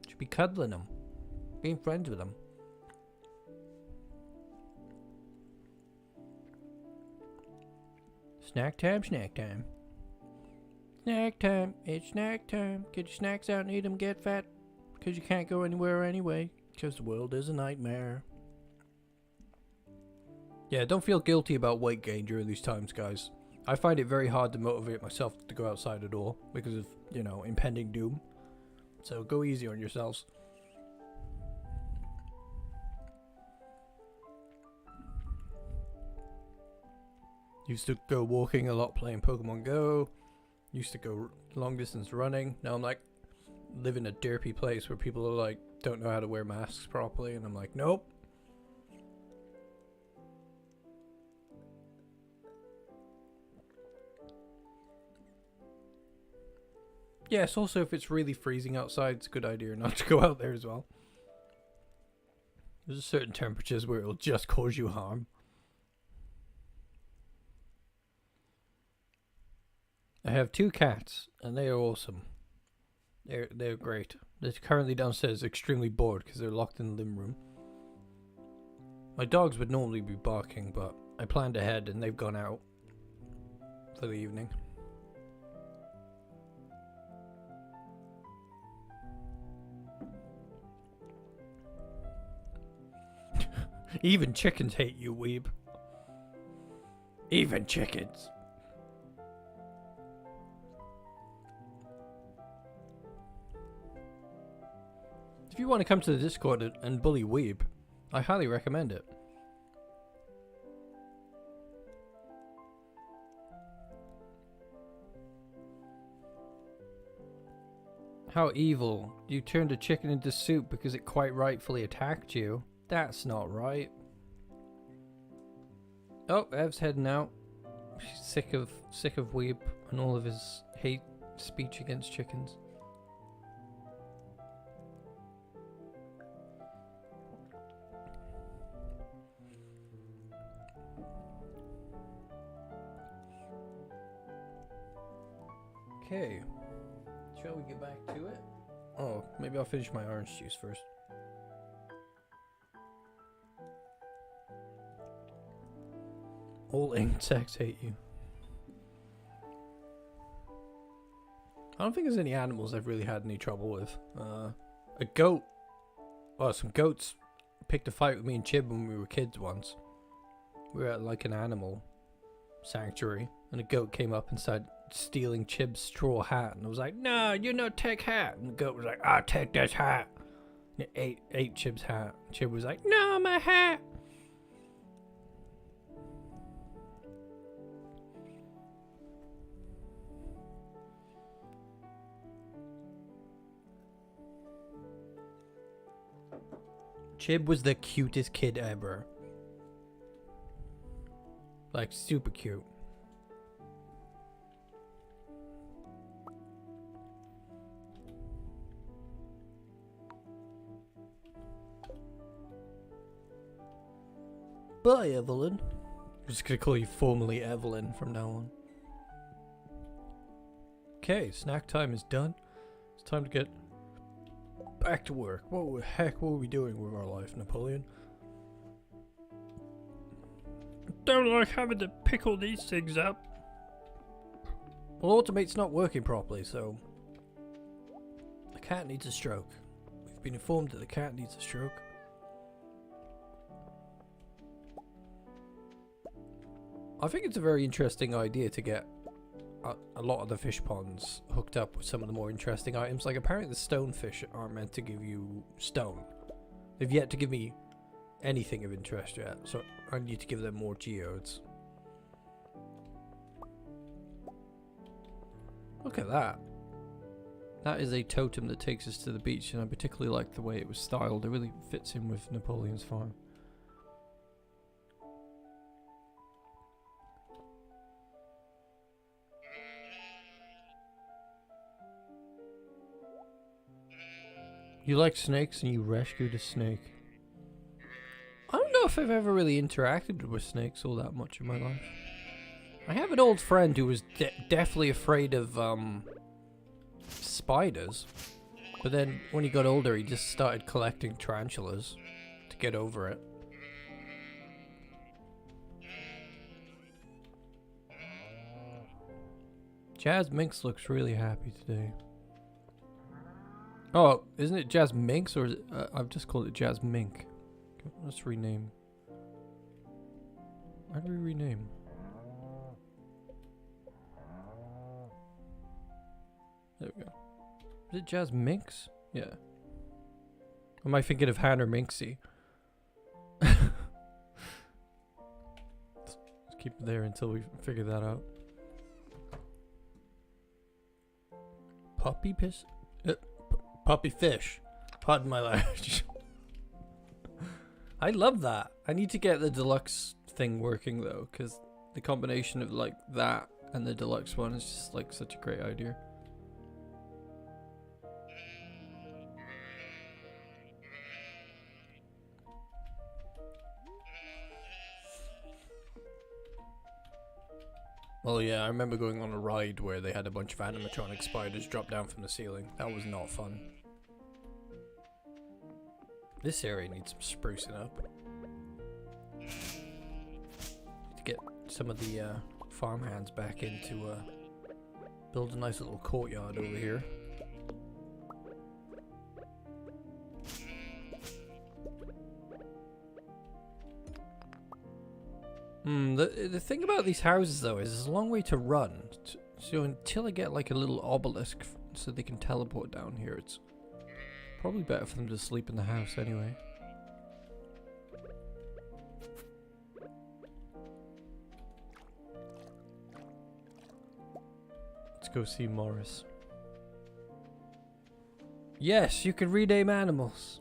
S1: Should be cuddling them. Being friends with them. Snack time, snack time. Snack time, it's snack time. Get your snacks out and eat them, get fat. Because you can't go anywhere anyway. Because the world is a nightmare. Yeah, don't feel guilty about weight gain during these times, guys. I find it very hard to motivate myself to go outside at all. Because of, you know, impending doom. So go easy on yourselves. Used to go walking a lot playing Pokemon Go. Used to go long distance running. Now I'm like, live in a derpy place where people are like, don't know how to wear masks properly. And I'm like, nope. Yes, also if it's really freezing outside, it's a good idea not to go out there as well. There's certain temperatures where it'll just cause you harm. I have 2 cats, and they are awesome. They're great. They're currently downstairs extremely bored because they're locked in the living room. My dogs would normally be barking, but I planned ahead and they've gone out for the evening. Even chickens hate you, weeb. Even chickens. If you want to come to the Discord and bully Weeb, I highly recommend it. How evil. You turned a chicken into soup because it quite rightfully attacked you. That's not right. Oh, Ev's heading out. She's sick of Weeb and all of his hate speech against chickens. Okay, shall we get back to it? Oh, maybe I'll finish my orange juice first. All insects hate you. I don't think there's any animals I've really had any trouble with. A goat. Well, some goats picked a fight with me and Chib when we were kids once. We were at like an animal sanctuary, and a goat came up and started stealing Chib's straw hat, and I was like, no, you no take hat. And the goat was like, I'll take this hat. And it ate Chib's hat. Chib was like, no, my hat. Chib was the cutest kid ever. Like, super cute. Bye, Evelyn. I'm just gonna call you formally Evelyn from now on. Okay, snack time is done. It's time to get back to work. What the heck were we doing with our life, Napoleon?
S2: don't like having to pick all these things up.
S1: Well, Automate's not working properly, so the cat needs a stroke. We've been informed that the cat needs a stroke. I think it's a very interesting idea to get a lot of the fish ponds hooked up with some of the more interesting items. Like, apparently the stonefish aren't meant to give you stone. They've yet to give me anything of interest yet, so I need to give them more geodes. Look at that.
S5: That is a totem that takes us to the beach, and I particularly like the way it was styled. It really fits in with Napoleon's farm. You like snakes and you rescued a snake. I don't know if I've ever really interacted with snakes all that much in my life. I have an old friend who was deathly afraid of spiders, but then when he got older he just started collecting tarantulas to get over it. Jazz Minx looks really happy today. Oh, isn't it Jazz Minx, or is it, I've just called it Jazz Mink. Okay, let's rename. How do we rename? There we go. Is it Jazz Minx? Yeah. Am I thinking of Hannah Minxie? Let's keep it there until we figure that out. Puppy piss?
S1: Puppy fish. Pardon my language. I love that. I need to get the deluxe thing working though, because the combination of like that and the deluxe one is just like such a great idea. Well, yeah, I remember going on a ride where they had a bunch of animatronic spiders drop down from the ceiling. That was not fun. This area needs some sprucing up. Need to get some of the farmhands back in to build a nice little courtyard over here. The thing about these houses though is there's a long way to run. So until I get like a little obelisk so they can teleport down here, it's probably better for them to sleep in the house anyway. Let's go see Morris. Yes, you can rename animals.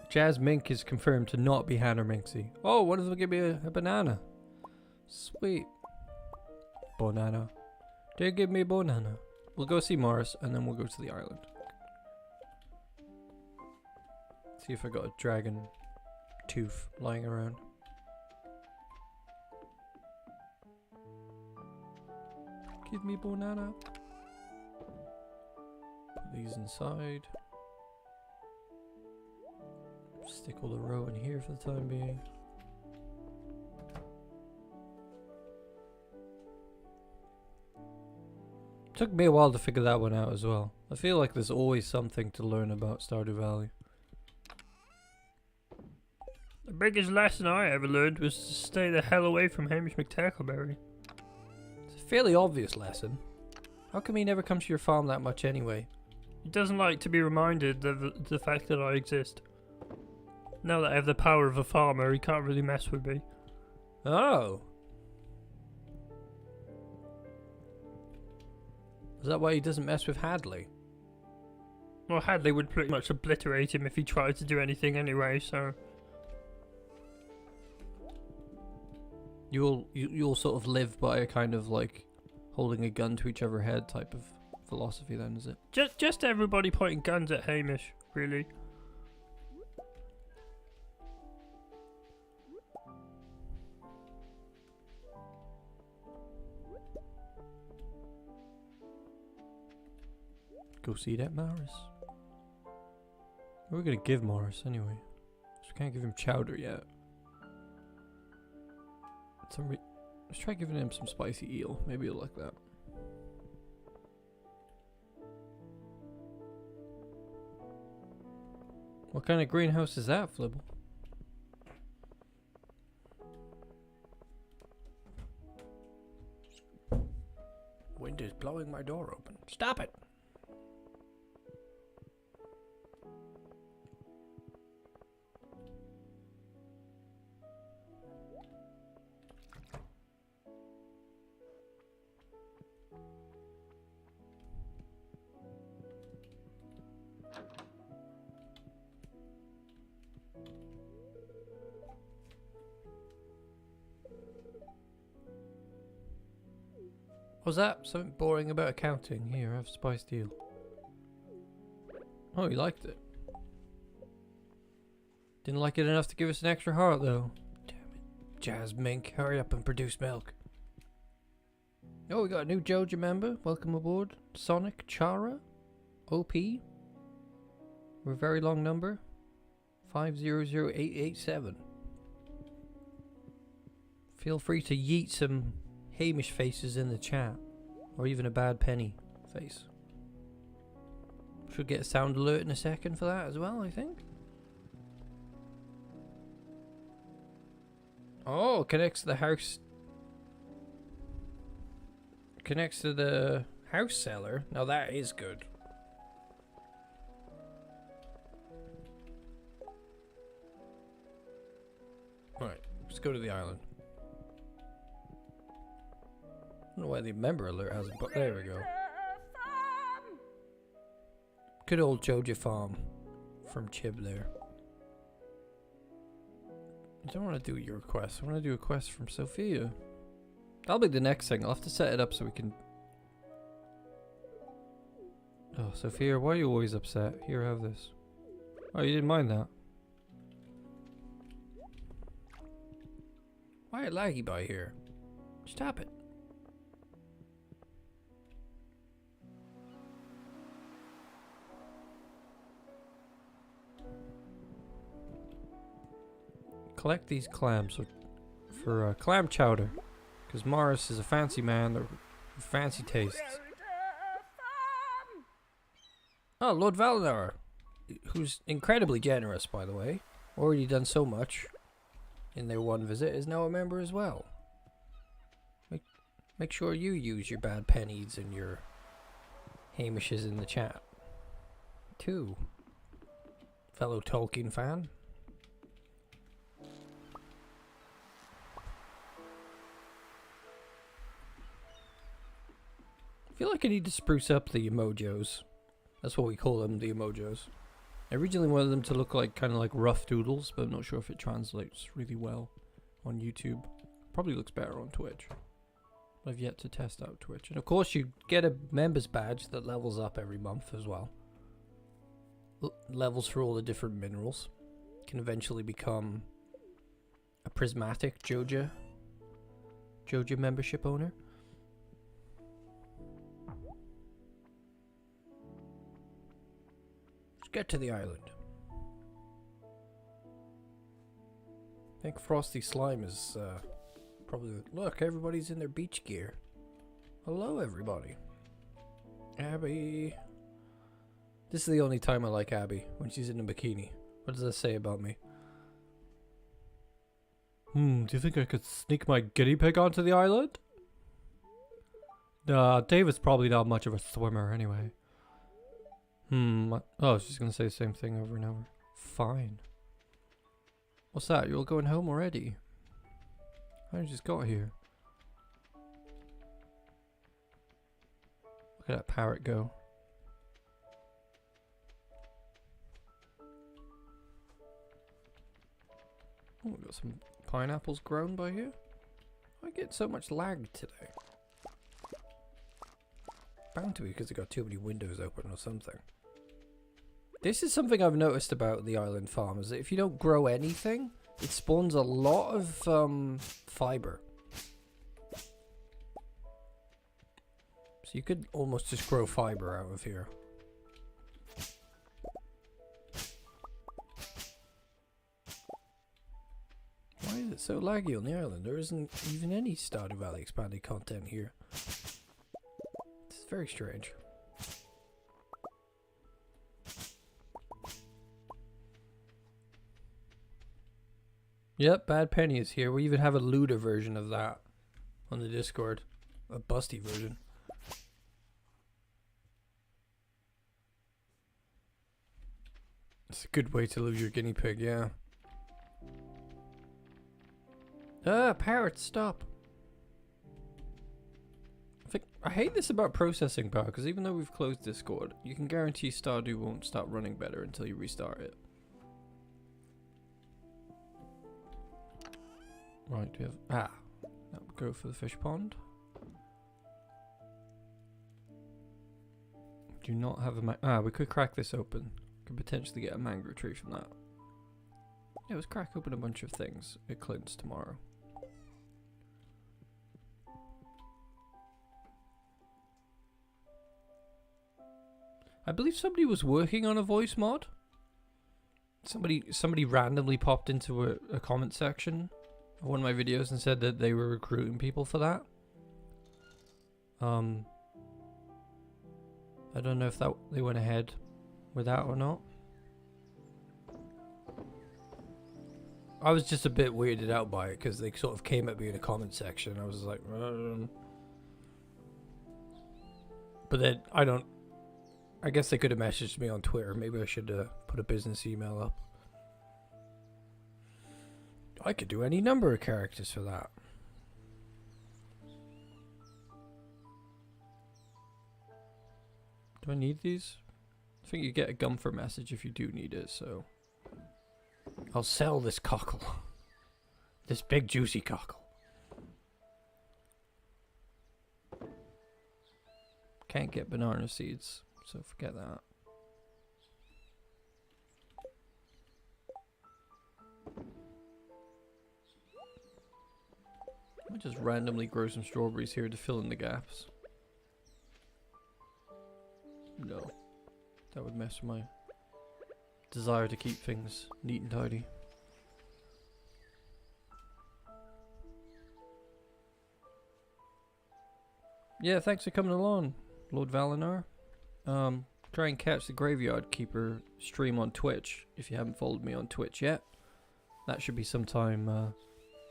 S1: Jazz Mink is confirmed to not be Hannah Minxie. Oh, what if they give me a banana? Sweet. Banana. They give me a banana. We'll go see Morris and then we'll go to the island. See if I got a dragon tooth lying around. Give me banana. Put these inside. Stick all the row in here for the time being. Took me a while to figure that one out as well. I feel like there's always something to learn about Stardew Valley.
S2: The biggest lesson I ever learned was to stay the hell away from Hamish McTackleberry.
S1: It's a fairly obvious lesson. How come he never comes to your farm that much anyway?
S2: He doesn't like to be reminded of the fact that I exist. Now that I have the power of a farmer, he can't really mess with me.
S1: Oh. Is that why he doesn't mess with Hadley?
S2: Well, Hadley would pretty much obliterate him if he tried to do anything anyway, so...
S5: You'll sort of live by a kind of like holding a gun to each other head type of philosophy then, is it?
S2: Just everybody pointing guns at Hamish, really.
S5: Go see that Morris. We're gonna give Morris anyway. So we can't give him chowder yet. Let's try giving him some spicy eel. Maybe he'll like that. What kind of greenhouse is that, Flibble?
S1: Wind is blowing my door open. Stop it!
S5: Was that something boring about accounting? Here, have spiced eel. Oh, he liked it. Didn't like it enough to give us an extra heart, though.
S1: Damn it. Jazz Mink, hurry up and produce milk. Oh, we got a new Joja member. Welcome aboard. Sonic Chara. OP. We're a very long number. 500887. Feel free to yeet some Hamish faces in the chat, or even a bad penny face. Should get a sound alert in a second for that as well, I think. Oh, connects to the house. Connects to the house seller. Now that is good. Right, let's go to the island. I don't know why the member alert hasn't, but there we go. Good old Joja Farm from Chib there. I don't want to do your quest. I want to do a quest from Sophia. That'll be the next thing. I'll have to set it up so we can... Oh, Sophia, why are you always upset? Here, have this. Oh, you didn't mind that. Why a laggy by here? Stop it. Collect these clams for clam chowder, because Morris is a fancy man with fancy tastes. Oh, Lord Valinor, who's incredibly generous, by the way, already done so much in their one visit, is now a member as well. Make sure you use your bad pennies and your Hamishes in the chat, too, fellow Tolkien fan. I feel like I need to spruce up the emojos. That's what we call them, the emojos. I originally wanted them to look like kind of like rough doodles, but I'm not sure if it translates really well on YouTube. Probably looks better on Twitch. I've yet to test out Twitch. And of course you get a members badge that levels up every month as well. Levels for all the different minerals. Can eventually become a prismatic Joja membership owner. Get to the island. I think Frosty Slime is probably... Look, everybody's in their beach gear. Hello, everybody. Abby. This is the only time I like Abby, when she's in a bikini. What does that say about me? Do you think I could sneak my guinea pig onto the island? David's probably not much of a swimmer anyway. Oh, she's gonna say the same thing over and over. Fine. What's that? You're all going home already? I just got here. Look at that parrot go. Oh, we got some pineapples grown by here. I get so much lag today. Bound to be because I got too many windows open or something. This is something I've noticed about the island farm, is that if you don't grow anything, it spawns a lot of fiber. So you could almost just grow fiber out of here. Why is it's so laggy on the island? There isn't even any Stardew Valley Expanded content here. It's very strange. Yep, Bad Penny is here. We even have a looter version of that on the Discord. A busty version. It's a good way to lose your guinea pig, yeah. Ah, parrots, stop. I hate this about processing power, because even though we've closed Discord, you can guarantee Stardew won't start running better until you restart it. Right, we have... Ah, that would go for the fish pond. Do not have a... we could crack this open. Could potentially get a mango tree from that. Yeah, let's crack open a bunch of things at Clint's tomorrow. I believe somebody was working on a voice mod. Somebody randomly popped into a comment section of one of my videos and said that they were recruiting people for that. I don't know if they went ahead with that or not. I was just a bit weirded out by it because they sort of came at me in a comment section. I was like, but then I guess they could have messaged me on Twitter. Maybe I should put a business email up. I could do any number of characters for that. Do I need these? I think you get a Gumfer message if you do need it, so... I'll sell this cockle. This big juicy cockle. Can't get banana seeds, so forget that. I'll just randomly grow some strawberries here to fill in the gaps. No. That would mess with my desire to keep things neat and tidy. Yeah, thanks for coming along, Lord Valinar. Try and catch the Graveyard Keeper stream on Twitch if you haven't followed me on Twitch yet. That should be sometime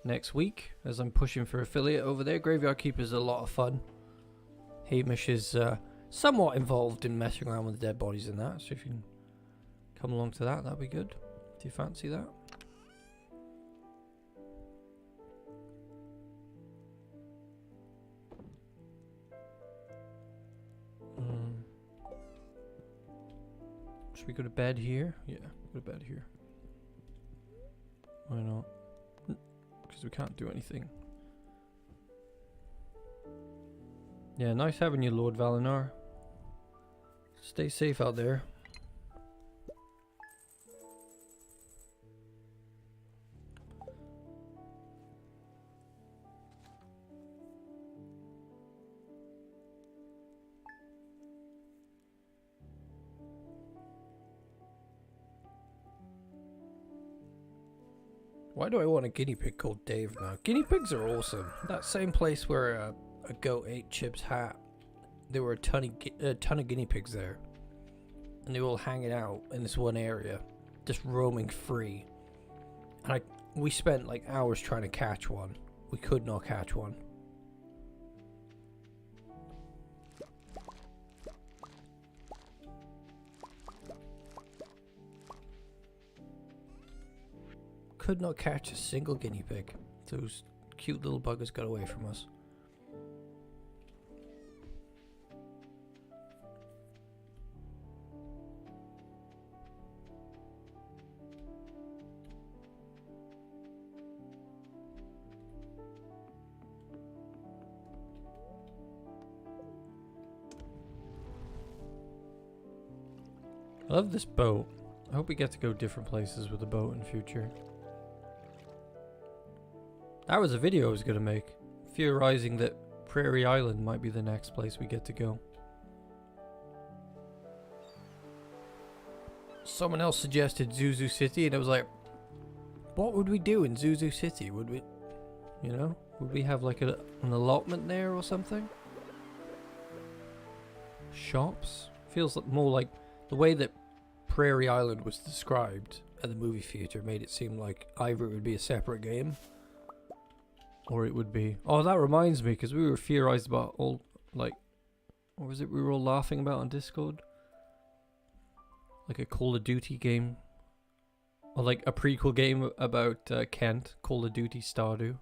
S1: next week, as I'm pushing for affiliate over there. Graveyard Keeper is a lot of fun. Hamish is somewhat involved in messing around with the dead bodies and that, so if you can come along to that, that'd be good. Do you fancy that? Should we go to bed here? Yeah, go to bed here. Why not? Because we can't do anything. Yeah, nice having you, Lord Valinar. Stay safe out there. Why do I want a guinea pig called Dave now? Guinea pigs are awesome. That same place where a goat ate Chib's hat, there were a ton of guinea pigs there. And they were all hanging out in this one area, just roaming free. And we spent like hours trying to catch one. We could not catch one. Could not catch a single guinea pig. Those cute little buggers got away from us. I love this boat. I hope we get to go different places with the boat in the future. That was a video I was going to make, theorizing that Prairie Island might be the next place we get to go. Someone else suggested Zuzu City, and I was like, What would we do in Zuzu City? Would we, you know, would we have like an allotment there or something? Shops? Feels like more like the way that Prairie Island was described at the movie theater made it seem like either it would be a separate game or it would be... Oh, that reminds me, because we were theorized about all, like, what was it we were all laughing about on Discord? Like a Call of Duty game. Or like a prequel game about Kent, Call of Duty Stardew.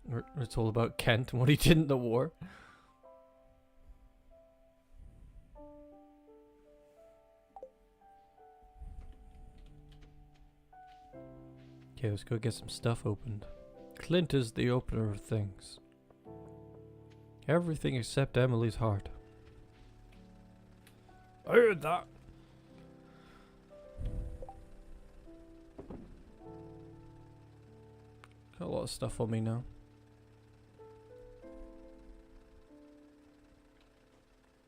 S1: Where it's all about Kent and what he did in the war. Okay, let's go get some stuff opened. Clint is the opener of things. Everything except Emily's heart. I heard that. Got a lot of stuff on me now.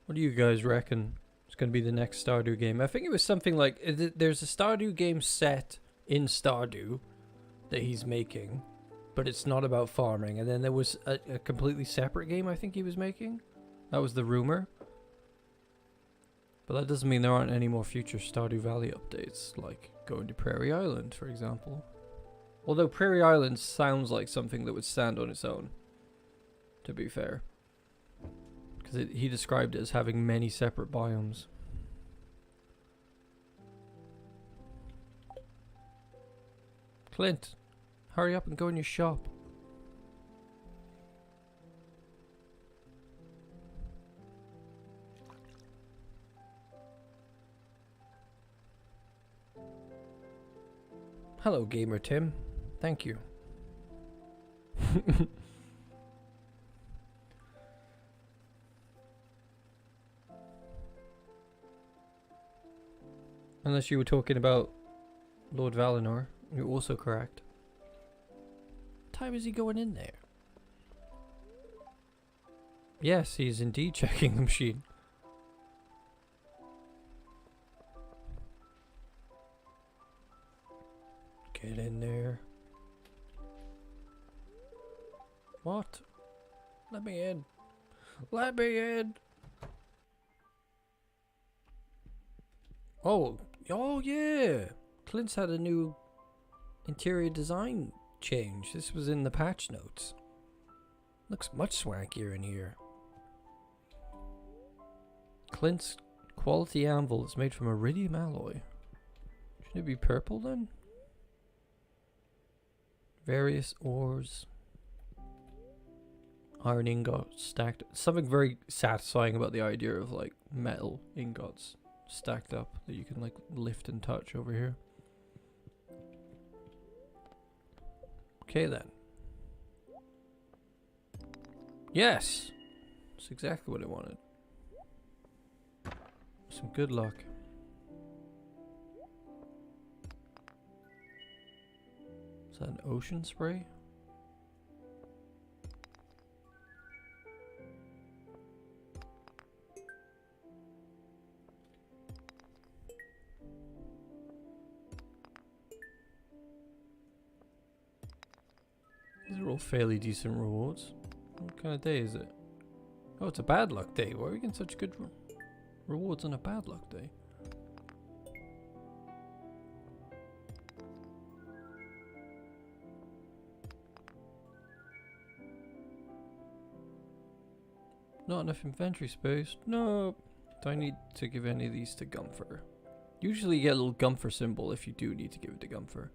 S1: What do you guys reckon is going to be the next Stardew game? I think it was something like... There's a Stardew game set in Stardew that he's making, but it's not about farming. And then there was a completely separate game I think he was making. That was the rumor. But that doesn't mean there aren't any more future Stardew Valley updates, like going to Prairie Island, for example. Although Prairie Island sounds like something that would stand on its own, to be fair. Because he described it as having many separate biomes. Clint, hurry up and go in your shop. Hello, Gamer Tim. Thank you. Unless you were talking about Lord Valinor, you're also correct. What time is he going in there? Yes, he's indeed checking the machine. Get in there. What? Let me in. Let me in. Oh yeah. Clint's had a new interior design change. This was in the patch notes. Looks much swankier in here. Clint's quality anvil is made from iridium alloy. Should it be purple then? Various ores. Iron ingots stacked. Something very satisfying about the idea of like metal ingots stacked up that you can like lift and touch over here. Okay then. Yes! That's exactly what I wanted. Some good luck. Is that an ocean spray? These are all fairly decent rewards. What kind of day is it? Oh, it's a bad luck day. Why are we getting such good rewards on a bad luck day? Not enough inventory space. No. Do I need to give any of these to Gumpher? Usually you get a little Gumpher symbol if you do need to give it to Gumpher.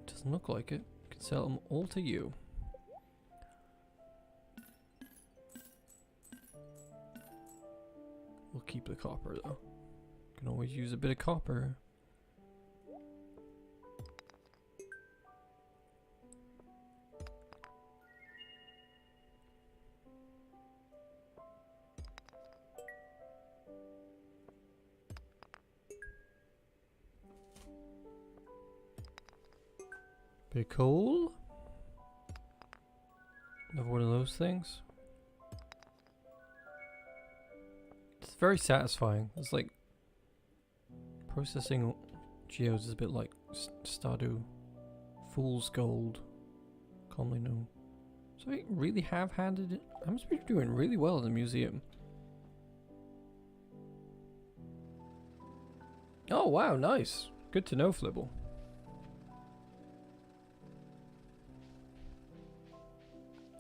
S1: Doesn't look like it. Can sell them all to you. We'll keep the copper though. Can always use a bit of copper. Bit cool. Another one of those things. It's very satisfying. It's like
S5: Processing geodes is a bit like Stardew Fool's Gold. Commonly known. So I really have handed it. I must be doing really well in the museum. Oh wow, nice. Good to know, Flibble.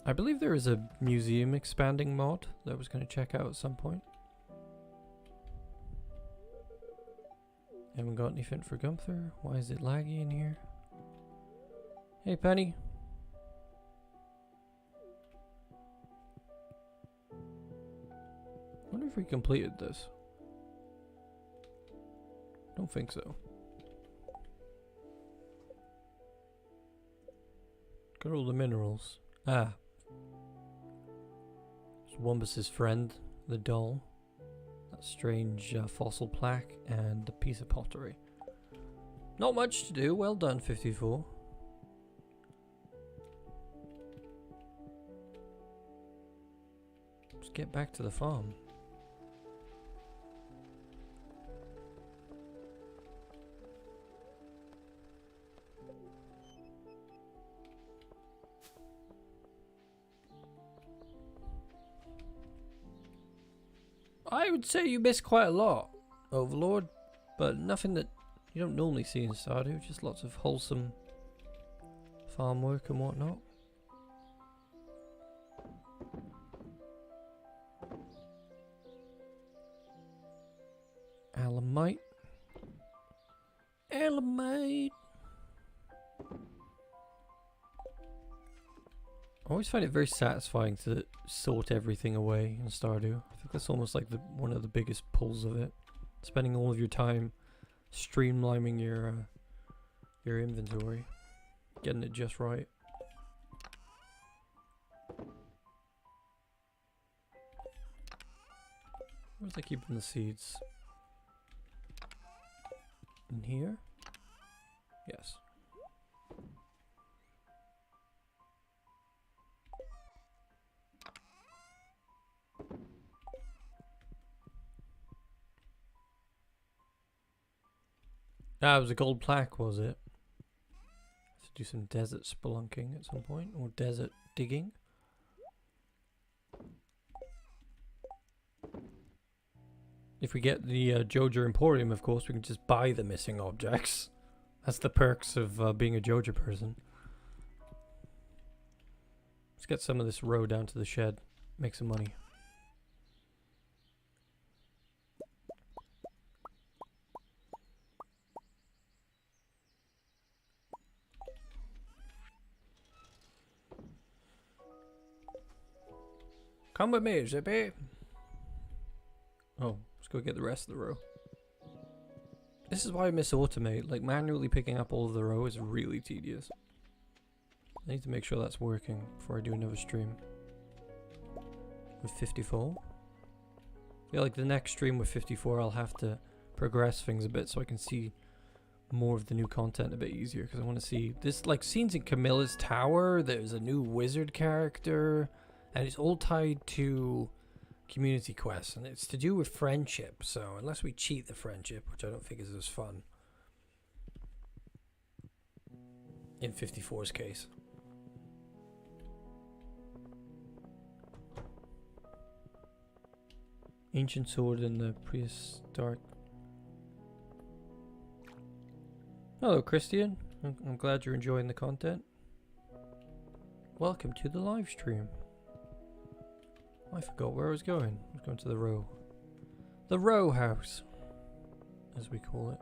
S5: I believe there is a museum expanding mod that I was going to check out at some point. Haven't got anything for Gunther. Why is it laggy in here? Hey Penny. Wonder if we completed this. Don't think so. Got all the minerals. Ah. It's Wumbus's friend, the doll. That strange fossil plaque and a piece of pottery. Not much to do. Well done, 54. Let's get back to the farm. I would say you missed quite a lot, Overlord, but nothing that you don't normally see in Stardew, just lots of wholesome farm work and whatnot. Alamite. Alamite. I always find it very satisfying to sort everything away in Stardew. I think that's almost like one of the biggest pulls of it. Spending all of your time streamlining your inventory, getting it just right. Where's I keeping the seeds? In here? Yes. Ah, it was a gold plaque, was it? To do some desert spelunking at some point, or desert digging. If we get the Joja Emporium, of course, we can just buy the missing objects. That's the perks of being a Joja person. Let's get some of this row down to the shed, make some money.
S1: Come with me, Zippy.
S5: Oh, let's go get the rest of the row. This is why I miss Automate. Like, manually picking up all of the row is really tedious. I need to make sure that's working before I do another stream. With 54. Yeah, like the next stream with 54, I'll have to progress things a bit so I can see more of the new content a bit easier. Because I want to see this, like, scenes in Camilla's tower. There's a new wizard character. And it's all tied to community quests, and it's to do with friendship. So unless we cheat the friendship, which I don't think is as fun in 54's case. Ancient sword in the prehistoric. Hello, Christian. I'm glad you're enjoying the content. Welcome to the live stream. I forgot where I was going. I was going to the row. The row house, as we call it.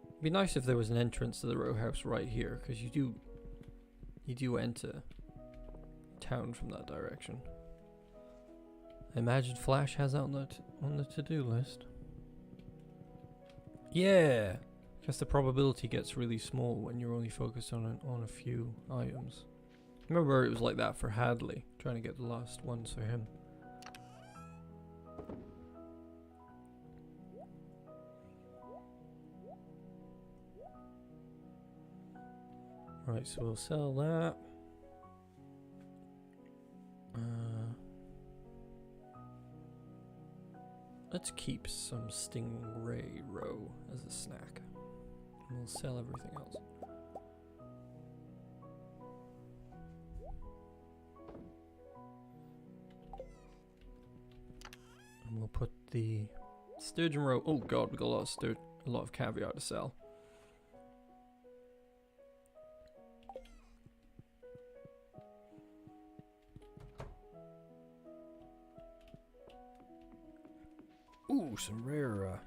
S5: It'd be nice if there was an entrance to the row house right here, because you do enter town from that direction. I imagine Flash has that on the to-do list. Yeah, because the probability gets really small when you're only focused on a few items. Remember, it was like that for Hadley, trying to get the last ones for him. Right, so we'll sell that. Let's keep some stingray roe as a snack. And we'll sell everything else. And we'll put the sturgeon roe. Oh god, we got a lot of caviar to sell. Ooh, some rare. I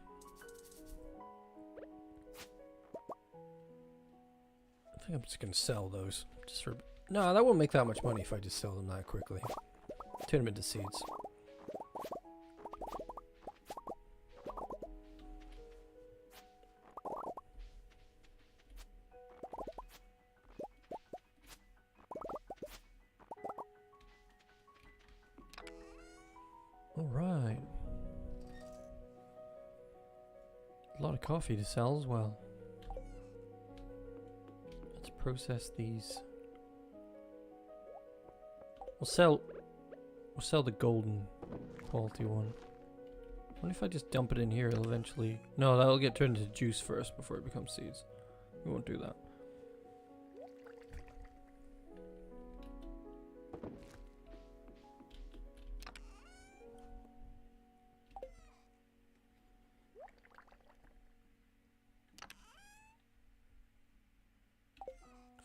S5: think I'm just gonna sell those. Just for no, that won't make that much money if I just sell them that quickly. Turn them into seeds. All right. A lot of coffee to sell as well. Let's process these. We'll sell the golden quality one. What if I just dump it in here? It'll eventually. No, that'll get turned into juice first before it becomes seeds. We won't do that.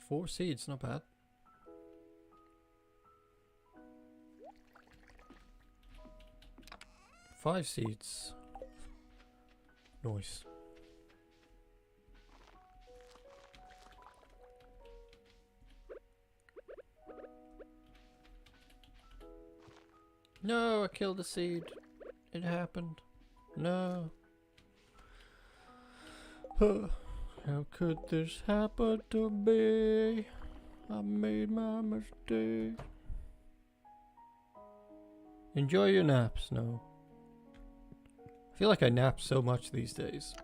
S5: Four seeds, not bad. Five seeds. Nice. No, I killed the seed. It happened. No. How could this happen to me? I made my mistake. Enjoy your naps, no. I feel like I nap so much these days.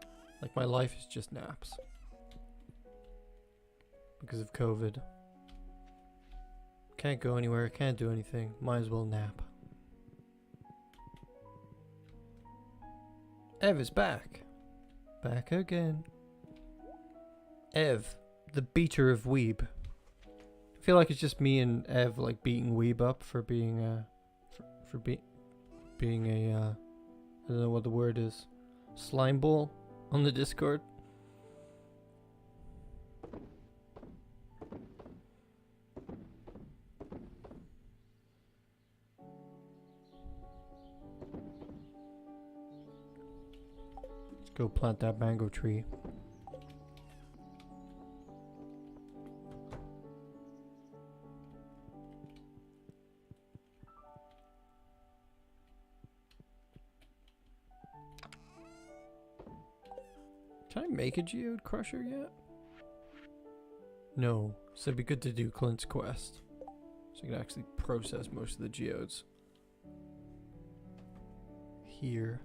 S5: Like my life is just naps. Because of COVID. Can't go anywhere, can't do anything. Might as well nap. Ev is back. Back again. Ev, the beater of Weeb. I feel like it's just me and Ev like beating Weeb up for being being a I don't know what the word is. Slime ball on the Discord. Let's go plant that mango tree. Can I make a geode crusher yet? No. So it'd be good to do Clint's quest. So you can actually process most of the geodes. Here.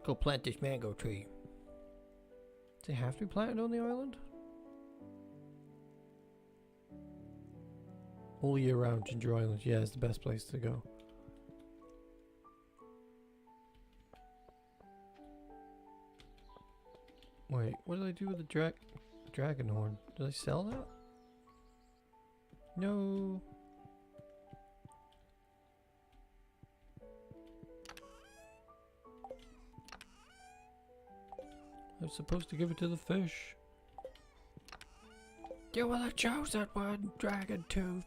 S1: Go plant this mango tree.
S5: Do they have to be planted on the island? All year round, Ginger Island. Yeah, it's the best place to go. Wait, what did I do with the dragon horn? Did I sell that? No. I'm supposed to give it to the fish.
S7: You will have chosen one, Dragon Tooth.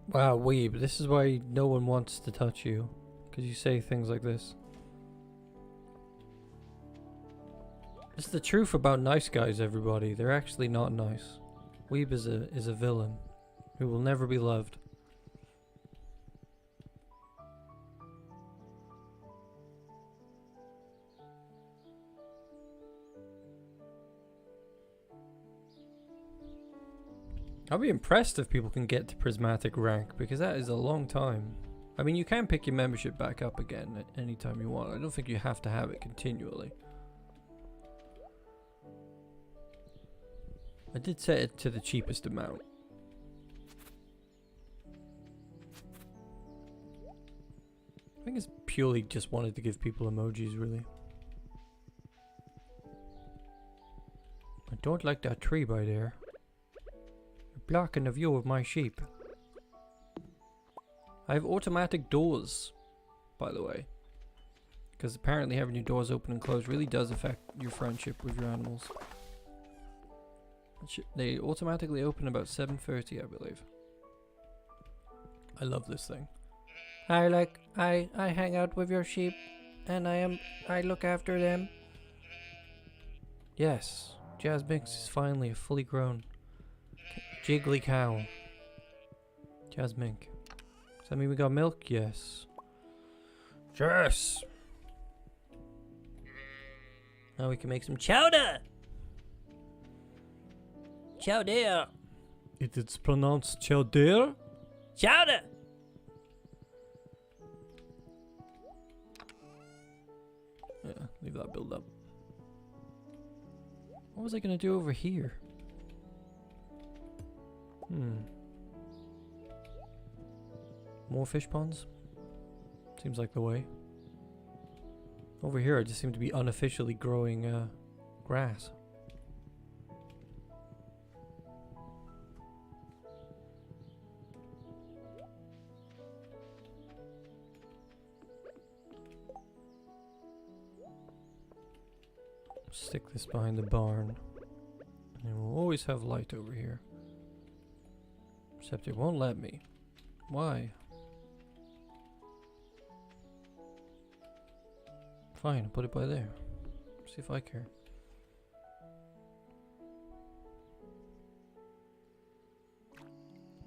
S5: Wow, Weeb, this is why no one wants to touch you. Because you say things like this. It's the truth about nice guys, everybody. They're actually not nice. Weeb is a villain who will never be loved. I'll be impressed if people can get to prismatic rank, because that is a long time. I mean, you can pick your membership back up again at any time you want. I don't think you have to have it continually. I did set it to the cheapest amount. I think it's purely just wanted to give people emojis, really. I don't like that tree by there. You're blocking the view of my sheep. I have automatic doors, by the way. Because apparently having your doors open and closed really does affect your friendship with your animals. They automatically open about 7:30, I believe. I love this thing.
S1: I hang out with your sheep, and I look after them.
S5: Yes, Jazz Mix is finally a fully grown jiggly cow. Jazz Mink. Does that mean we got milk? Yes. Yes!
S1: Now we can make some chowder. Chowder.
S5: It's pronounced chowder?
S1: Chowder.
S5: Yeah, leave that build up. What was I gonna do over here? More fish ponds? Seems like the way. Over here I just seem to be unofficially growing grass. Stick this behind the barn. And we'll always have light over here. Except it won't let me. Why? Fine, I'll put it by there. See if I care.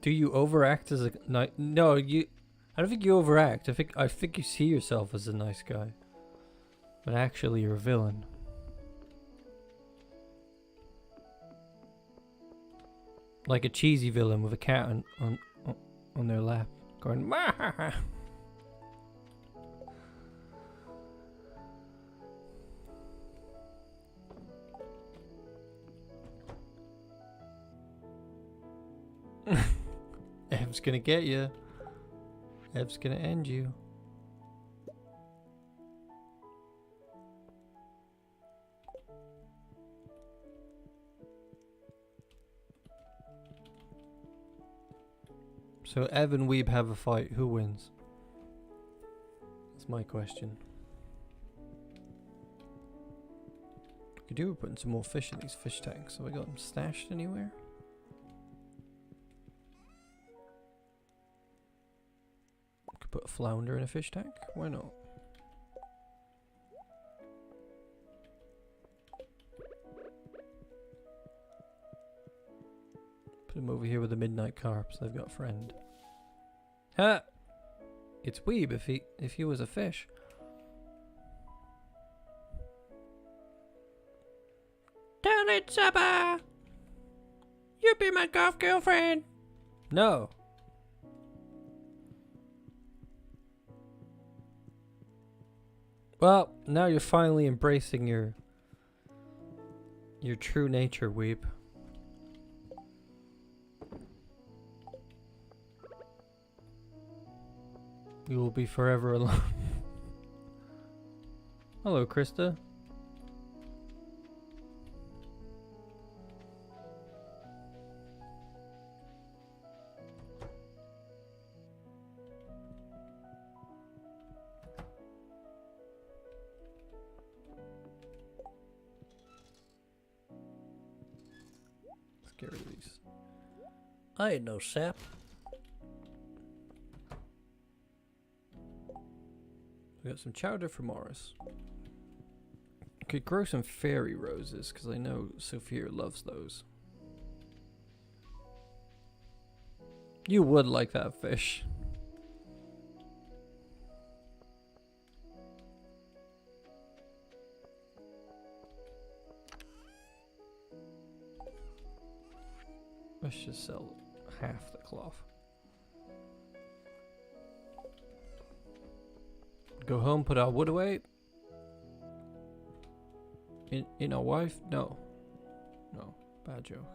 S5: Do you overact as a No, you. I don't think you overact. I think you see yourself as a nice guy, but actually you're a villain. Like a cheesy villain with a cat on their lap, going "Mah!" Ev's gonna get you. Ev's gonna end you. So Ev and Weeb have a fight. Who wins? That's my question. Could do with putting some more fish in these fish tanks. Have I got them stashed anywhere? Could put a flounder in a fish tank. Why not? Put him over here with the midnight carps. They've got a friend. Ha! It's Weeb if he was a fish.
S7: Tell it, Saba! You be my golf girlfriend!
S5: No. Well, now you're finally embracing your true nature, Weeb. You will be forever alone. Hello, Krista. Let's get rid of these.
S1: I ain't no sap.
S5: We got some chowder for Morris. Could grow some fairy roses because I know Sophia loves those. You would like that fish. Let's just sell half the cloth. Go home, put our wood away. In our wife? No. No. Bad joke.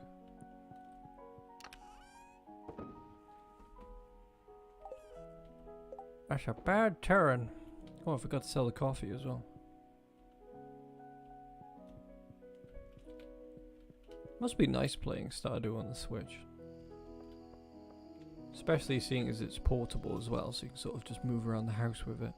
S5: That's a bad Turin. Oh, I forgot to sell the coffee as well. Must be nice playing Stardew on the Switch. Especially seeing as it's portable as well, so you can sort of just move around the house with it.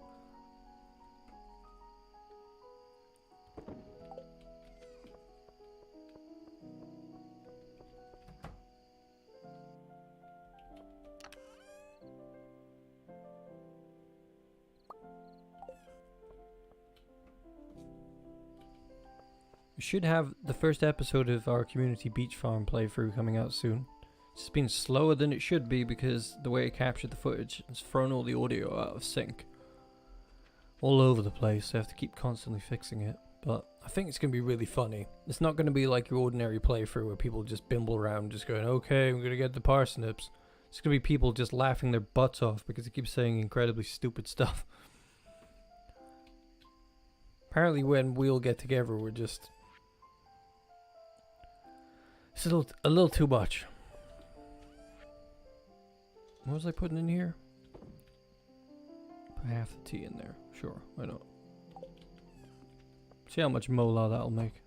S5: We should have the first episode of our community beach farm playthrough coming out soon. It's been slower than it should be because the way it captured the footage has thrown all the audio out of sync. All over the place, so I have to keep constantly fixing it. But
S1: I think it's going to be really funny. It's not going to be like your ordinary playthrough where people just bimble around just going, okay, I'm going to get the parsnips. It's going to be people just laughing their butts off because they keep saying incredibly stupid stuff. Apparently when we all get together, we're just... It's a little too much. What was I putting in here? Put half the tea in there. Sure, why not? See how much mola that'll make.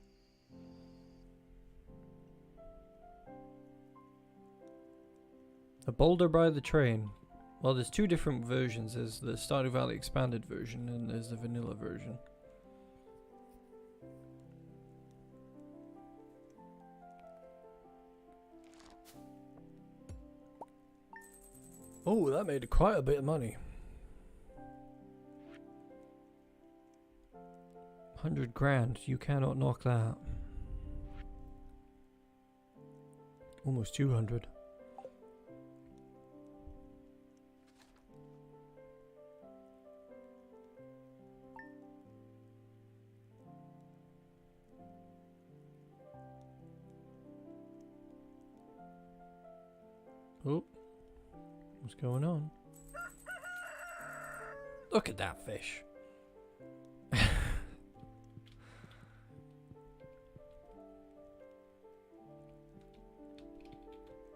S1: A boulder by the train. Well, there's two different versions. There's the Stardew Valley Expanded version and there's the vanilla version. Oh, that made quite a bit of money. 100 grand, you cannot knock that. Almost 200. Oh. What's going on? Look at that fish.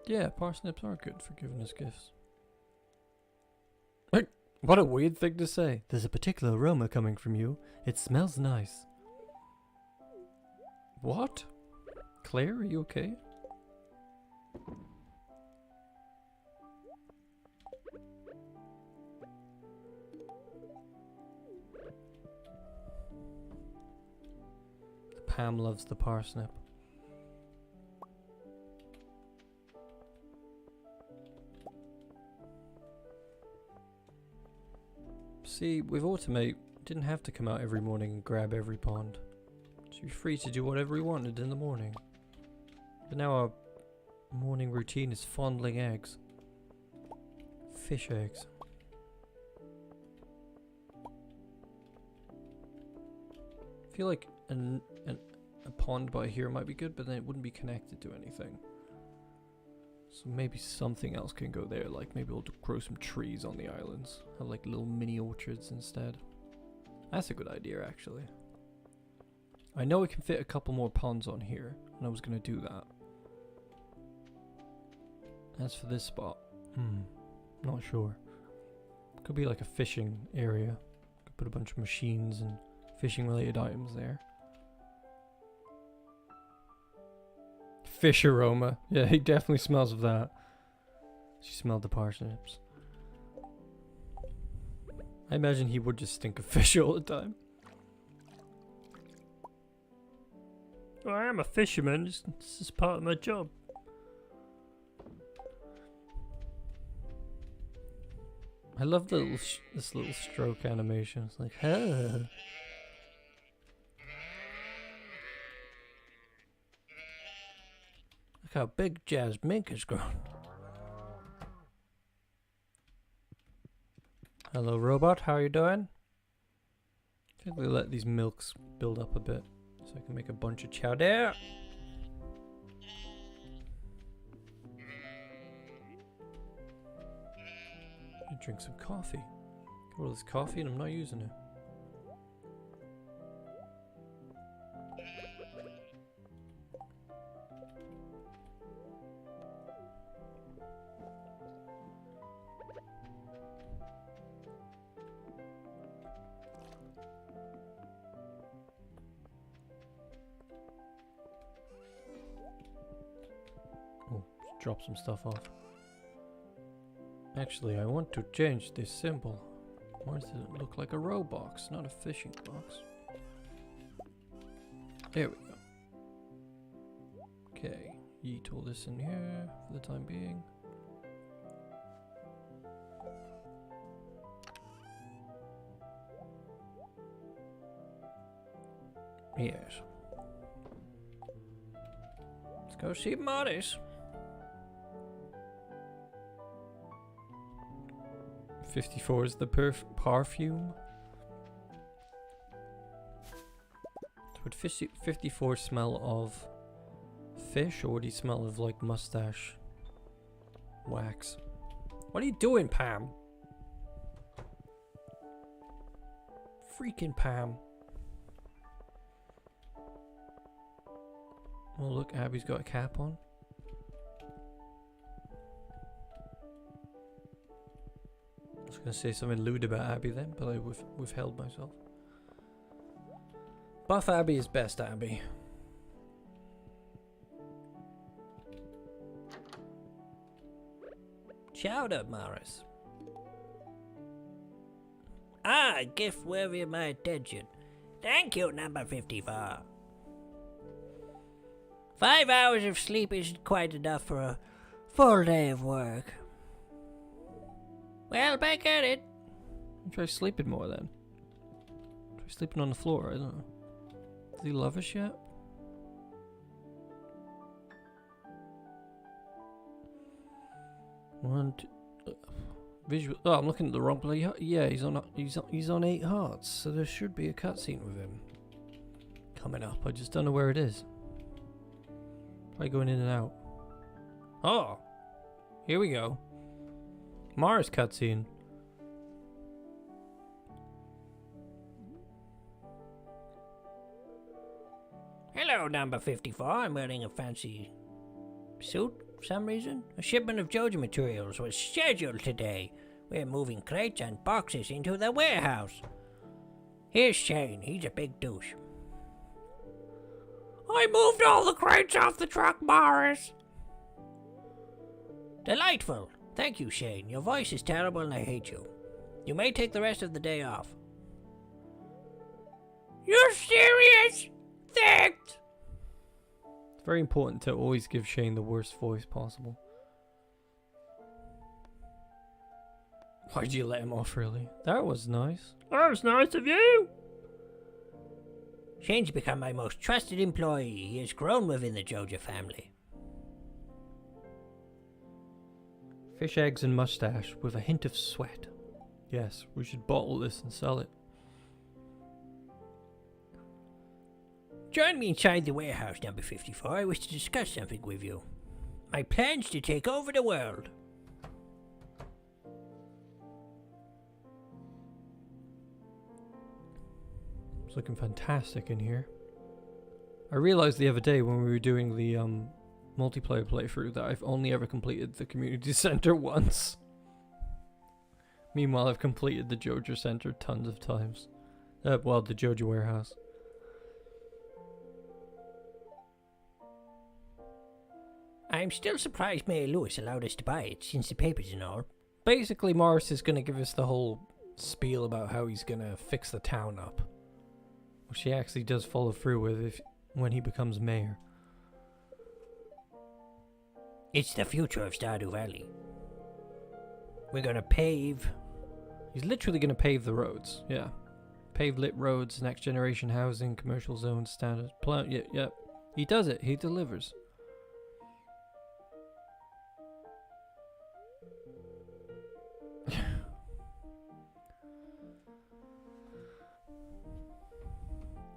S1: Yeah, parsnips are good for giving us gifts. Hey, what a weird thing to say. There's a particular aroma coming from you. It smells nice. What? Claire, are you okay? Pam loves the parsnip. See, with Automate, didn't have to come out every morning and grab every pond. So you're free to do whatever you wanted in the morning. But now our morning routine is fondling eggs. Fish eggs. I feel like a pond by here might be good, but then it wouldn't be connected to anything. So maybe something else can go there, like maybe we'll grow some trees on the islands. Have like little mini orchards instead. That's a good idea, actually. I know we can fit a couple more ponds on here, and I was going to do that. As for this spot, not sure. Could be like a fishing area. Could put a bunch of machines and fishing related items there. Fish aroma. Yeah, he definitely smells of that. She smelled the parsnips. I imagine he would just stink of fish all the time.
S2: Well, I am a fisherman. This is part of my job.
S1: I love the this little stroke animation. It's like, huh. Look how big Jazz Mink has grown. Hello, robot. How are you doing? I think we let these milks build up a bit so I can make a bunch of chowder. Drink some coffee. Got all this coffee and I'm not using it.
S5: drop some stuff off. Actually, I want to change this symbol. Why does it look like a row box, not a fishing box? There we go. Okay, yeet all this in here for the time being. Yes. Let's go see Morris. 54 is the perfume. Would 54 smell of fish, or would he smell of like mustache wax? What are you doing, Pam? Freaking Pam. Oh look, Abby's got a cap on. I was gonna say something lewd about Abby then, but I withheld myself. Buff Abby is best Abby.
S7: Chowder, Morris. Ah, a gift worthy of my attention. Thank you, number 54. 5 hours of sleep isn't quite enough for a full day of work. Well, back at it.
S5: Try sleeping more then. Try sleeping on the floor, I don't know. Does he love us yet? One, two, visual. Oh, I'm looking at the wrong play. Yeah, he's on 8 hearts, so there should be a cutscene with him coming up. I just don't know where it is. Try going in and out. Oh, here we go. Mars cutscene.
S7: Hello, number 54. I'm wearing a fancy suit for some reason. A shipment of Jojo materials was scheduled today. We're moving crates and boxes into the warehouse. Here's Shane. He's a big douche. I moved all the crates off the truck, Morris. Delightful. Thank you, Shane. Your voice is terrible and I hate you. You may take the rest of the day off. You're serious? Thanks.
S5: It's very important to always give Shane the worst voice possible. Why'd you let him off, really? That was nice.
S2: That was nice of you.
S7: Shane's become my most trusted employee. He has grown within the Jojo family.
S5: Fish eggs and mustache with a hint of sweat. Yes, we should bottle this and sell it.
S7: Join me inside the warehouse, number 54. I wish to discuss something with you. My plans to take over the world.
S5: It's looking fantastic in here. I realized the other day when we were doing the multiplayer playthrough that I've only ever completed the community center once. Meanwhile, I've completed the Jojo center tons of times. Well, the Jojo warehouse.
S7: I'm still surprised Mayor Lewis allowed us to buy it, since the papers and all.
S1: Basically, Morris is going to give us the whole spiel about how he's going to fix the town up.
S5: Which he actually does follow through with when he becomes mayor.
S7: It's the future of Stardew Valley. We're gonna pave.
S5: He's literally going to pave the roads, yeah. Pave lit roads, next generation housing, commercial zones, standard plan. Yeah. He does it. He delivers.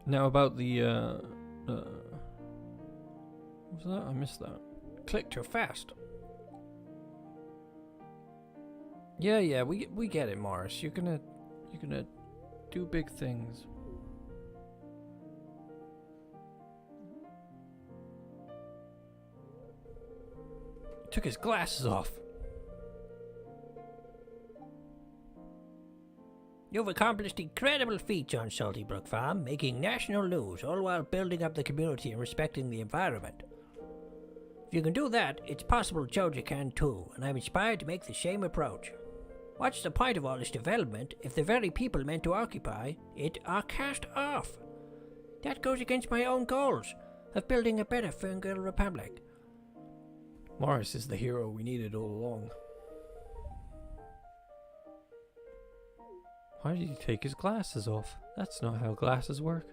S5: Now about the what was that? I missed that.
S1: Click too fast. Yeah, we get it, Morris. You're gonna
S5: Do big things.
S1: took his glasses off.
S7: You've accomplished incredible feats on Salty Brook Farm, making national news, all while building up the community and respecting the environment. If you can do that, it's possible Joja can too, and I'm inspired to make the same approach. What's the point of all this development if the very people meant to occupy it are cast off? That goes against my own goals of building a better Ferngirl Republic.
S1: Morris is the hero we needed all along.
S5: Why did he take his glasses off? That's not how glasses work.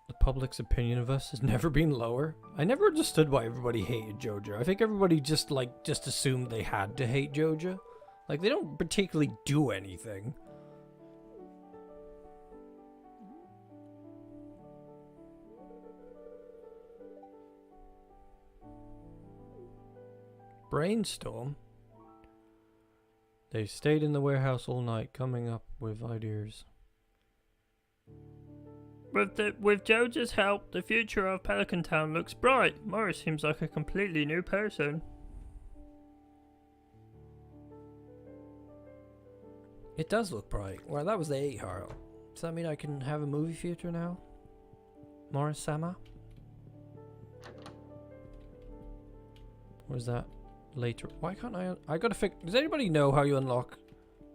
S5: The public's opinion of us has never been lower. I never understood why everybody hated Joja. I think everybody just assumed they had to hate Joja. Like, they don't particularly do anything. Brainstorm? They stayed in the warehouse all night, coming up with ideas.
S2: With Joja's help, the future of Pelican Town looks bright. Morris seems like a completely new person.
S1: It does look bright. Well, that was the 8 heart. Does that mean I can have a movie theater now? Morris Sama? Or is that later? Why can't I gotta figure... Does anybody know how you unlock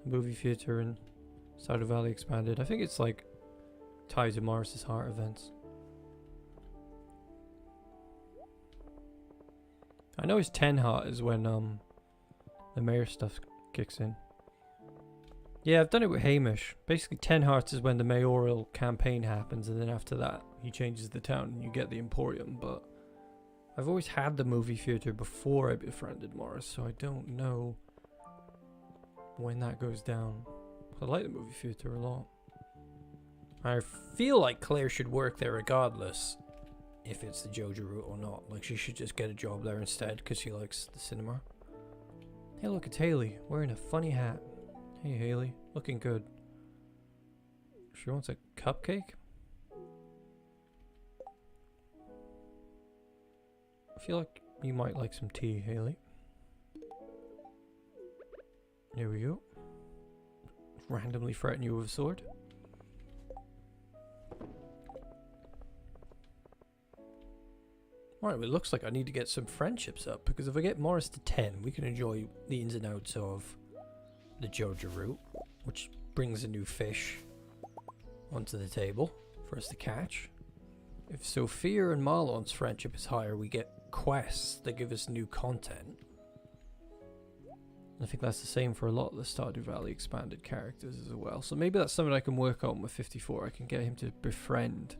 S1: a movie theater in Stardew Valley Expanded? I think it's like tied to Morris's heart events. I know his 10 heart is when the mayor stuff kicks in. Yeah, I've done it with Hamish. Basically 10 hearts is when the mayoral campaign happens, and then after that he changes the town and you get the Emporium. But I've always had the movie theater before I befriended Morris, so I don't know when that goes down. I like the movie theater a lot. I feel like Claire should work there regardless if it's the Joja route or not. Like, she should just get a job there instead because she likes the cinema. Hey, look, it's Haley wearing a funny hat. Hey, Haley, looking good. She wants a cupcake? I feel like you might like some tea, Haley. There we go. Randomly threaten you with a sword. Alright, well, it looks like I need to get some friendships up, because if I get Morris to 10, we can enjoy the ins and outs of the Joja route, which brings a new fish onto the table for us to catch. If Sophia and Marlon's friendship is higher, we get quests that give us new content. I think that's the same for a lot of the Stardew Valley Expanded characters as well. So maybe that's something I can work on with 54. I can get him to befriend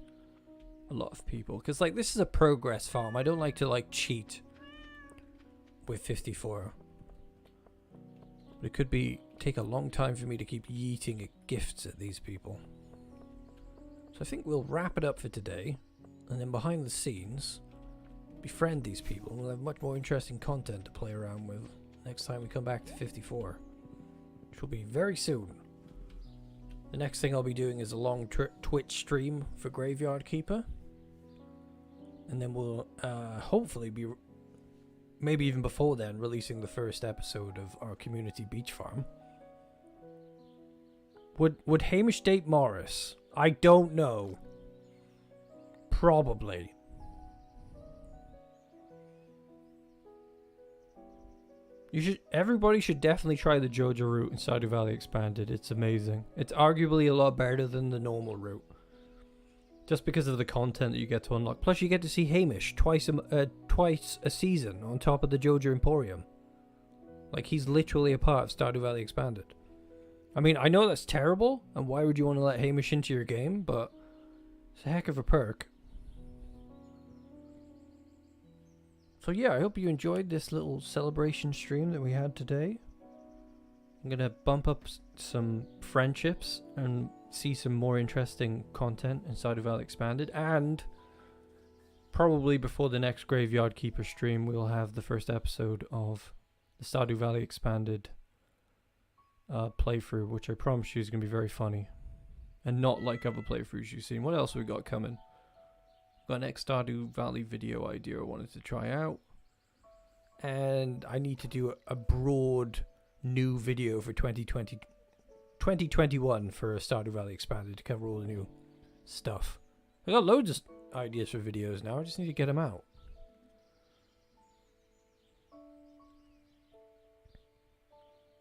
S1: a lot of people. Because, like, this is a progress farm. I don't like to, like, cheat with 54. But it could take a long time for me to keep yeeting gifts at these people. So I think we'll wrap it up for today. And then behind the scenes, befriend these people. And we'll have much more interesting content to play around with next time we come back to 54. Which will be very soon. The next thing I'll be doing is a long Twitch stream for Graveyard Keeper. And then we'll hopefully be, maybe even before then, releasing the first episode of our community beach farm. Would Hamish date Morris? I don't know. Probably. Everybody should definitely try the Joja route in Stardew Valley Expanded. It's amazing. It's arguably a lot better than the normal route. Just because of the content that you get to unlock. Plus you get to see Hamish twice a season on top of the Joja Emporium. Like, he's literally a part of Stardew Valley Expanded. I mean, I know that's terrible, and why would you want to let Hamish into your game, but it's a heck of a perk. So yeah, I hope you enjoyed this little celebration stream that we had today. I'm going to bump up some friendships and see some more interesting content in Stardew Valley Expanded. And probably before the next Graveyard Keeper stream, we'll have the first episode of the Stardew Valley Expanded playthrough, which I promise you is going to be very funny. And not like other playthroughs you've seen. What else we got coming? Got an next Stardew Valley video idea I wanted to try out. And I need to do a broad new video for 2021 for Stardew Valley Expanded to cover all the new stuff. I got loads of ideas for videos now. I just need to get them out.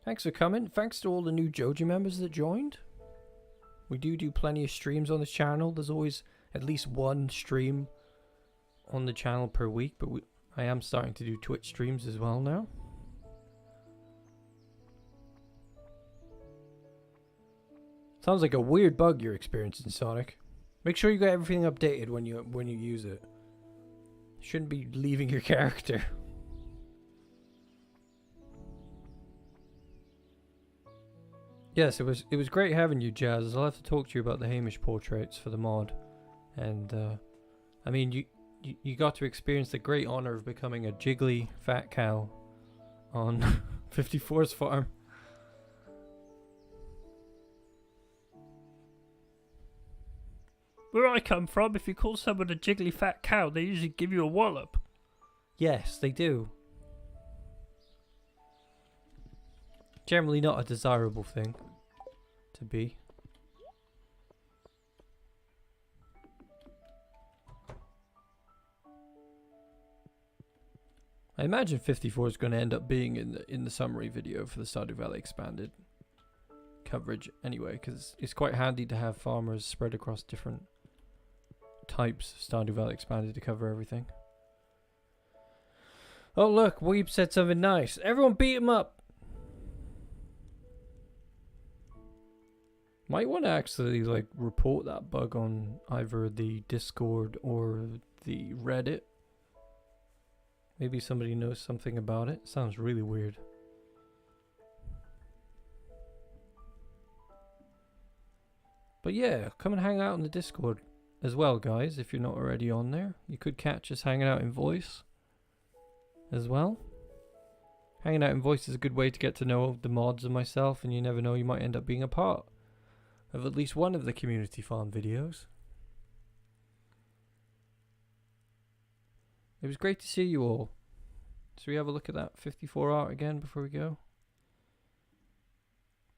S1: Thanks for coming. Thanks to all the new Joji members that joined. We do plenty of streams on this channel. There's always at least one stream on the channel per week, but I am starting to do Twitch streams as well now. Sounds like a weird bug you're experiencing, Sonic. Make sure you got everything updated when you use it. Shouldn't be leaving your character. Yes, it was great having you, Jazz. I'll have to talk to you about the Hamish portraits for the mod. And I mean, you got to experience the great honor of becoming a jiggly fat cow on 54's farm.
S2: Where I come from, if you call someone a jiggly fat cow, they usually give you a wallop.
S1: Yes, they do. Generally not a desirable thing to be. I imagine 54 is going to end up being in the summary video for the Stardew Valley Expanded coverage anyway, because it's quite handy to have farmers spread across different types of Stardew Valley Expanded to cover everything. Oh look, Weeb said something nice. Everyone beat him up. Might want to actually like report that bug on either the Discord or the Reddit. Maybe somebody knows something about it. Sounds really weird. But yeah, come and hang out in the Discord as well, guys, if you're not already on there. You could catch us hanging out in voice as well. Hanging out in voice is a good way to get to know the mods and myself, and you never know, you might end up being a part of at least one of the community farm videos. It was great to see you all. Should we have a look at that 54 art again before we go?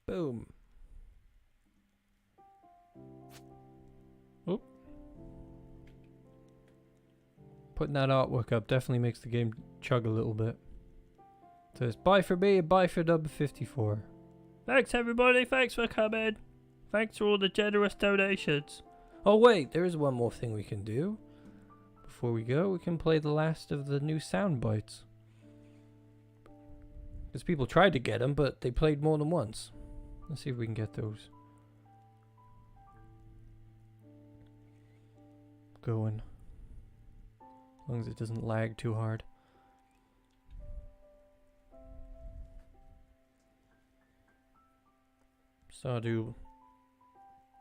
S1: Boom. Oop. Putting that artwork up definitely makes the game chug a little bit. So it's bye for me and bye for No.54.
S2: Thanks everybody, thanks for coming. Thanks for all the generous donations.
S1: Oh wait, there is one more thing we can do. Before we go, we can play the last of the new sound bites. Because people tried to get them, but they played more than once. Let's see if we can get those going. As long as it doesn't lag too hard. Stardew.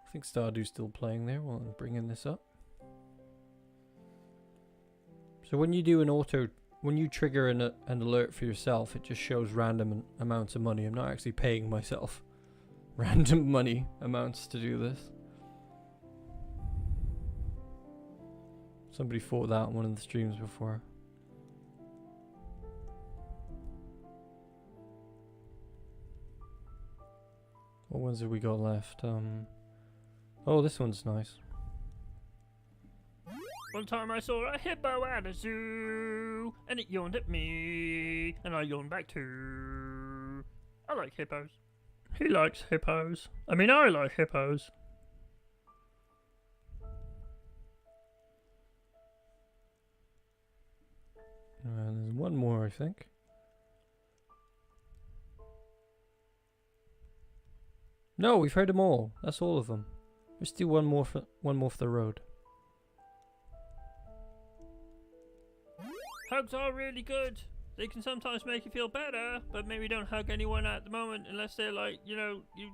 S1: I think Stardew's still playing there while I'm bringing this up. So when you do when you trigger an alert for yourself, it just shows random amounts of money. I'm not actually paying myself random money amounts to do this. Somebody thought that on one of the streams before. What ones have we got left? Oh, this one's nice.
S2: One time I saw a hippo at a zoo, and it yawned at me, and I yawned back too. I like hippos. He likes hippos. I mean, I like hippos.
S1: There's one more, I think. No, we've heard them all. That's all of them. Let's do one more for the road.
S2: Hugs are really good. They can sometimes make you feel better, but maybe don't hug anyone at the moment unless they're like, you know, you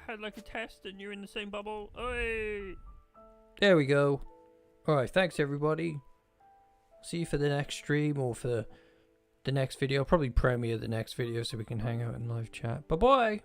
S2: had like a test and you're in the same bubble. Oi!
S1: There we go. Alright, thanks everybody. See you for the next stream or for the next video. I'll probably premiere the next video so we can hang out in live chat. Bye bye!